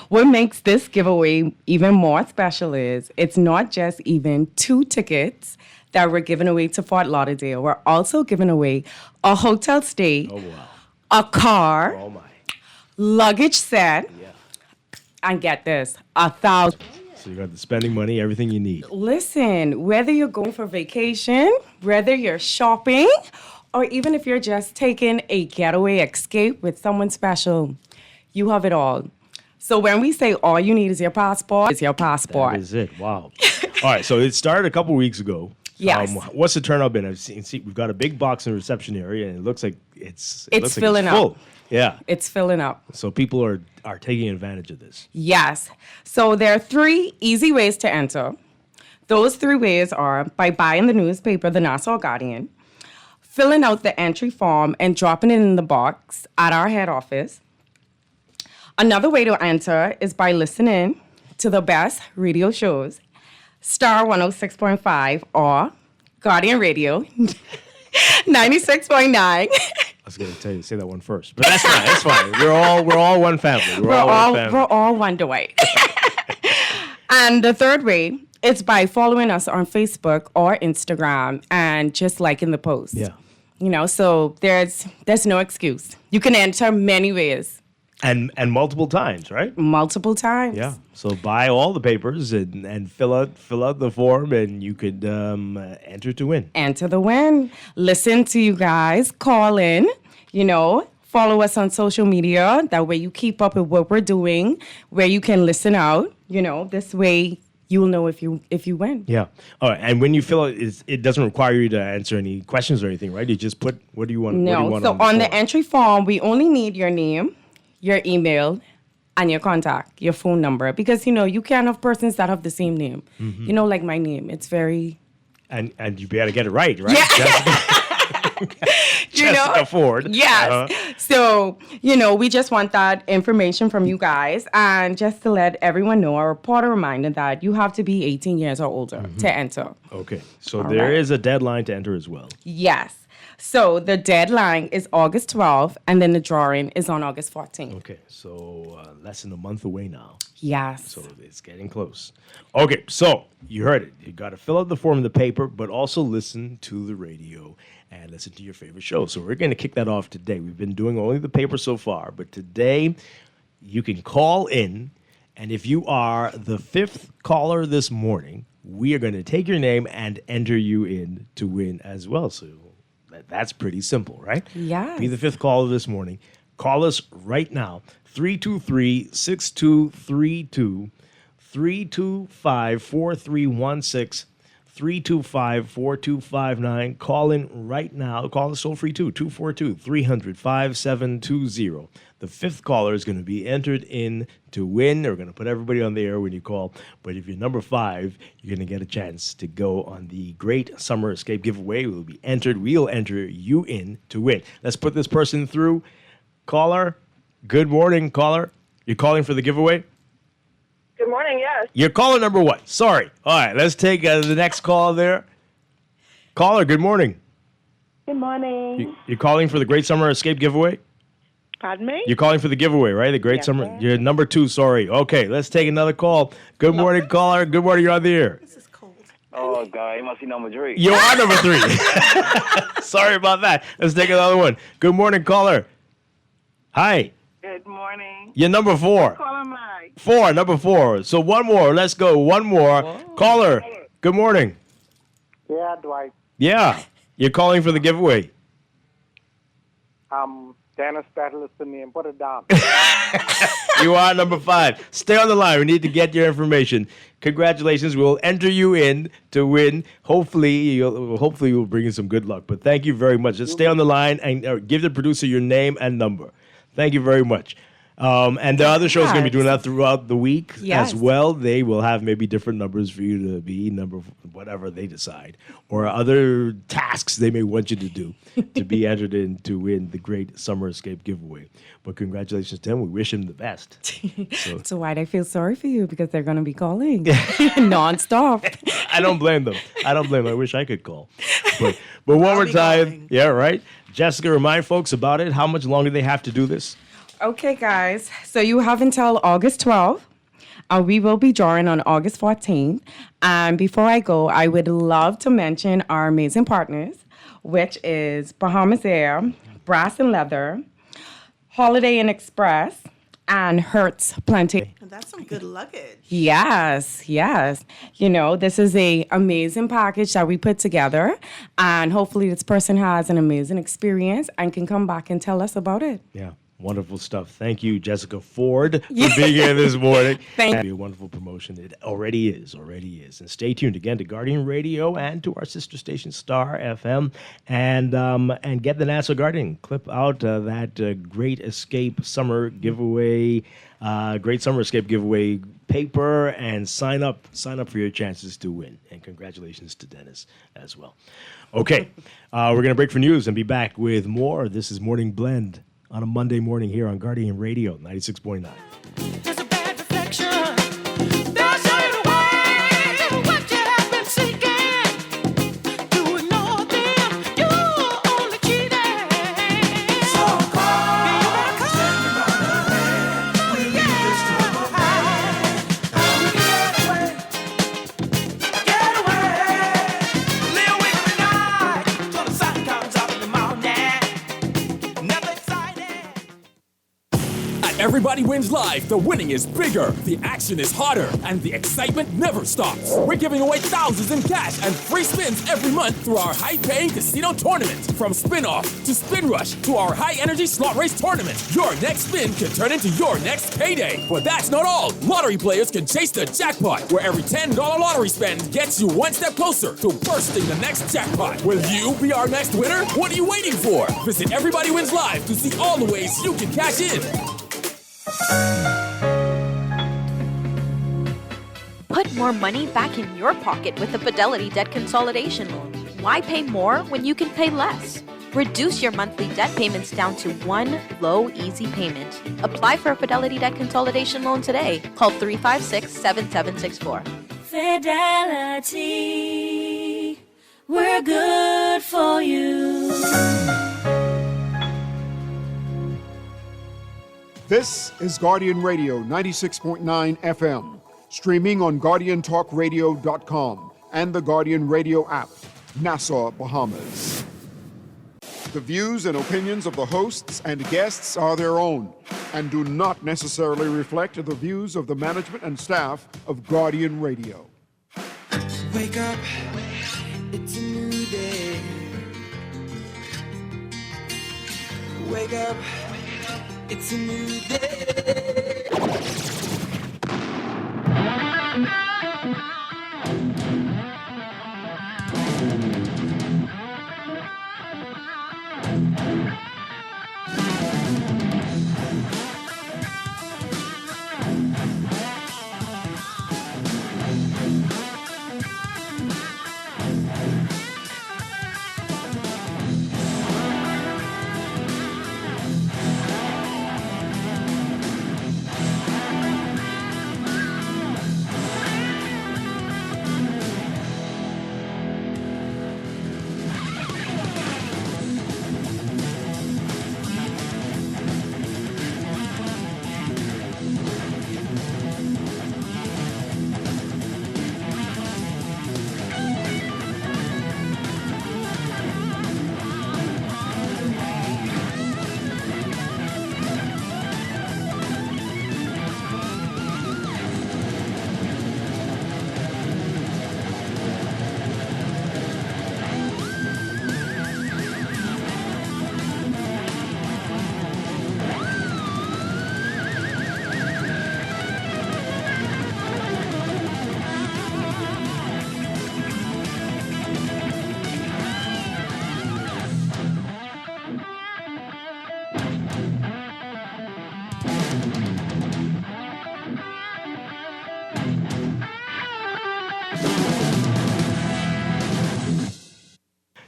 What makes this giveaway even more special is it's not just even 2 tickets that we're giving away to Fort Lauderdale. We're also giving away a hotel stay, a car, luggage set, and get this, 1,000.
So you got the spending money, everything you need.
Listen, whether you're going for vacation, whether you're shopping, or even if you're just taking a getaway escape with someone special, you have it all. So when we say all you need is your passport, it's your passport.
That is it. Wow. All right, so it started a couple weeks ago.
Yes.
What's the turnout been? I've seen we've got a big box in the reception area, and it looks like it's
filling up.
Full. Yeah.
It's filling up.
So people are taking advantage of this.
Yes. So there are 3 easy ways to enter. Those 3 ways are by buying the newspaper, the Nassau Guardian, filling out the entry form and dropping it in the box at our head office. Another way to enter is by listening to the best radio shows, Star 106.5 or Guardian Radio 96.9.
I was going to tell you to say that one first, but that's fine. That's fine. We're all one family. We're
all one Dwight. And the third way is by following us on Facebook or Instagram and just liking the post.
Yeah.
You know, so there's no excuse. You can enter many ways.
And multiple times, right?
Multiple times.
Yeah. So buy all the papers and fill out the form, and you could enter to win.
Enter the win. Listen to you guys. Call in. You know, follow us on social media. That way you keep up with what we're doing. Where you can listen out. You know, this way you'll know if you win.
Yeah. All right. And when you fill it, it doesn't require you to answer any questions or anything, right? You just put what do you want.
No.
What do you want
So on the entry form, we only need your name, your email, and your contact, your phone number. Because, you know, you can't have persons that have the same name.
Mm-hmm.
You know, like my name. It's very...
And you better get it right?
Yeah.
Jessica
you know?
Ford.
Yes. So, we just want that information from you guys. And just to let everyone know, a reporter reminded that you have to be 18 years or older to enter.
Okay. So there is a deadline to enter as well.
Yes. So the deadline is August 12th, and then the drawing is on August 14th.
Okay. So less than a month away now.
Yes.
So it's getting close. Okay. So you heard it. You got to fill out the form in the paper, but also listen to the radio and listen to your favorite show. So we're going to kick that off today. We've been doing only the paper so far, but today you can call in, and if you are the 5th caller this morning, we are going to take your name and enter you in to win as well. So that's pretty simple, right?
Yes.
Be the 5th caller this morning. Call us right now, 323-6232, 325-4316, 325-4259. Call in right now. Call us toll free too, 242-300-5720. The 5th caller is going to be entered in to win. We're going to put everybody on the air when you call. But if you're number 5, you're going to get a chance to go on the Great Summer Escape giveaway. We'll be entered. We'll enter you in to win. Let's put this person through. Caller, good morning, caller. You're calling for the giveaway?
Good morning, yes.
You're caller number what? Sorry. All right, let's take the next call there. Caller, good morning.
Good morning.
You're calling for the Great Summer Escape giveaway?
Pardon me?
You're calling for the giveaway, right? The Great
Yes,
Summer.
sir.
You're number 2, sorry. Okay, let's take another call. Good morning, caller. Good morning, you're on the air.
Oh, God, you must be number 3.
You are number 3. Sorry about that. Let's take another one. Good morning, caller. Hi.
Good morning.
You're number 4.
Caller Mike.
4, number 4. So one more. Let's go. One more. Caller, good morning.
Yeah, Dwight.
Yeah. You're calling for the giveaway.
Dennis Battle is the name. Put it down.
You are number 5. Stay on the line. We need to get your information. Congratulations. We'll enter you in to win. Hopefully you'll bring in some good luck. But thank you very much. Just stay on the line and give the producer your name and number. Thank you very much. And the other show's going to be doing that throughout the week as well. They will have maybe different numbers for you to be whatever they decide, or other tasks they may want you to do to be entered in to win the Great Summer Escape giveaway. But congratulations to him. We wish him the best.
So why I feel sorry for you, because they're going to be calling nonstop.
I don't blame them. I wish I could call. But one more time. Calling. Yeah, right. Jessica, remind folks about it. How much longer they have to do this?
Okay, guys. So you have until August 12th. We will be drawing on August 14th. And before I go, I would love to mention our amazing partners, which is Bahamas Air, Brass and Leather, Holiday Inn Express, and Hertz Plantation.
That's some good luggage.
Yes. This is a amazing package that we put together. And hopefully this person has an amazing experience and can come back and tell us about it.
Yeah. Wonderful stuff. Thank you, Jessica Ford, for being here this morning.
Thank you.
A wonderful promotion. It already is. And stay tuned again to Guardian Radio and to our sister station, Star FM, and get the National Guardian. Clip out that Great Escape Summer giveaway, Great Summer Escape giveaway paper, and sign up for your chances to win. And congratulations to Dennis as well. Okay, we're going to break for news and be back with more. This is Morning Blend on a Monday morning here on Guardian Radio 96.9.
There's a bad reflection. There's a way what you have been seeking. To ignore them, you're only cheating. So call. You better call. Oh, yeah. Get away. Live with me night till the sun comes up in the morning. Nothing exciting.
Everybody Wins Live, the winning is bigger, the action is hotter, and the excitement never stops. We're giving away thousands in cash and free spins every month through our high-paying casino tournament. From Spin-Off to Spin Rush to our high-energy slot race tournament, your next spin can turn into your next payday. But that's not all. Lottery players can chase the jackpot, where every $10 lottery spend gets you one step closer to bursting the next jackpot. Will you be our next winner? What are you waiting for? Visit Everybody Wins Live to see all the ways you can cash in.
Put more money back in your pocket with the Fidelity Debt Consolidation Loan. Why pay more when you can pay less? Reduce your monthly debt payments down to one low, easy payment. Apply for a Fidelity Debt Consolidation loan today. Call 356-7764.
Fidelity, we're good for you.
This is Guardian Radio 96.9 FM, streaming on GuardianTalkRadio.com and the Guardian Radio app, Nassau, Bahamas. The views and opinions of the hosts and guests are their own and do not necessarily reflect the views of the management and staff of Guardian Radio.
Wake up, it's a new day. Wake up, it's a new day.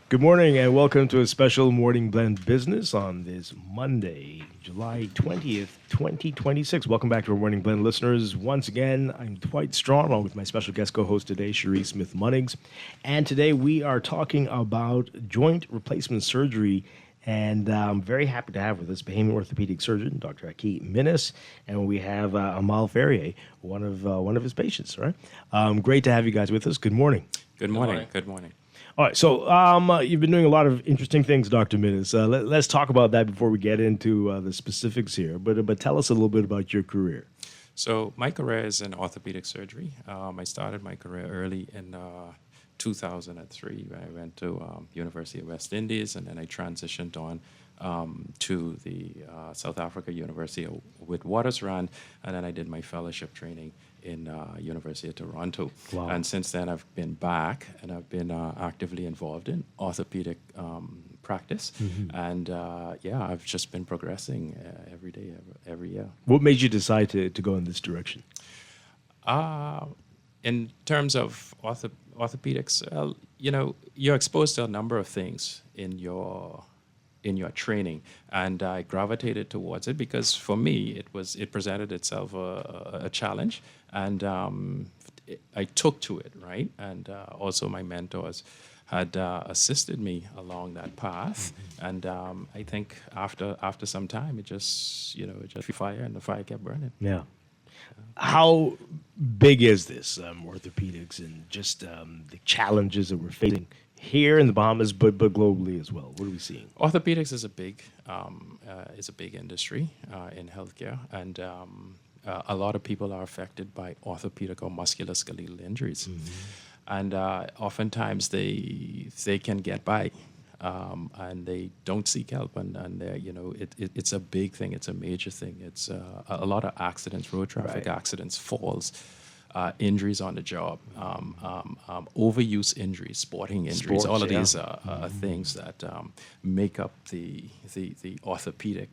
Good morning and welcome to a special Morning Blend Business on this Monday, July 20th, 2026. Welcome back to our Morning Blend listeners. Once again, I'm Dwight Strachan, along with my special guest co-host today, Cherie Smith-Munnings. And today we are talking about joint replacement surgery. And I'm very happy to have with us Bahamian orthopedic surgeon, Dr. Aki Minnis, and we have Amal Ferrier, one of his patients. Right? Great to have you guys with us. Good morning.
Good morning. Good morning.
All right, so you've been doing a lot of interesting things, Dr. Minnis. Let's talk about that before we get into the specifics here. But tell us a little bit about your career.
So my career is in orthopedic surgery. I started my career early in 2003 when I went to University of West Indies, and then I transitioned on to the South Africa University with Watersrand, and then I did my fellowship training in University of Toronto.
Wow.
And since then I've been back and I've been actively involved in orthopedic practice.
Mm-hmm.
And I've just been progressing every day, every year.
What made you decide to go in this direction?
In terms of orthopedics, you're exposed to a number of things in your training, and I gravitated towards it because for me it presented itself a challenge, and I took to it, right? And also my mentors had assisted me along that path, and I think after some time it just fire, and the fire kept burning.
Yeah. How big is this orthopedics and just the challenges that we're facing here in the Bahamas, but globally as well? What are we seeing?
Orthopedics is a big industry in healthcare, and a lot of people are affected by orthopedic or musculoskeletal injuries, and oftentimes they can get by, and they don't seek help, and it's a big thing. It's a major thing. It's a lot of accidents, road traffic accidents, falls. Injuries on the job, overuse injuries, sporting injuries, all of these are things that make up the orthopedic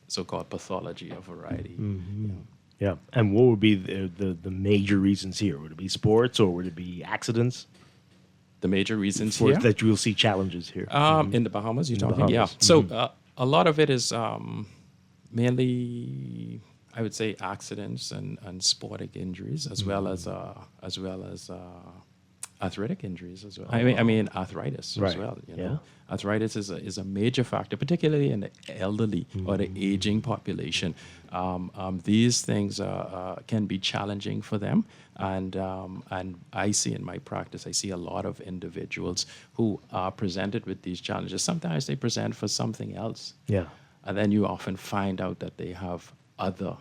so-called pathology of variety.
Mm-hmm. Yeah, and what would be the major reasons here? Would it be sports or would it be accidents?
the major reasons
for
here
that you will see challenges here.
in the Bahamas. You're
In the
talking, yeah.
Bahamas.
So a lot of it is mainly, I would say, accidents and sporting injuries, as well as arthritic injuries as well. I mean arthritis
Right.
as well. You know,
Yeah.
arthritis is a major factor, particularly in the elderly or the aging population. These things can be challenging for them, and I see in my practice, I see a lot of individuals who are presented with these challenges. Sometimes they present for something else.
Yeah.
And then you often find out that they have other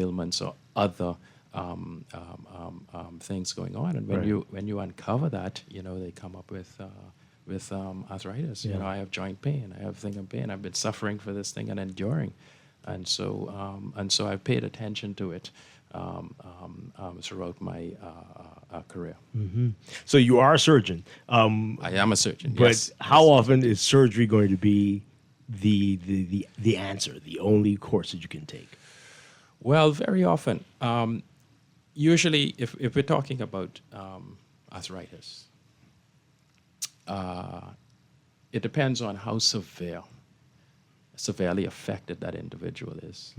ailments or other things going on. And when you uncover that, you know, they come up with arthritis.
Yeah.
You know, I have joint pain, I have finger pain. I've been suffering for this thing and enduring, and so I've paid attention to it throughout my career.
Mm-hmm. So you are a surgeon.
I am a surgeon.
But
yes.
how often is surgery going to be the answer, the only course that you can take?
Well, very often. Usually, if we're talking about arthritis, it depends on how severely affected that individual is.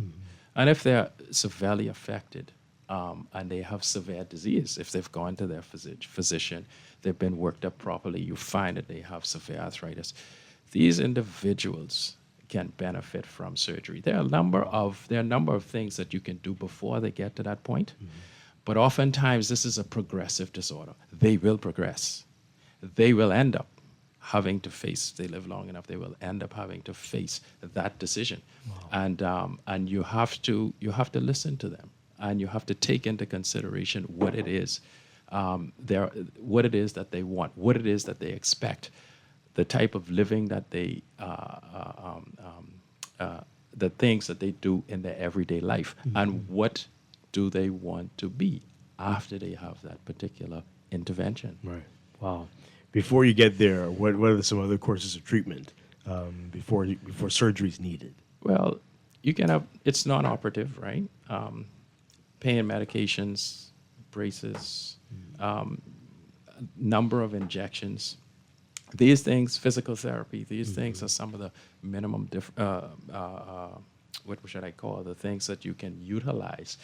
And if they're severely affected and they have severe disease, if they've gone to their physician, they've been worked up properly, you find that they have severe arthritis. These individuals can benefit from surgery. There are a number of things that you can do before they get to that point. But oftentimes, this is a progressive disorder. They will progress. They will end up having to face, if they live long enough, they will end up having to face that decision. Wow. And you have to listen to them, and you have to take into consideration what it is, what it is that they want, what it is that they expect, the type of living that they, the things that they do in their everyday life, and what do they want to be after they have that particular intervention.
Right. Wow. Before you get there, what are some other courses of treatment before surgery is needed?
Well, you can have, it's non-operative, right? Pain medications, braces, number of injections. These things, physical therapy, these things are some of the minimum, what should I call, the things that you can utilize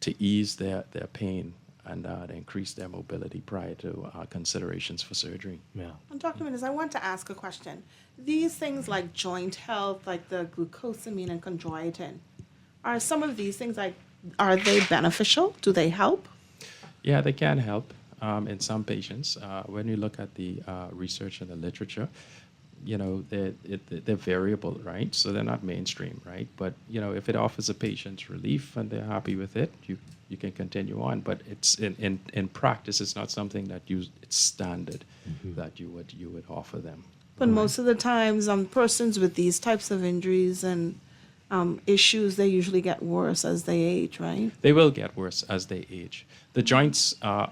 to ease their pain and increase their mobility prior to considerations for surgery.
Yeah.
And Dr. Mendes, I want to ask a question. These things like joint health, like the glucosamine and chondroitin, are some of these things are they beneficial? Do they help?
Yeah, they can help in some patients. When you look at the research and the literature, you know, they're variable, right? So they're not mainstream, right? But, you know, if it offers a patient relief and they're happy with it, you can continue on. But it's in practice, it's not something that it's standard that you would offer them.
But most of the times, persons with these types of injuries and issues, they usually get worse as they age, right?
They will get worse as they age. The joints are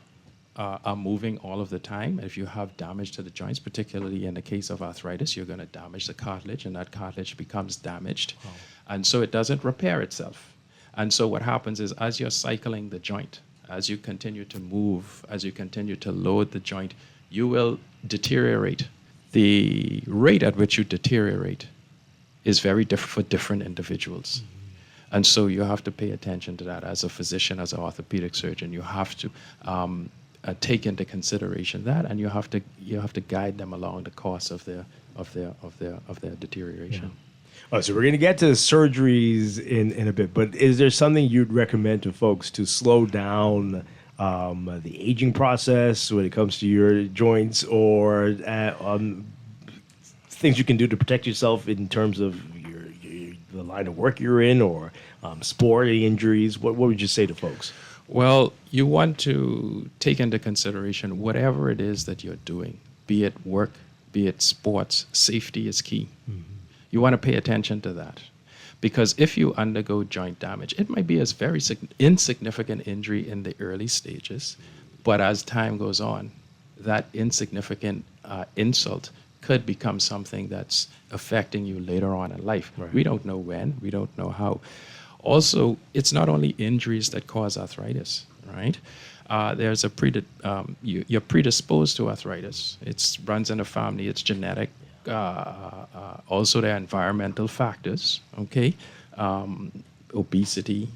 moving all of the time. If you have damage to the joints, particularly in the case of arthritis, you're going to damage the cartilage, and that cartilage becomes damaged. Oh. And so it doesn't repair itself. And so what happens is, as you're cycling the joint, as you continue to move, as you continue to load the joint, you will deteriorate. The rate at which you deteriorate is very different for different individuals. And so you have to pay attention to that as a physician, as an orthopedic surgeon. You have to take into consideration that, and you have to guide them along the course of their deterioration.
Yeah. Oh, so we're going to get to surgeries in a bit, but is there something you'd recommend to folks to slow down the aging process when it comes to your joints, or things you can do to protect yourself in terms of the line of work you're in, or sporting injuries? What would you say to folks?
Well, you want to take into consideration whatever it is that you're doing, be it work, be it sports. Safety is key. You want to pay attention to that, because if you undergo joint damage, it might be a very insignificant injury in the early stages, but as time goes on, that insignificant insult could become something that's affecting you later on in life. Right. We don't know when, we don't know how. Also, it's not only injuries that cause arthritis, right? there's a you're predisposed to arthritis. It runs in the family. It's genetic. Also, there are environmental factors. Okay, obesity,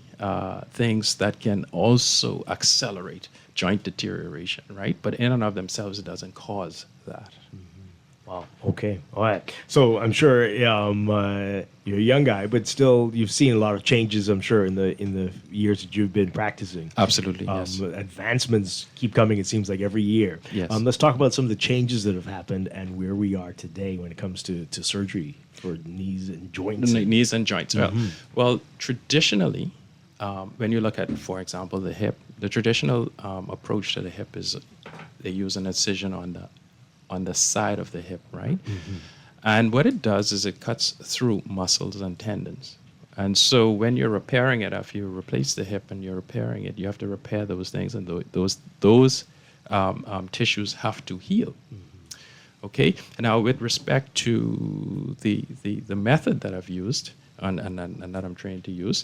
things that can also accelerate joint deterioration. Right, but in and of themselves, it doesn't cause that.
Wow. Okay. All right. So I'm sure you're a young guy, but still you've seen a lot of changes. I'm sure in the years that you've been practicing.
Absolutely. Yes.
Advancements keep coming. It seems like every year.
Yes.
Let's talk about some of the changes that have happened and where we are today when it comes to surgery for knees and joints.
Knees and joints. Well, traditionally, when you look at, for example, the hip, the traditional approach to the hip is they use an incision on the side of the hip, right? And what it does is it cuts through muscles and tendons. And so when you're repairing it, after you replace the hip and you're repairing it, you have to repair those things, and those tissues have to heal. Okay. Now, with respect to the method that I've used and that I'm trained to use,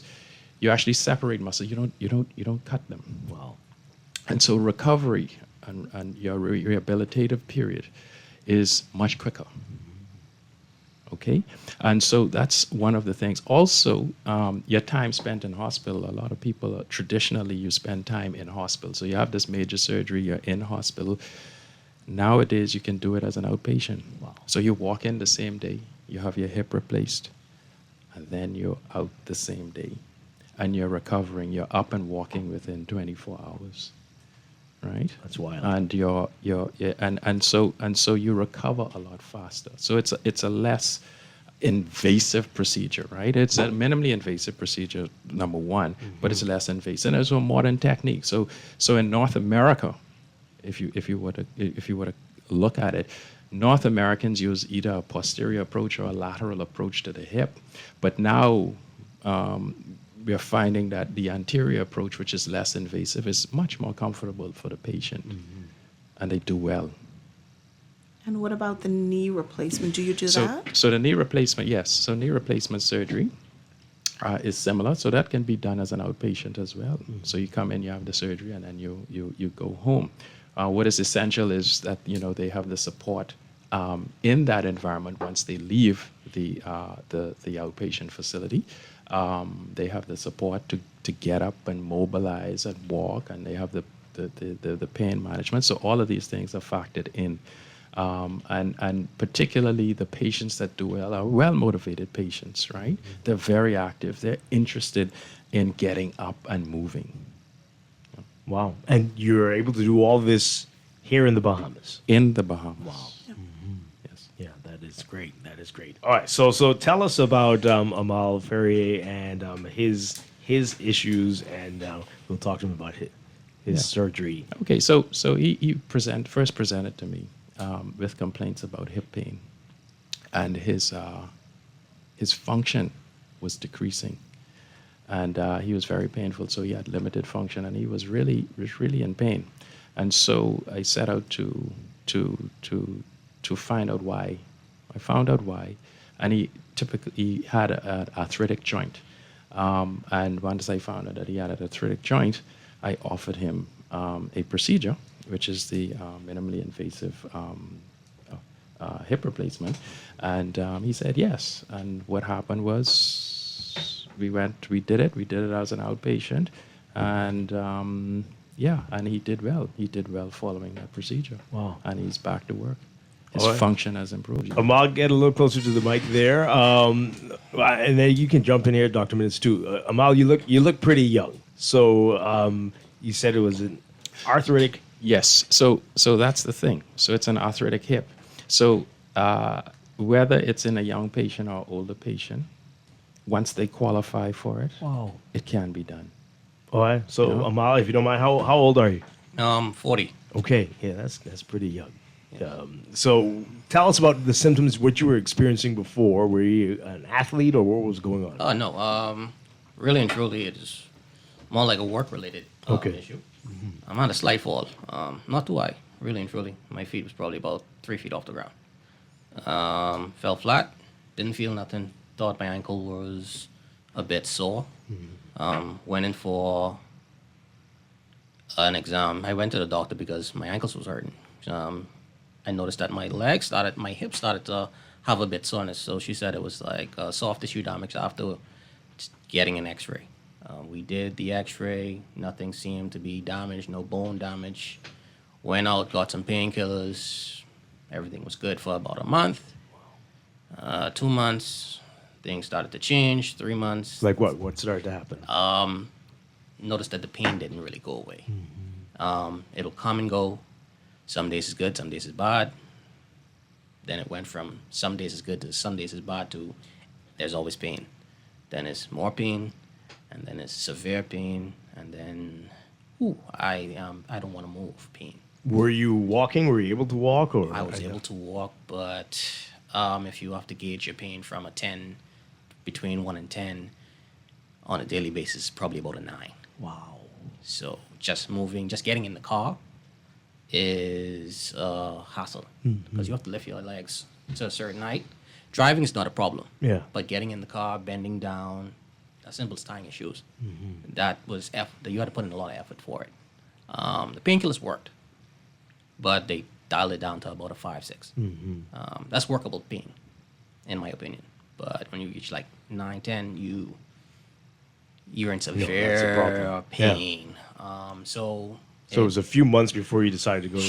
you actually separate muscles. You don't cut them.
Wow.
And so recovery and your rehabilitative period is much quicker. Okay? And so that's one of the things. Also, your time spent in hospital, a lot of people, traditionally you spend time in hospital. So you have this major surgery, you're in hospital. Nowadays, you can do it as an outpatient.
Wow.
So you walk in the same day, you have your hip replaced, and then you're out the same day. And you're recovering, you're up and walking within 24 hours. Right,
that's wild,
and so you recover a lot faster. So it's a less invasive procedure, right? It's a minimally invasive procedure, number one, but it's less invasive. And it's a modern technique. So in North America, if you were to look at it, North Americans use either a posterior approach or a lateral approach to the hip, but now we are finding that the anterior approach, which is less invasive, is much more comfortable for the patient, and they do well.
And what about the knee replacement? Do you do that?
So the knee replacement, yes. So knee replacement surgery is similar. So that can be done as an outpatient as well. So you come in, you have the surgery, and then you go home. What is essential is that they have the support in that environment once they leave the outpatient facility. They have the support to get up and mobilize and walk, and they have the pain management. So all of these things are factored in. And particularly the patients that do well are well-motivated patients, right? They're very active. They're interested in getting up and moving.
Wow. And you're able to do all this here in the Bahamas?
In the Bahamas.
Wow. Yes. Yeah, that is great. That is great. All right. So tell us about Amal Ferrier and his issues, and we'll talk to him about his surgery.
Okay. So he first presented to me with complaints about hip pain, and his function was decreasing, and he was very painful. So he had limited function, and he was really in pain. And so I set out to find out why. I found out why, and he had an arthritic joint. And once I found out that he had an arthritic joint, I offered him a procedure, which is the minimally invasive hip replacement. And he said yes. And what happened was we did it as an outpatient. And and he did well. He did well following that procedure.
Wow.
And he's back to work. His function has improved.
Amal, get a little closer to the mic there. And then you can jump in here, Dr. Minutes, too. Amal, you look pretty young. So you said it was an arthritic.
Yes. So that's the thing. So it's an arthritic hip. So whether it's in a young patient or older patient, once they qualify for it, it can be done.
All right. So Amal, if you don't mind, how old are you?
40.
Okay. Yeah, that's pretty young. So tell us about the symptoms, what you were experiencing before. Were you an athlete, or what was going on?
No. Really and truly, it is more like a work-related issue. Mm-hmm. I'm on a slight fall. Not too high, really and truly. My feet was probably about 3 feet off the ground. Fell flat, didn't feel nothing. Thought my ankle was a bit sore. Mm-hmm. Went in for an exam. I went to the doctor because my ankles was hurting. I noticed that my hips started to have a bit soreness. So she said it was like soft tissue damage after getting an X-ray. We did the X-ray. Nothing seemed to be damaged. No bone damage. Went out, got some painkillers. Everything was good for about a month. 2 months, things started to change. 3 months.
Like what? What started to happen?
Noticed that the pain didn't really go away. It'll come and go. Some days is good, some days is bad. Then it went from some days is good to some days is bad to there's always pain. Then it's more pain, and then it's severe pain, and then I don't want to move pain.
Were you walking? Were you able to walk? Or
I was able to walk, but if you have to gauge your pain from a 10, between 1 and 10, on a daily basis, probably about a 9.
Wow.
So just moving, just getting in the car is a hassle because you have to lift your legs to a certain height. Driving is not a problem.
Yeah.
But getting in the car, bending down, as simple as tying your shoes, that was you had to put in a lot of effort for it. The painkillers worked, but they dialed it down to about a 5, 6. That's workable pain, in my opinion. But when you reach like 9, 10, you're in severe pain.
Yeah.
So
it was a few months before you decided to go.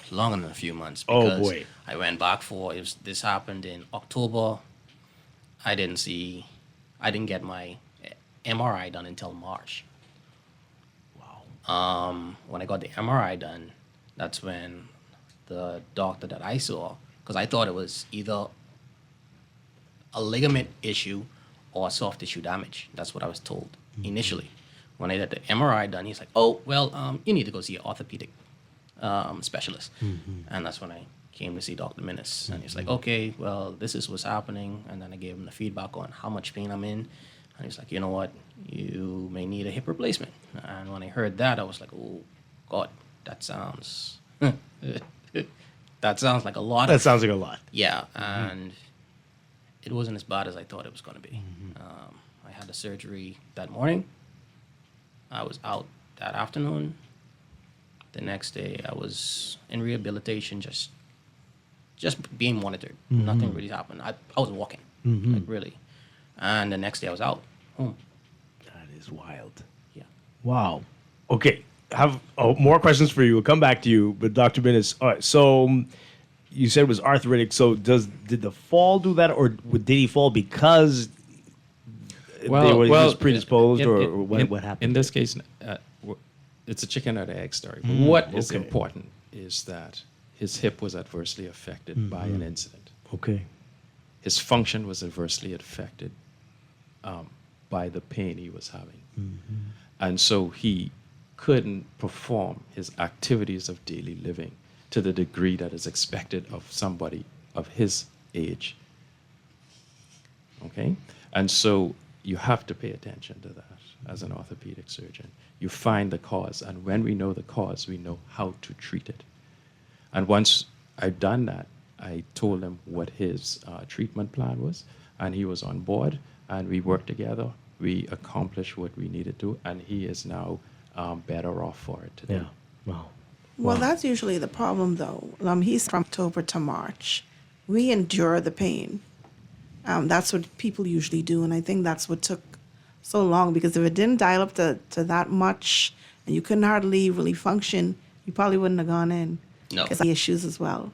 Longer than a few months.
Oh
Because
boy!
I went back this happened in October. I didn't get my MRI done until March. Wow. When I got the MRI done, that's when the doctor that I saw, because I thought it was either a ligament issue or soft tissue damage. That's what I was told initially. When I did the MRI done, he's like, "Oh, well, you need to go see an orthopedic specialist." And that's when I came to see Dr. Minnis. And he's like, "Okay, well, this is what's happening." And then I gave him the feedback on how much pain I'm in. And he's like, "You know what? You may need a hip replacement." And when I heard that, I was like, "Oh, God, that sounds that sounds like a lot."
That sounds like a lot.
Yeah, and it wasn't as bad as I thought it was going to be. I had the surgery that morning. I was out that afternoon. The next day, I was in rehabilitation, just being monitored. Nothing really happened. I was walking, like really. And the next day, I was out home.
That is wild.
Yeah.
Wow. Okay. Have more questions for you. We'll come back to you. But Dr. Minnis, all right. So you said it was arthritic. So did the fall do that, or did he fall because they were just predisposed, or what happened?
In this case, it's a chicken or the egg story. What is important is that his hip was adversely affected by an incident.
Okay.
His function was adversely affected by the pain he was having. And so he couldn't perform his activities of daily living to the degree that is expected of somebody of his age. Okay? And so you have to pay attention to that as an orthopedic surgeon. You find the cause, and when we know the cause, we know how to treat it. And once I'd done that, I told him what his treatment plan was, and he was on board, and we worked together. We accomplished what we needed to, and he is now better off for it today.
Yeah. Wow.
Well, that's usually the problem, though. He's from October to March. We endure the pain. That's what people usually do, and I think that's what took so long, because if it didn't dial up to that much and you couldn't hardly really function, you probably wouldn't have gone in.
No.
Because I had issues as well.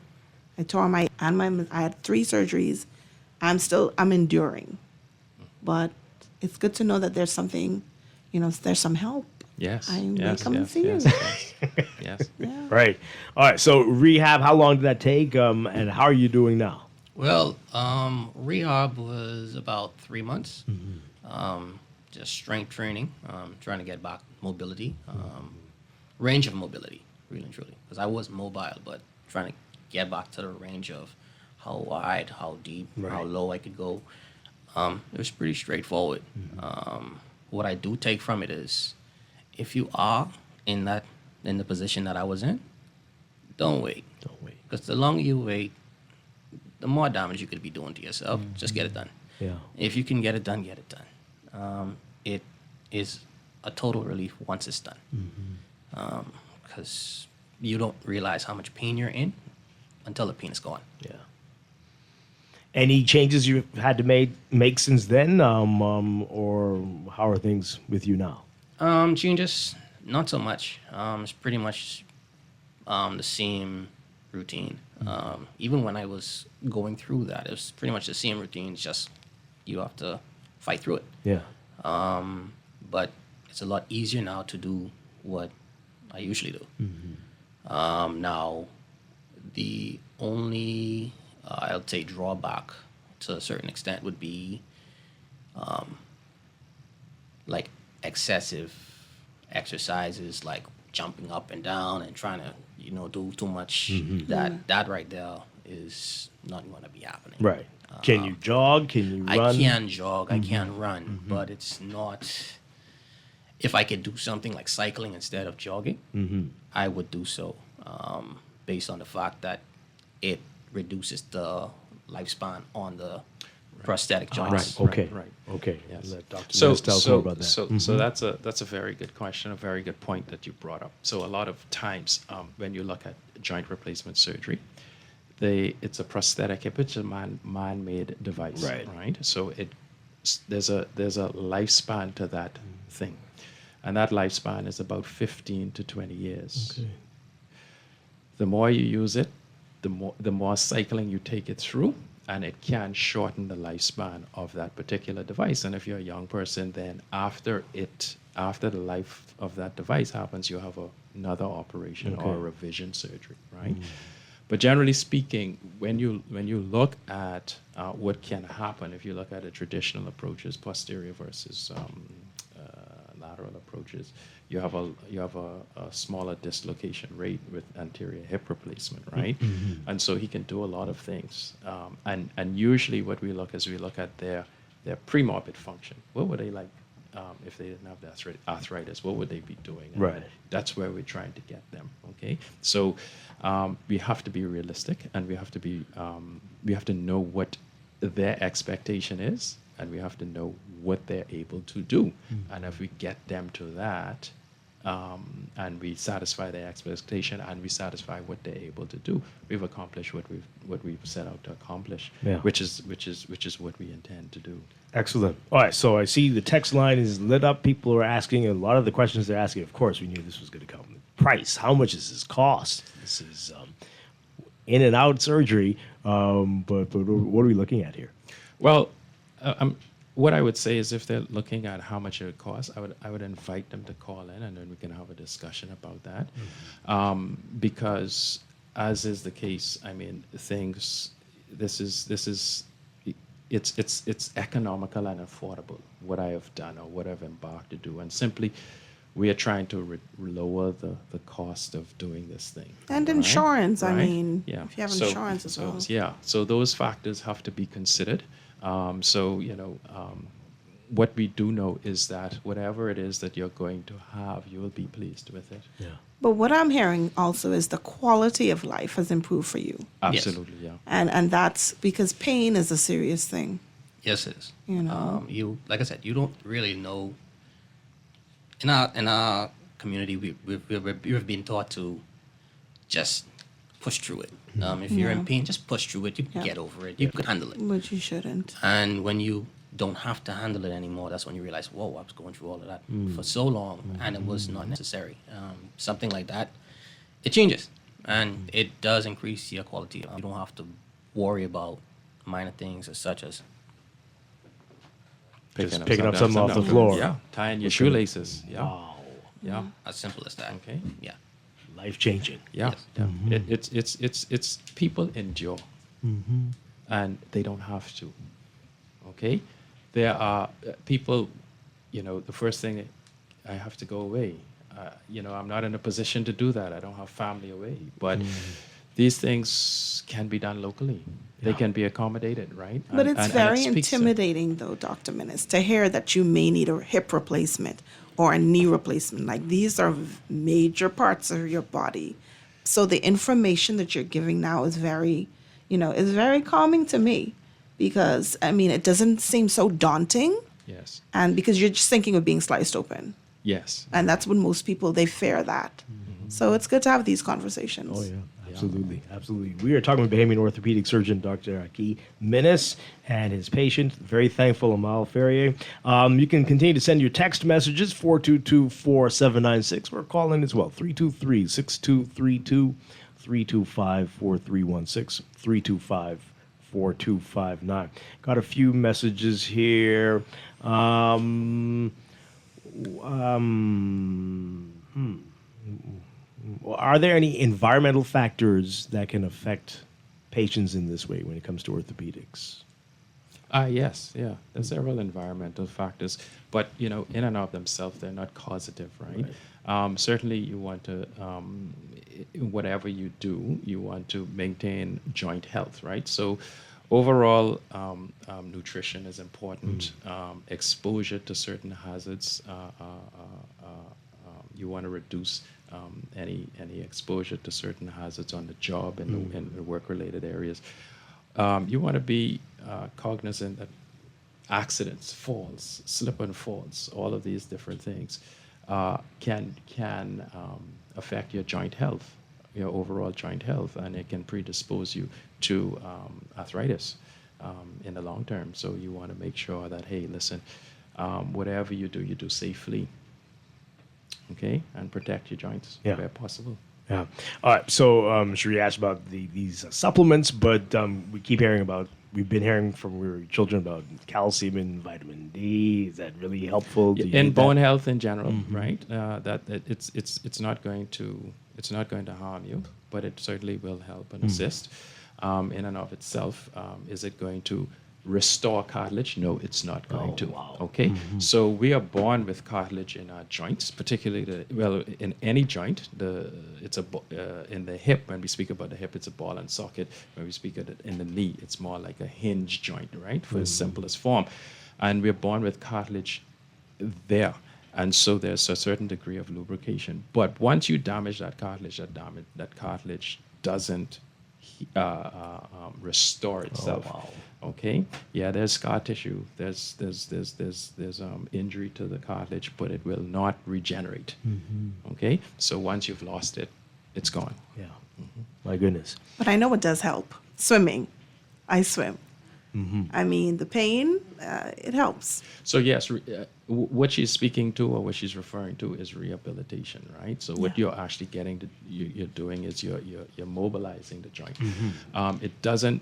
I tore I had 3 surgeries. I'm enduring. But it's good to know that there's something, there's some help.
Yes.
I may come and see you.
Yes.
Yeah.
Right. All right. So rehab, how long did that take, and how are you doing now?
Well, rehab was about 3 months. Just strength training, trying to get back mobility, range of mobility, really and truly. Because I was mobile, but trying to get back to the range of how wide, how deep, how low I could go. It was pretty straightforward. What I do take from it is, if you are in the position that I was in, don't wait.
Don't wait.
Because the longer you wait, the more damage you could be doing to yourself. Just get it done.
Yeah.
If you can get it done, get it done. It is a total relief once it's done. because you don't realize how much pain you're in until the pain is gone.
Yeah. Any changes you've had to make since then, or how are things with you now?
Changes, not so much. It's pretty much the same routine. Even when I was going through that, it was pretty much the same routine. It's just you have to fight through it.
Yeah.
But it's a lot easier now to do what I usually do. Now, the only I'll say drawback to a certain extent would be like excessive exercises, like jumping up and down and trying to do too much. That right there is not going to be happening.
Right. Can you jog? Can you run?
I can jog. I can run, but it's not. If I could do something like cycling instead of jogging, I would do so, based on the fact that it reduces the lifespan on the prosthetic joints.
Right. Okay.
Yes.
Let Dr.
So,
Mills tell us more about that.
So that's a very good question, a very good point that you brought up. So a lot of times when you look at joint replacement surgery, it's a prosthetic hip, it's a man-made device, right? So there's a lifespan to that thing, and that lifespan is about 15 to 20 years.
Okay.
The more you use it, the more cycling you take it through, and it can shorten the lifespan of that particular device. And if you're a young person, then after the life of that device happens, you have another operation or a revision surgery, right? But generally speaking, when you look at what can happen, if you look at the traditional approaches, posterior versus lateral approaches, you have a smaller dislocation rate with anterior hip replacement, right? And so he can do a lot of things. And usually what we look at their premorbid function. What would they like if they didn't have the arthritis? What would they be doing? And
Right.
That's where we're trying to get them. Okay. So we have to be realistic, and we have to know what their expectation is, and we have to know what they're able to do. And if we get them to that, and we satisfy their expectation, and we satisfy what they're able to do, we've accomplished what we've set out to accomplish, which is what we intend to do.
Excellent. All right, so I see the text line is lit up. People are asking a lot of the questions they're asking. Of course, we knew this was going to come. Price. How much does this cost? This is in and out surgery, but what are we looking at here?
Well, what I would say is, if they're looking at how much it would cost, I would invite them to call in, and then we can have a discussion about that. Because, as is the case, I mean, it's economical and affordable, what I have done or what I've embarked to do, and simply we are trying to lower the cost of doing this thing.
And insurance, I mean,
yeah.
if you have insurance as well.
Yeah, so those factors have to be considered. What we do know is that whatever it is that you're going to have, you will be pleased with it.
Yeah.
But what I'm hearing also is the quality of life has improved for you.
Absolutely, yeah.
And that's because pain is a serious thing.
Yes, it is.
You know,
like I said, you don't really know. In our community, we've been taught to just push through it. If you're in pain, just push through it. You can get over it. You can handle it.
But you shouldn't.
And when you don't have to handle it anymore, that's when you realize, whoa, I was going through all of that for so long, and it was not necessary. Something like that, it changes, and it does increase your quality. You don't have to worry about minor things such as
picking up something off the floor.
Yeah, tying your shoelaces. Yeah.
Wow.
Yeah.
As simple as that.
Okay.
Yeah.
Life changing.
Yeah. It's people endure, and they don't have to. Okay. There are people, the first thing, I have to go away. I'm not in a position to do that. I don't have family away. But these things can be done locally. They can be accommodated, right?
But it's very intimidating, though, Dr. Minnis, to hear that you may need a hip replacement or a knee replacement. Like, these are major parts of your body. So the information that you're giving now is very calming to me. Because, I mean, it doesn't seem so daunting.
Yes.
And because you're just thinking of being sliced open.
Yes.
And that's when most people, they fear that. So it's good to have these conversations.
Oh, yeah. Absolutely. Absolutely. We are talking with Bahamian orthopedic surgeon Dr. Aki Menace and his patient. Very thankful, Amal Ferrier. You can continue to send your text messages, 422-4796, or call in as well, 323-6232, 325-4316, 325-4259. Got a few messages here. Are there any environmental factors that can affect patients in this way when it comes to orthopedics?
Yes, yeah. There's several environmental factors, but in and of themselves, they're not causative, right? Certainly, you want to, whatever you do, you want to maintain joint health, right? So, overall, nutrition is important. Exposure to certain hazards, you want to reduce any exposure to certain hazards on the job and the work-related areas. You want to be cognizant that accidents, falls, slip and falls, all of these different things can affect your joint health, your overall joint health, and it can predispose you to arthritis in the long term. So you want to make sure that, hey, listen, whatever you do safely. Okay, and protect your joints where possible.
Yeah. All right. So, Cherie asked about these supplements, but we've been hearing from we were children about calcium and vitamin D. Is that really helpful?
In bone health in general, right? That it's not going to harm you, but it certainly will help and assist. In and of itself, is it going to restore cartilage? No, it's not going to. Wow. Okay, so we are born with cartilage in our joints, particularly in any joint. In the hip. When we speak about the hip, it's a ball and socket. When we speak of it in the knee, it's more like a hinge joint, right? For its simplest form, and we're born with cartilage there. And so there's a certain degree of lubrication. But once you damage that cartilage, that cartilage doesn't restore itself. Oh, wow. Okay. Yeah, there's scar tissue. There's injury to the cartilage, but it will not regenerate. Okay. So once you've lost it, it's gone.
Yeah. My goodness.
But I know what does help. Swimming. I swim. I mean, the pain, it helps.
So yes, what she's speaking to or what she's referring to is rehabilitation, right? So what you're actually you're doing is you're mobilizing the joint. It doesn't.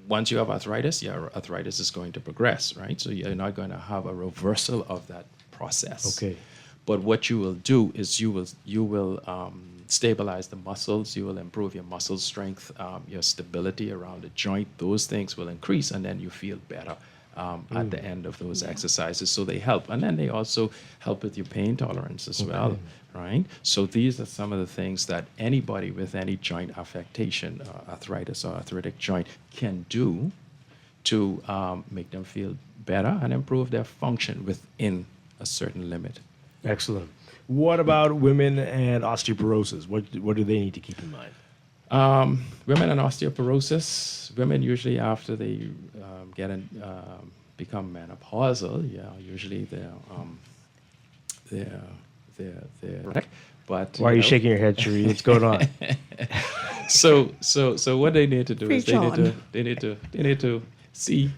Once you have arthritis, your arthritis is going to progress, right? So you're not going to have a reversal of that process.
Okay.
But what you will do is you will stabilize the muscles. You will improve your muscle strength, your stability around the joint. Those things will increase, and then you feel better at the end of those exercises. So they help, and then they also help with your pain tolerance as well, right? So these are some of the things that anybody with any joint affectation, arthritis or arthritic joint, can do to make them feel better and improve their function within a certain limit.
Excellent. What about women and osteoporosis? What do they need to keep in mind?
Women and osteoporosis. Women usually after they become menopausal. Usually they're but
why are you shaking your head, Cherie? What's going on?
So what they need to do is they need to see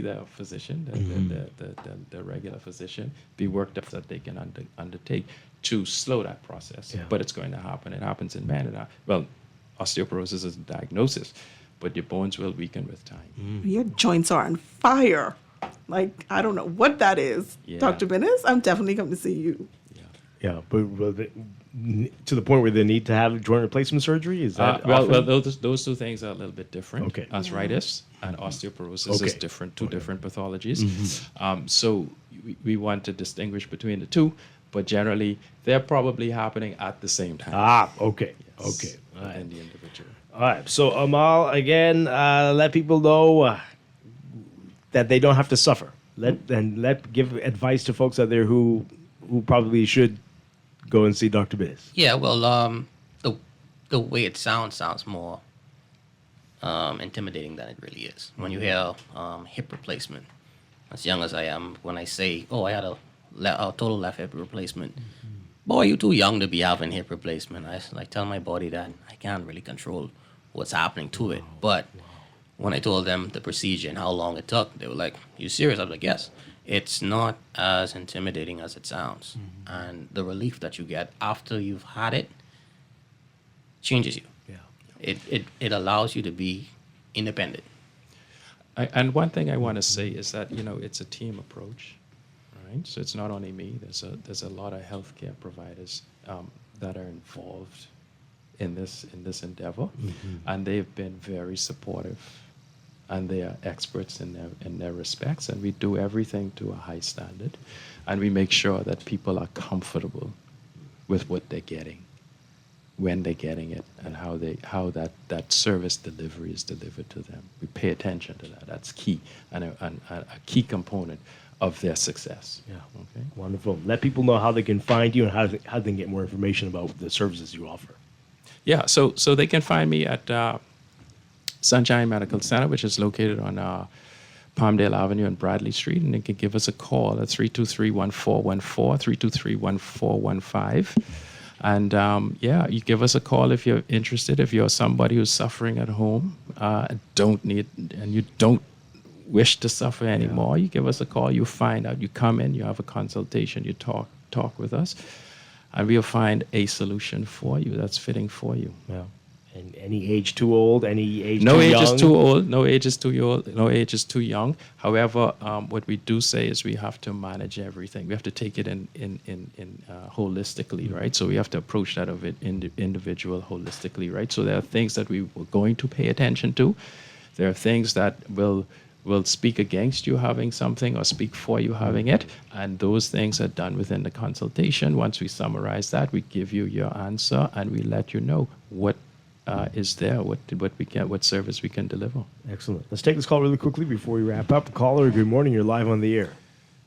their physician, the regular physician, be worked up so that they can undertake to slow that process. But it's going to happen. It happens in men. Osteoporosis is a diagnosis, but your bones will weaken with time.
Your joints are on fire. Like, I don't know what that is. Dr. Menace, I'm definitely coming to see you.
Yeah, but to the point where they need to have joint replacement surgery? Is that
those two things are a little bit different.
Okay.
Arthritis and osteoporosis is different, two different pathologies. So we want to distinguish between the two, but generally they're probably happening at the same time.
Okay.
Yes.
Okay. All right.
In the individual.
All right. So Amal, again, let people know that they don't have to suffer. Give advice to folks out there who probably should go and see Dr. Menace.
Yeah, well, the way it sounds more intimidating than it really is. When you hear hip replacement, as young as I am, when I say, I had a total left hip replacement. Boy, you too young to be having hip replacement. I like tell my body that I can't really control what's happening to it. But when I told them the procedure and how long it took, they were like, "You serious?" I was like, "Yes." It's not as intimidating as it sounds, and the relief that you get after you've had it changes you. It allows you to be independent.
And one thing I want to say is that it's a team approach, right? So it's not only me. There's a lot of healthcare providers that are involved in this endeavor, and they've been very supportive, and they are experts in their respects, and we do everything to a high standard, and we make sure that people are comfortable with what they're getting, when they're getting it, and how that service delivery is delivered to them. We pay attention to that. That's key, and a key component of their success.
Yeah.
Okay.
Wonderful. Let people know how they can find you and how they can get more information about the services you offer.
Yeah, so they can find me at Sunshine Medical Center, which is located on Palmdale Avenue and Bradley Street, and they can give us a call at 323-1414, 323-1415. And you give us a call if you're interested. If you're somebody who's suffering at home, and you don't wish to suffer anymore, you give us a call. You find out. You come in. You have a consultation. You talk with us, and we'll find a solution for you that's fitting for you.
Yeah. And any age too old, any age
no
too
age
young?
is too old, no age is too old, no age is too young. However, what we do say is we have to manage everything. We have to take it in holistically, right? So we have to approach that of it individual holistically, right? So there are things that we were going to pay attention to. There are things that will speak against you having something or speak for you having it, and those things are done within the consultation. Once we summarize that, we give you your answer, and we let you know what is there, what service we can deliver.
Excellent. Let's take this call really quickly before we wrap up. Caller, good morning. You're live on the air.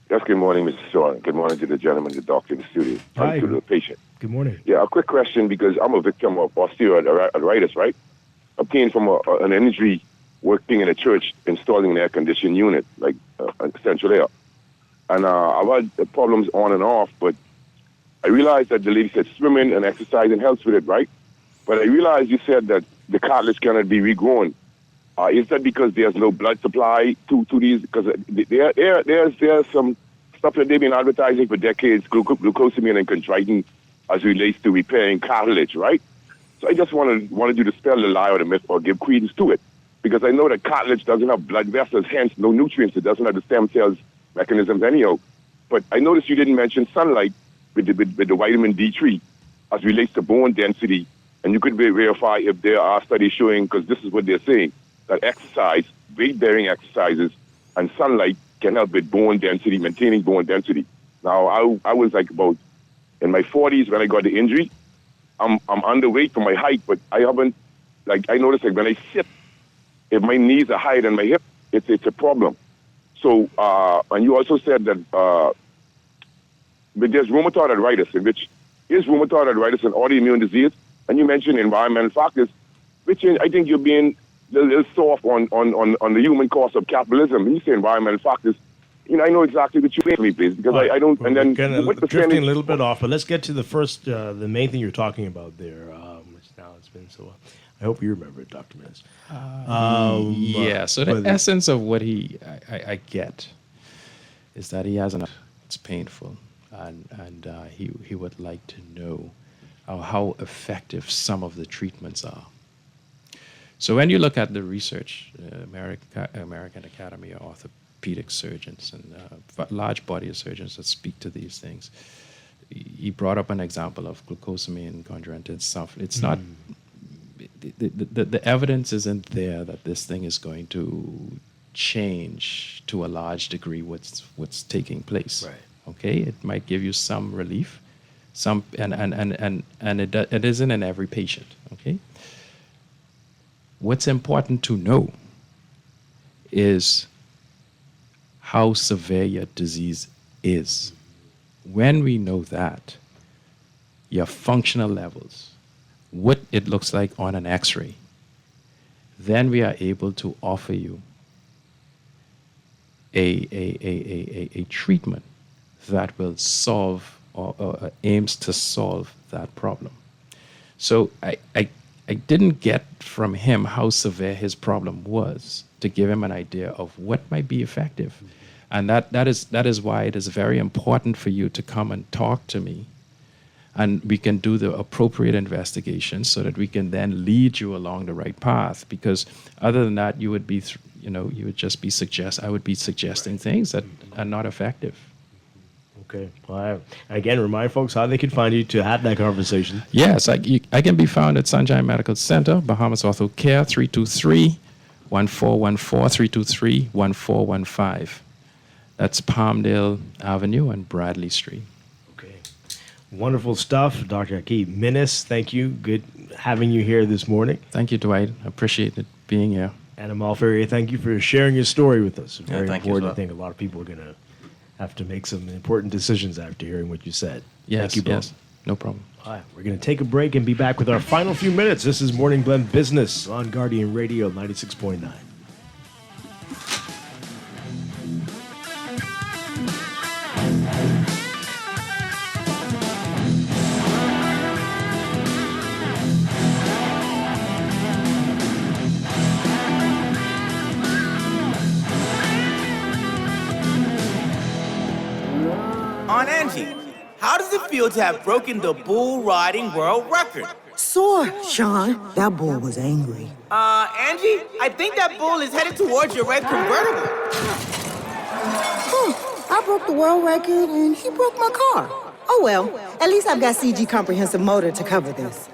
Yes, good morning, Mr. Sean. Good morning to the gentleman, the doctor in the studio.
Hi.
To the patient.
Good morning.
Yeah, a quick question, because I'm a victim of osteoarthritis, right? Obtained from an injury working in a church installing an air-conditioned unit, like central air. And I've had problems on and off, but I realized that the lady said swimming and exercising helps with it, right? But I realized you said that the cartilage cannot be regrown. Is that because there's no blood supply to these? Because there's some stuff that they've been advertising for decades, glucosamine and chondroitin, as relates to repairing cartilage, right? So I just wanted you to dispel the lie or the myth or give credence to it. Because I know that cartilage doesn't have blood vessels, hence no nutrients. It doesn't have the stem cells mechanisms anyhow. But I noticed you didn't mention sunlight with the vitamin D3 as relates to bone density. And you could verify if there are studies showing, because this is what they're saying, that exercise, weight-bearing exercises, and sunlight can help with bone density, maintaining bone density. Now, I was like about in my 40s when I got the injury. I'm underweight for my height, but I haven't, I noticed when I sit, if my knees are higher than my hip, it's a problem. So, and you also said that but there's rheumatoid arthritis, in which is rheumatoid arthritis an autoimmune disease? And you mentioned environmental factors, which I think you're being a little soft on the human cost of capitalism. When you say environmental factors, I know exactly what you mean to me, please, because I don't. And then
drifting a little bit off, but let's get to the first, the main thing you're talking about there. Which now it's been so. I hope you remember it, Dr. Miz.
So the essence of what I get is that he has it's painful, and he would like to know how effective some of the treatments are. So when you look at the research, American Academy of Orthopedic Surgeons and a large body of surgeons that speak to these things, he brought up an example of glucosamine, chondroitin and stuff. It's not, the evidence isn't there that this thing is going to change to a large degree what's taking place.
Right.
Okay, it might give you some relief. And it isn't in every patient, okay? What's important to know is how severe your disease is. When we know that, your functional levels, what it looks like on an x-ray, then we are able to offer you a treatment that will solve or aims to solve that problem. So I didn't get from him how severe his problem was to give him an idea of what might be effective. And that is why it is very important for you to come and talk to me, and we can do the appropriate investigation so that we can then lead you along the right path. Because other than that, you would be, you would just be I would be suggesting things that are not effective.
Okay. Well, again, remind folks how they can find you to have that conversation.
Yes, I can be found at Sunshine Medical Center, Bahamas Ortho Care, 323-1414, 323-1415. That's Palmdale Avenue and Bradley Street.
Okay. Wonderful stuff. Dr. Akib Minnis, thank you. Good having you here this morning.
Thank you, Dwight. I appreciate it being here.
And Amal Ferrier, thank you for sharing your story with us. Very
thank you as
important.
well.
I think a lot of people are going to have to make some important decisions after hearing what you said.
Yes,
thank you both.
yes. No problem.
All right, we're going to take a break and be back with our final few minutes. This is Morning Blend Business on Guardian Radio 96.9.
On Angie, how does it feel to have broken the bull riding world record?
Sore, Sean. That bull was angry.
Angie, I think that bull is headed towards your red convertible.
I broke the world record and he broke my car. Oh well, at least I've got CG Comprehensive Motor to cover this.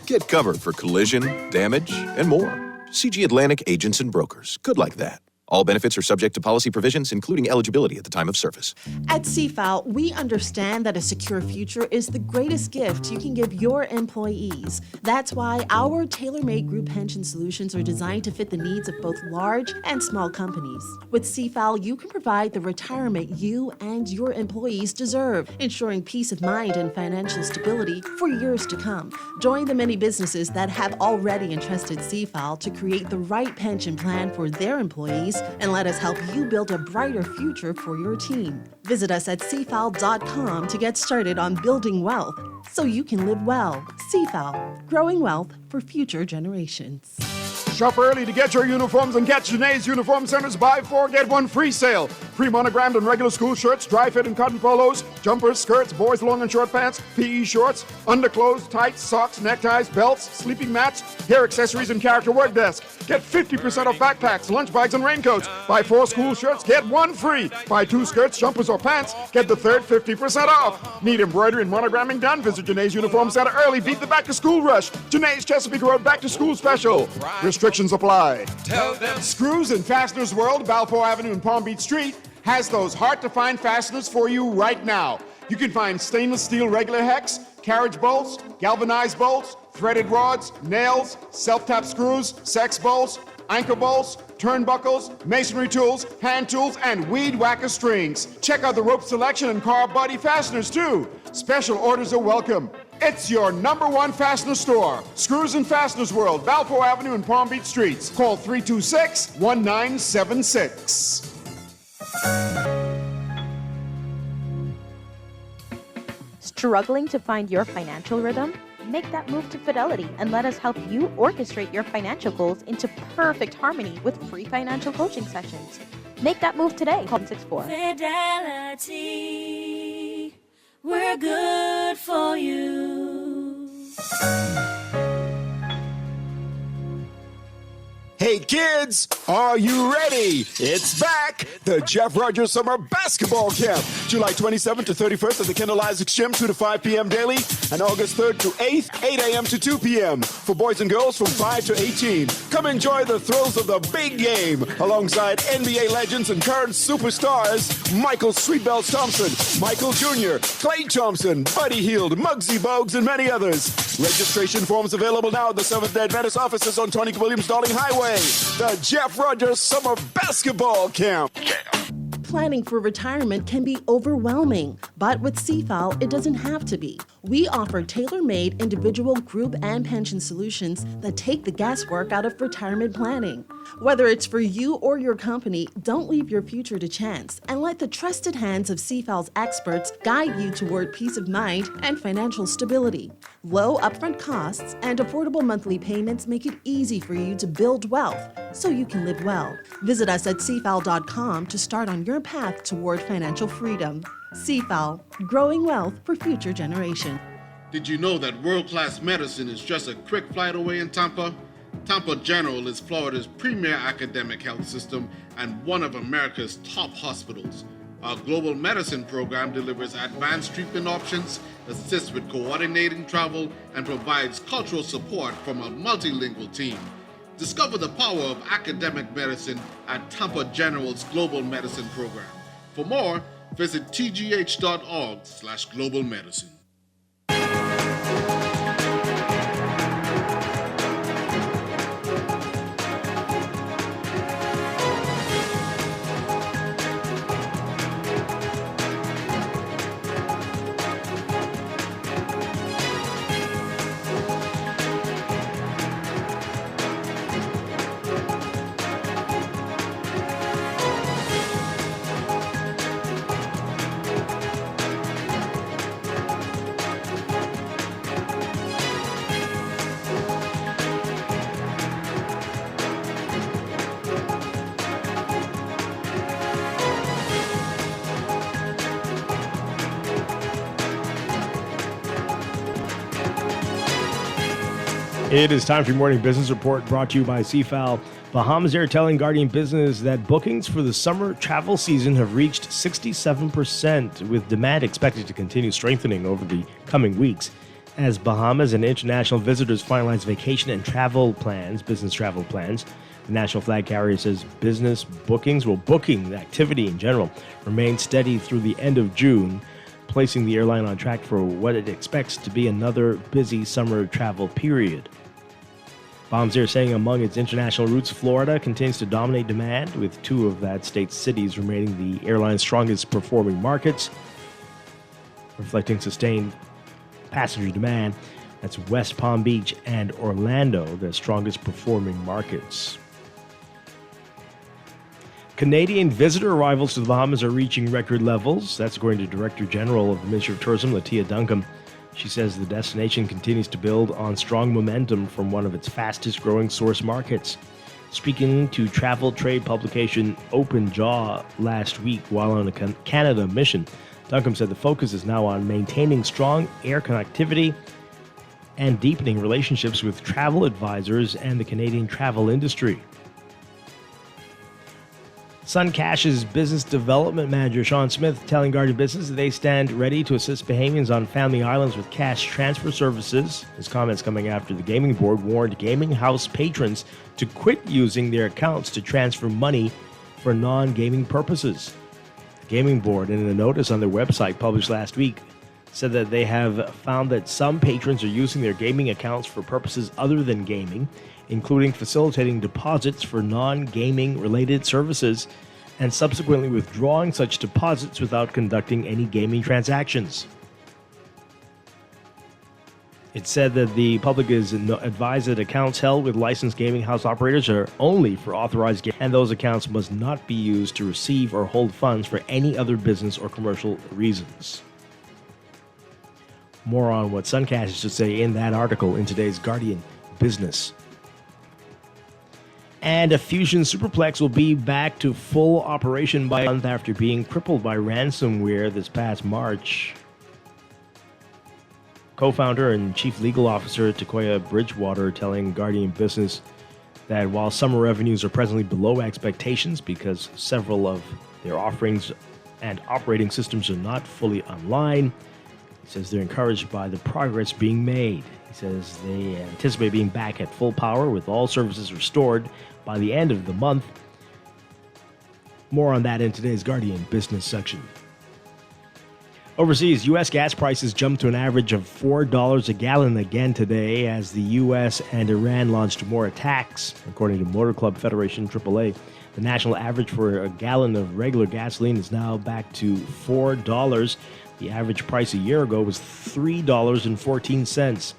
Get covered for collision, damage, and more. CG Atlantic Agents and Brokers. Good like that. All benefits are subject to policy provisions, including eligibility at the time of service.
At CFAL, we understand that a secure future is the greatest gift you can give your employees. That's why our tailor-made group pension solutions are designed to fit the needs of both large and small companies. With CFAL, you can provide the retirement you and your employees deserve, ensuring peace of mind and financial stability for years to come. Join the many businesses that have already entrusted CFAL to create the right pension plan for their employees, and let us help you build a brighter future for your team. Visit us at cfal.com to get started on building wealth so you can live well. CFAL, growing wealth for future generations.
Shop early to get your uniforms and get Janae's Uniform Center's buy 4 get 1 free sale. Pre-monogrammed and regular school shirts, dry fit and cotton polos, jumpers, skirts, boys long and short pants, PE shorts, underclothes, tights, socks, neckties, belts, sleeping mats, hair accessories, and character work desk. Get 50% off backpacks, lunch bags, and raincoats. Buy 4 school shirts, get 1 free. Buy 2 skirts, jumpers, or pants, get the third 50% off. Need embroidery and monogramming done? Visit Janae's Uniform Center early. Beat the back-to-school rush. Janae's Chesapeake Road back-to-school special. Restrictions apply.
Tell them.
Screws and Fasteners World, Balfour Avenue and Palm Beach Street, has those hard-to-find fasteners for you right now. You can find stainless steel regular hex, carriage bolts, galvanized bolts, threaded rods, nails, self-tap screws, sex bolts, anchor bolts, turnbuckles, masonry tools, hand tools, and weed whacker strings. Check out the rope selection and car body fasteners, too. Special orders are welcome. It's your #1 fastener store. Screws and Fasteners World, Balfour Avenue and Palm Beach Streets. Call 326-1976.
Struggling to find your financial rhythm? Make that move to Fidelity and let us help you orchestrate your financial goals into perfect harmony with free financial coaching sessions. Make that move today. Call 64.
Fidelity, we're good for you.
Hey kids, are you ready? It's back! The Jeff Rogers Summer Basketball Camp. July 27th to 31st at the Kendall Isaacs Gym, 2 to 5 p.m. daily, and August 3rd to 8th, 8 a.m. to 2 p.m. for boys and girls from 5 to 18. Come enjoy the thrills of the big game alongside NBA legends and current superstars Michael Sweetbells Thompson, Michael Jr., Klay Thompson, Buddy Hield, Muggsy Bogues, and many others. Registration forms available now at the Seventh-day Adventist offices on Tony Williams-Darling Highway. The Jeff Rogers Summer Basketball Camp.
Planning for retirement can be overwhelming, but with CFAL, it doesn't have to be. We offer tailor-made individual, group, and pension solutions that take the guesswork out of retirement planning. Whether it's for you or your company, don't leave your future to chance and let the trusted hands of CFAL's experts guide you toward peace of mind and financial stability. Low upfront costs and affordable monthly payments make it easy for you to build wealth so you can live well. Visit us at cfal.com to start on your path toward financial freedom. CFAL, growing wealth for future generations.
Did you know that world-class medicine is just a quick flight away in Tampa? Tampa General is Florida's premier academic health system and one of America's top hospitals. Our global medicine program delivers advanced treatment options, assists with coordinating travel, and provides cultural support from a multilingual team. Discover the power of academic medicine at Tampa General's Global Medicine Program. For more, visit tgh.org/global medicine.
It is time for your morning business report brought to you by CFAL. Bahamas Air telling Guardian Business that bookings for the summer travel season have reached 67%, with demand expected to continue strengthening over the coming weeks as Bahamas and international visitors finalize vacation and travel plans, business travel plans. The national flag carrier says business bookings, booking activity in general, remained steady through the end of June, placing the airline on track for what it expects to be another busy summer travel period. Bahamas Air saying among its international routes, Florida continues to dominate demand, with two of that state's cities remaining the airline's strongest performing markets, reflecting sustained passenger demand. That's West Palm Beach and Orlando, the strongest performing markets. Canadian visitor arrivals to the Bahamas are reaching record levels. That's according to Director General of the Ministry of Tourism, Latia Duncombe. She says the destination continues to build on strong momentum from one of its fastest growing source markets. Speaking to travel trade publication Open Jaw last week while on a Canada mission, Duncombe said the focus is now on maintaining strong air connectivity and deepening relationships with travel advisors and the Canadian travel industry. Suncash's business development manager, Sean Smith, telling Guardian Business that they stand ready to assist Bahamians on family islands with cash transfer services. His comments coming after the gaming board warned gaming house patrons to quit using their accounts to transfer money for non-gaming purposes. The gaming board, in a notice on their website published last week, said that they have found that some patrons are using their gaming accounts for purposes other than gaming, including facilitating deposits for non-gaming related services and subsequently withdrawing such deposits without conducting any gaming transactions. It said that the public is advised that accounts held with licensed gaming house operators are only for authorized gaming, and those accounts must not be used to receive or hold funds for any other business or commercial reasons. More on what Suncash has to say in that article in today's Guardian Business. And a Fusion Superplex will be back to full operation by a month after being crippled by ransomware this past March. Co-founder and chief legal officer Takoya Bridgewater telling Guardian Business that while summer revenues are presently below expectations because several of their offerings and operating systems are not fully online, he says they're encouraged by the progress being made. He says they anticipate being back at full power with all services restored by the end of the month. More on that in today's Guardian Business section. Overseas, U.S. gas prices jumped to an average of $4 a gallon again today as the U.S. and Iran launched more attacks. According to Motor Club Federation AAA, the national average for a gallon of regular gasoline is now back to $4. The average price a year ago was $3.14.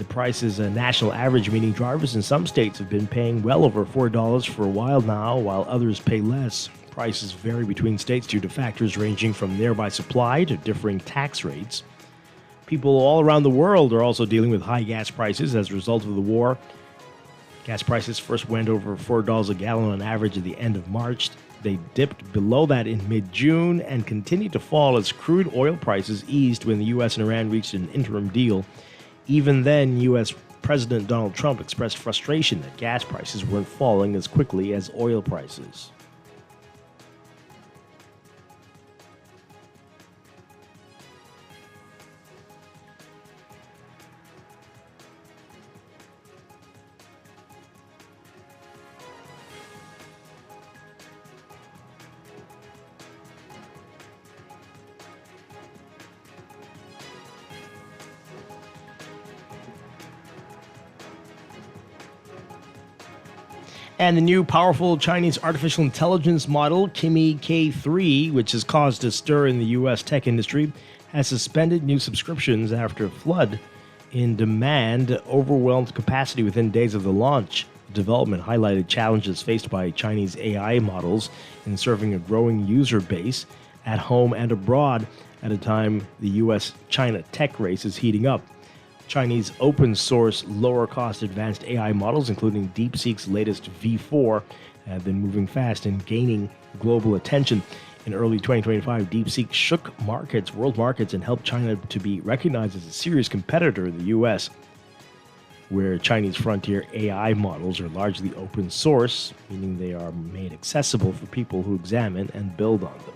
The price is a national average, meaning drivers in some states have been paying well over $4 for a while now, while others pay less. Prices vary between states due to factors ranging from nearby supply to differing tax rates. People all around the world are also dealing with high gas prices as a result of the war. Gas prices first went over $4 a gallon on average at the end of March. They dipped below that in mid-June and continued to fall as crude oil prices eased when the U.S. and Iran reached an interim deal. Even then, U.S. President Donald Trump expressed frustration that gas prices weren't falling as quickly as oil prices. And the new powerful Chinese artificial intelligence model, Kimi K3, which has caused a stir in the U.S. tech industry, has suspended new subscriptions after a flood in demand overwhelmed capacity within days of the launch. The development highlighted challenges faced by Chinese AI models in serving a growing user base at home and abroad at a time the U.S.-China tech race is heating up. Chinese open-source, lower-cost advanced AI models, including DeepSeek's latest V4, have been moving fast and gaining global attention. In early 2025, DeepSeek shook world markets, and helped China to be recognized as a serious competitor in the U.S., where Chinese frontier AI models are largely open-source, meaning they are made accessible for people who examine and build on them.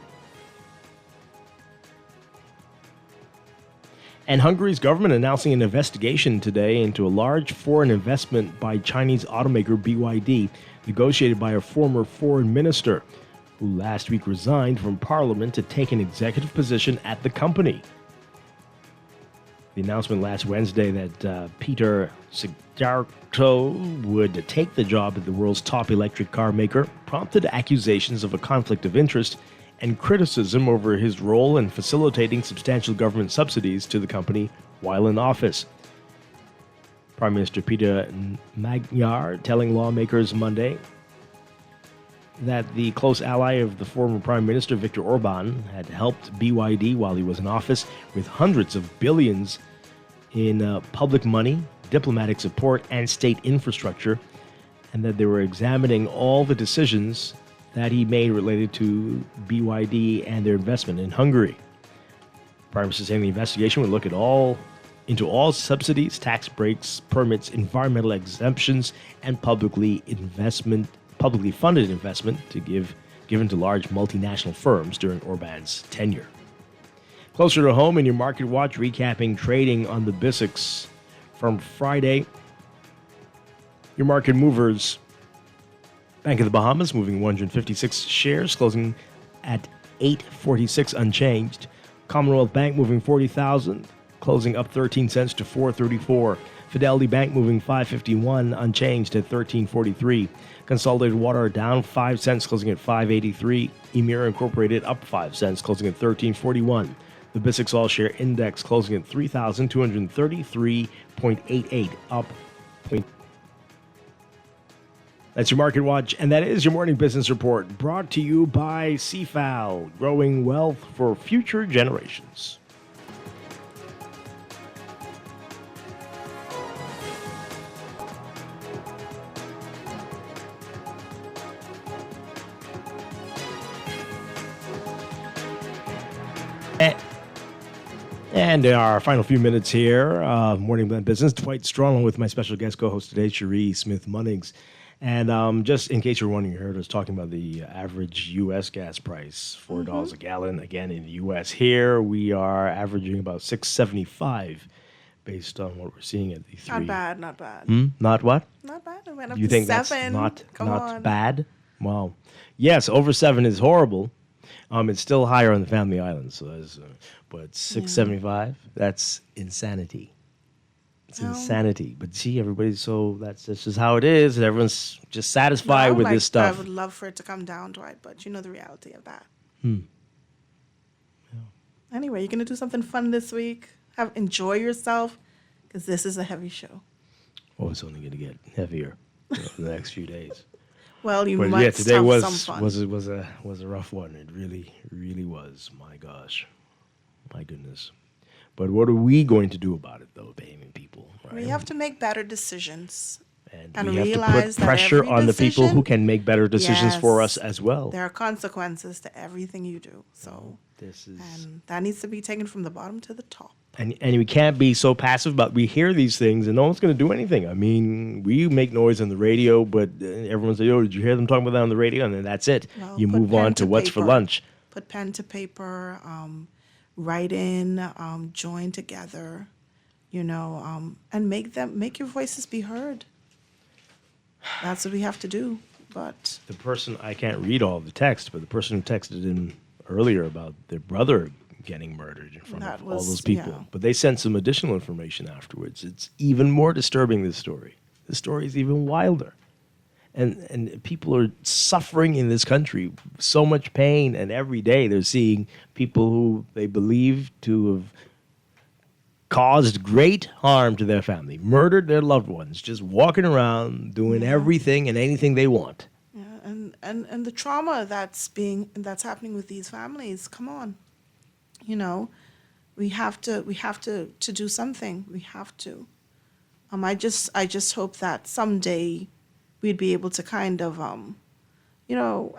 And Hungary's government announcing an investigation today into a large foreign investment by Chinese automaker BYD, negotiated by a former foreign minister, who last week resigned from parliament to take an executive position at the company. The announcement last Wednesday that Peter Sigarto would take the job at the world's top electric car maker prompted accusations of a conflict of interest and criticism over his role in facilitating substantial government subsidies to the company while in office. Prime Minister Peter Magyar telling lawmakers Monday that the close ally of the former Prime Minister Viktor Orban had helped BYD while he was in office with hundreds of billions in public money, diplomatic support, and state infrastructure, and that they were examining all the decisions that he made related to BYD and their investment in Hungary. Prime Minister saying the investigation would look into all subsidies, tax breaks, permits, environmental exemptions, and publicly funded investment given to large multinational firms during Orban's tenure. Closer to home in your Market Watch, recapping trading on the BISX from Friday. Your market movers: Bank of the Bahamas moving 156 shares, closing at 846 unchanged. Commonwealth Bank moving 40,000, closing up 13 cents to 434. Fidelity Bank moving 551 unchanged at 1343. Consolidated Water down 5 cents, closing at 583. Emira Incorporated up 5 cents, closing at 1341. The BISX All Share Index closing at 3,233.88, up 0. That's your Market Watch, and that is your morning business report, brought to you by CFAL, growing wealth for future generations. And our final few minutes here, Morning Blend Business. Dwight Strachan with my special guest co-host today, Cherie Smith-Munnings. And just in case you're wondering, you heard us talking about the average U.S. gas price, $4 a gallon. Again, in the U.S. here, we are averaging about $6.75 based on what we're seeing at the 3.
Not bad, not bad.
Not what?
Not bad. It went up
You
to
think
7.
that's
Come
not
on.
bad? Wow. Yes, over 7 is horrible. It's still higher on the Family Islands, so that's, but $6.75, that's insanity. It's insanity. But see, that's just how it is. Everyone's just satisfied with this stuff.
I would love for it to come down, Dwight, but you know the reality of that. Anyway, you're going to do something fun this week? Enjoy yourself? because this is a heavy show.
Oh, it's only going to get heavier in the next few days.
Well, you
but
might
yeah, today
have
was
some fun.
was a rough one. It really was. My gosh, my goodness. But what are we going to do about it, though, Bahamian people? Right?
We have to make better decisions. And
we have to
realize
put pressure
that every
on the people who
decision-
can make better decisions for
Yes,
us as well.
There are consequences to everything you do. So
This is
and that needs to be taken from the bottom to the top.
and we can't be so passive, but we hear these things and no one's going to do anything. I mean, we make noise on the radio, but everyone's like, "Oh, did you hear them talking about that on the radio?" And then that's it.
Well,
You
put
move
pen
on to what's for
paper.
lunch.
Put pen to paper, write in, join together, and make your voices be heard. That's what we have to do. But
The person, I can't read all the text, but the person who texted in earlier about their brother getting murdered in front
That
of all
was-
those people.
yeah.
But they sent some additional information afterwards. It's even more disturbing, this story. The story is even wilder. And people are suffering in this country, so much pain, and every day they're seeing people who they believe to have caused great harm to their family, murdered their loved ones, just walking around doing everything and anything they want.
and the trauma that's happening with these families, come on. We have to do something. We have to. I just hope that someday we'd be able to kind of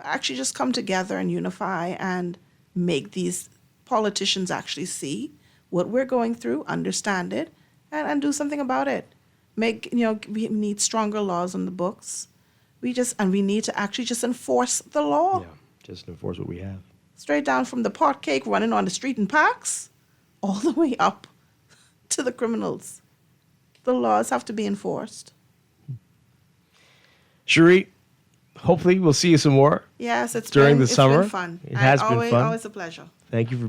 actually just come together and unify and make these politicians actually see what we're going through, understand it, and do something about it. We need stronger laws on the books. We need to actually just enforce the law.
Just enforce what we have.
Straight down from the pot cake running on the street in parks, all the way up to the criminals. The laws have to be enforced.
Cherie, hopefully we'll see you some more.
Yes,
during the
it's
summer.
been fun.
It has been fun.
Always a pleasure.
Thank you for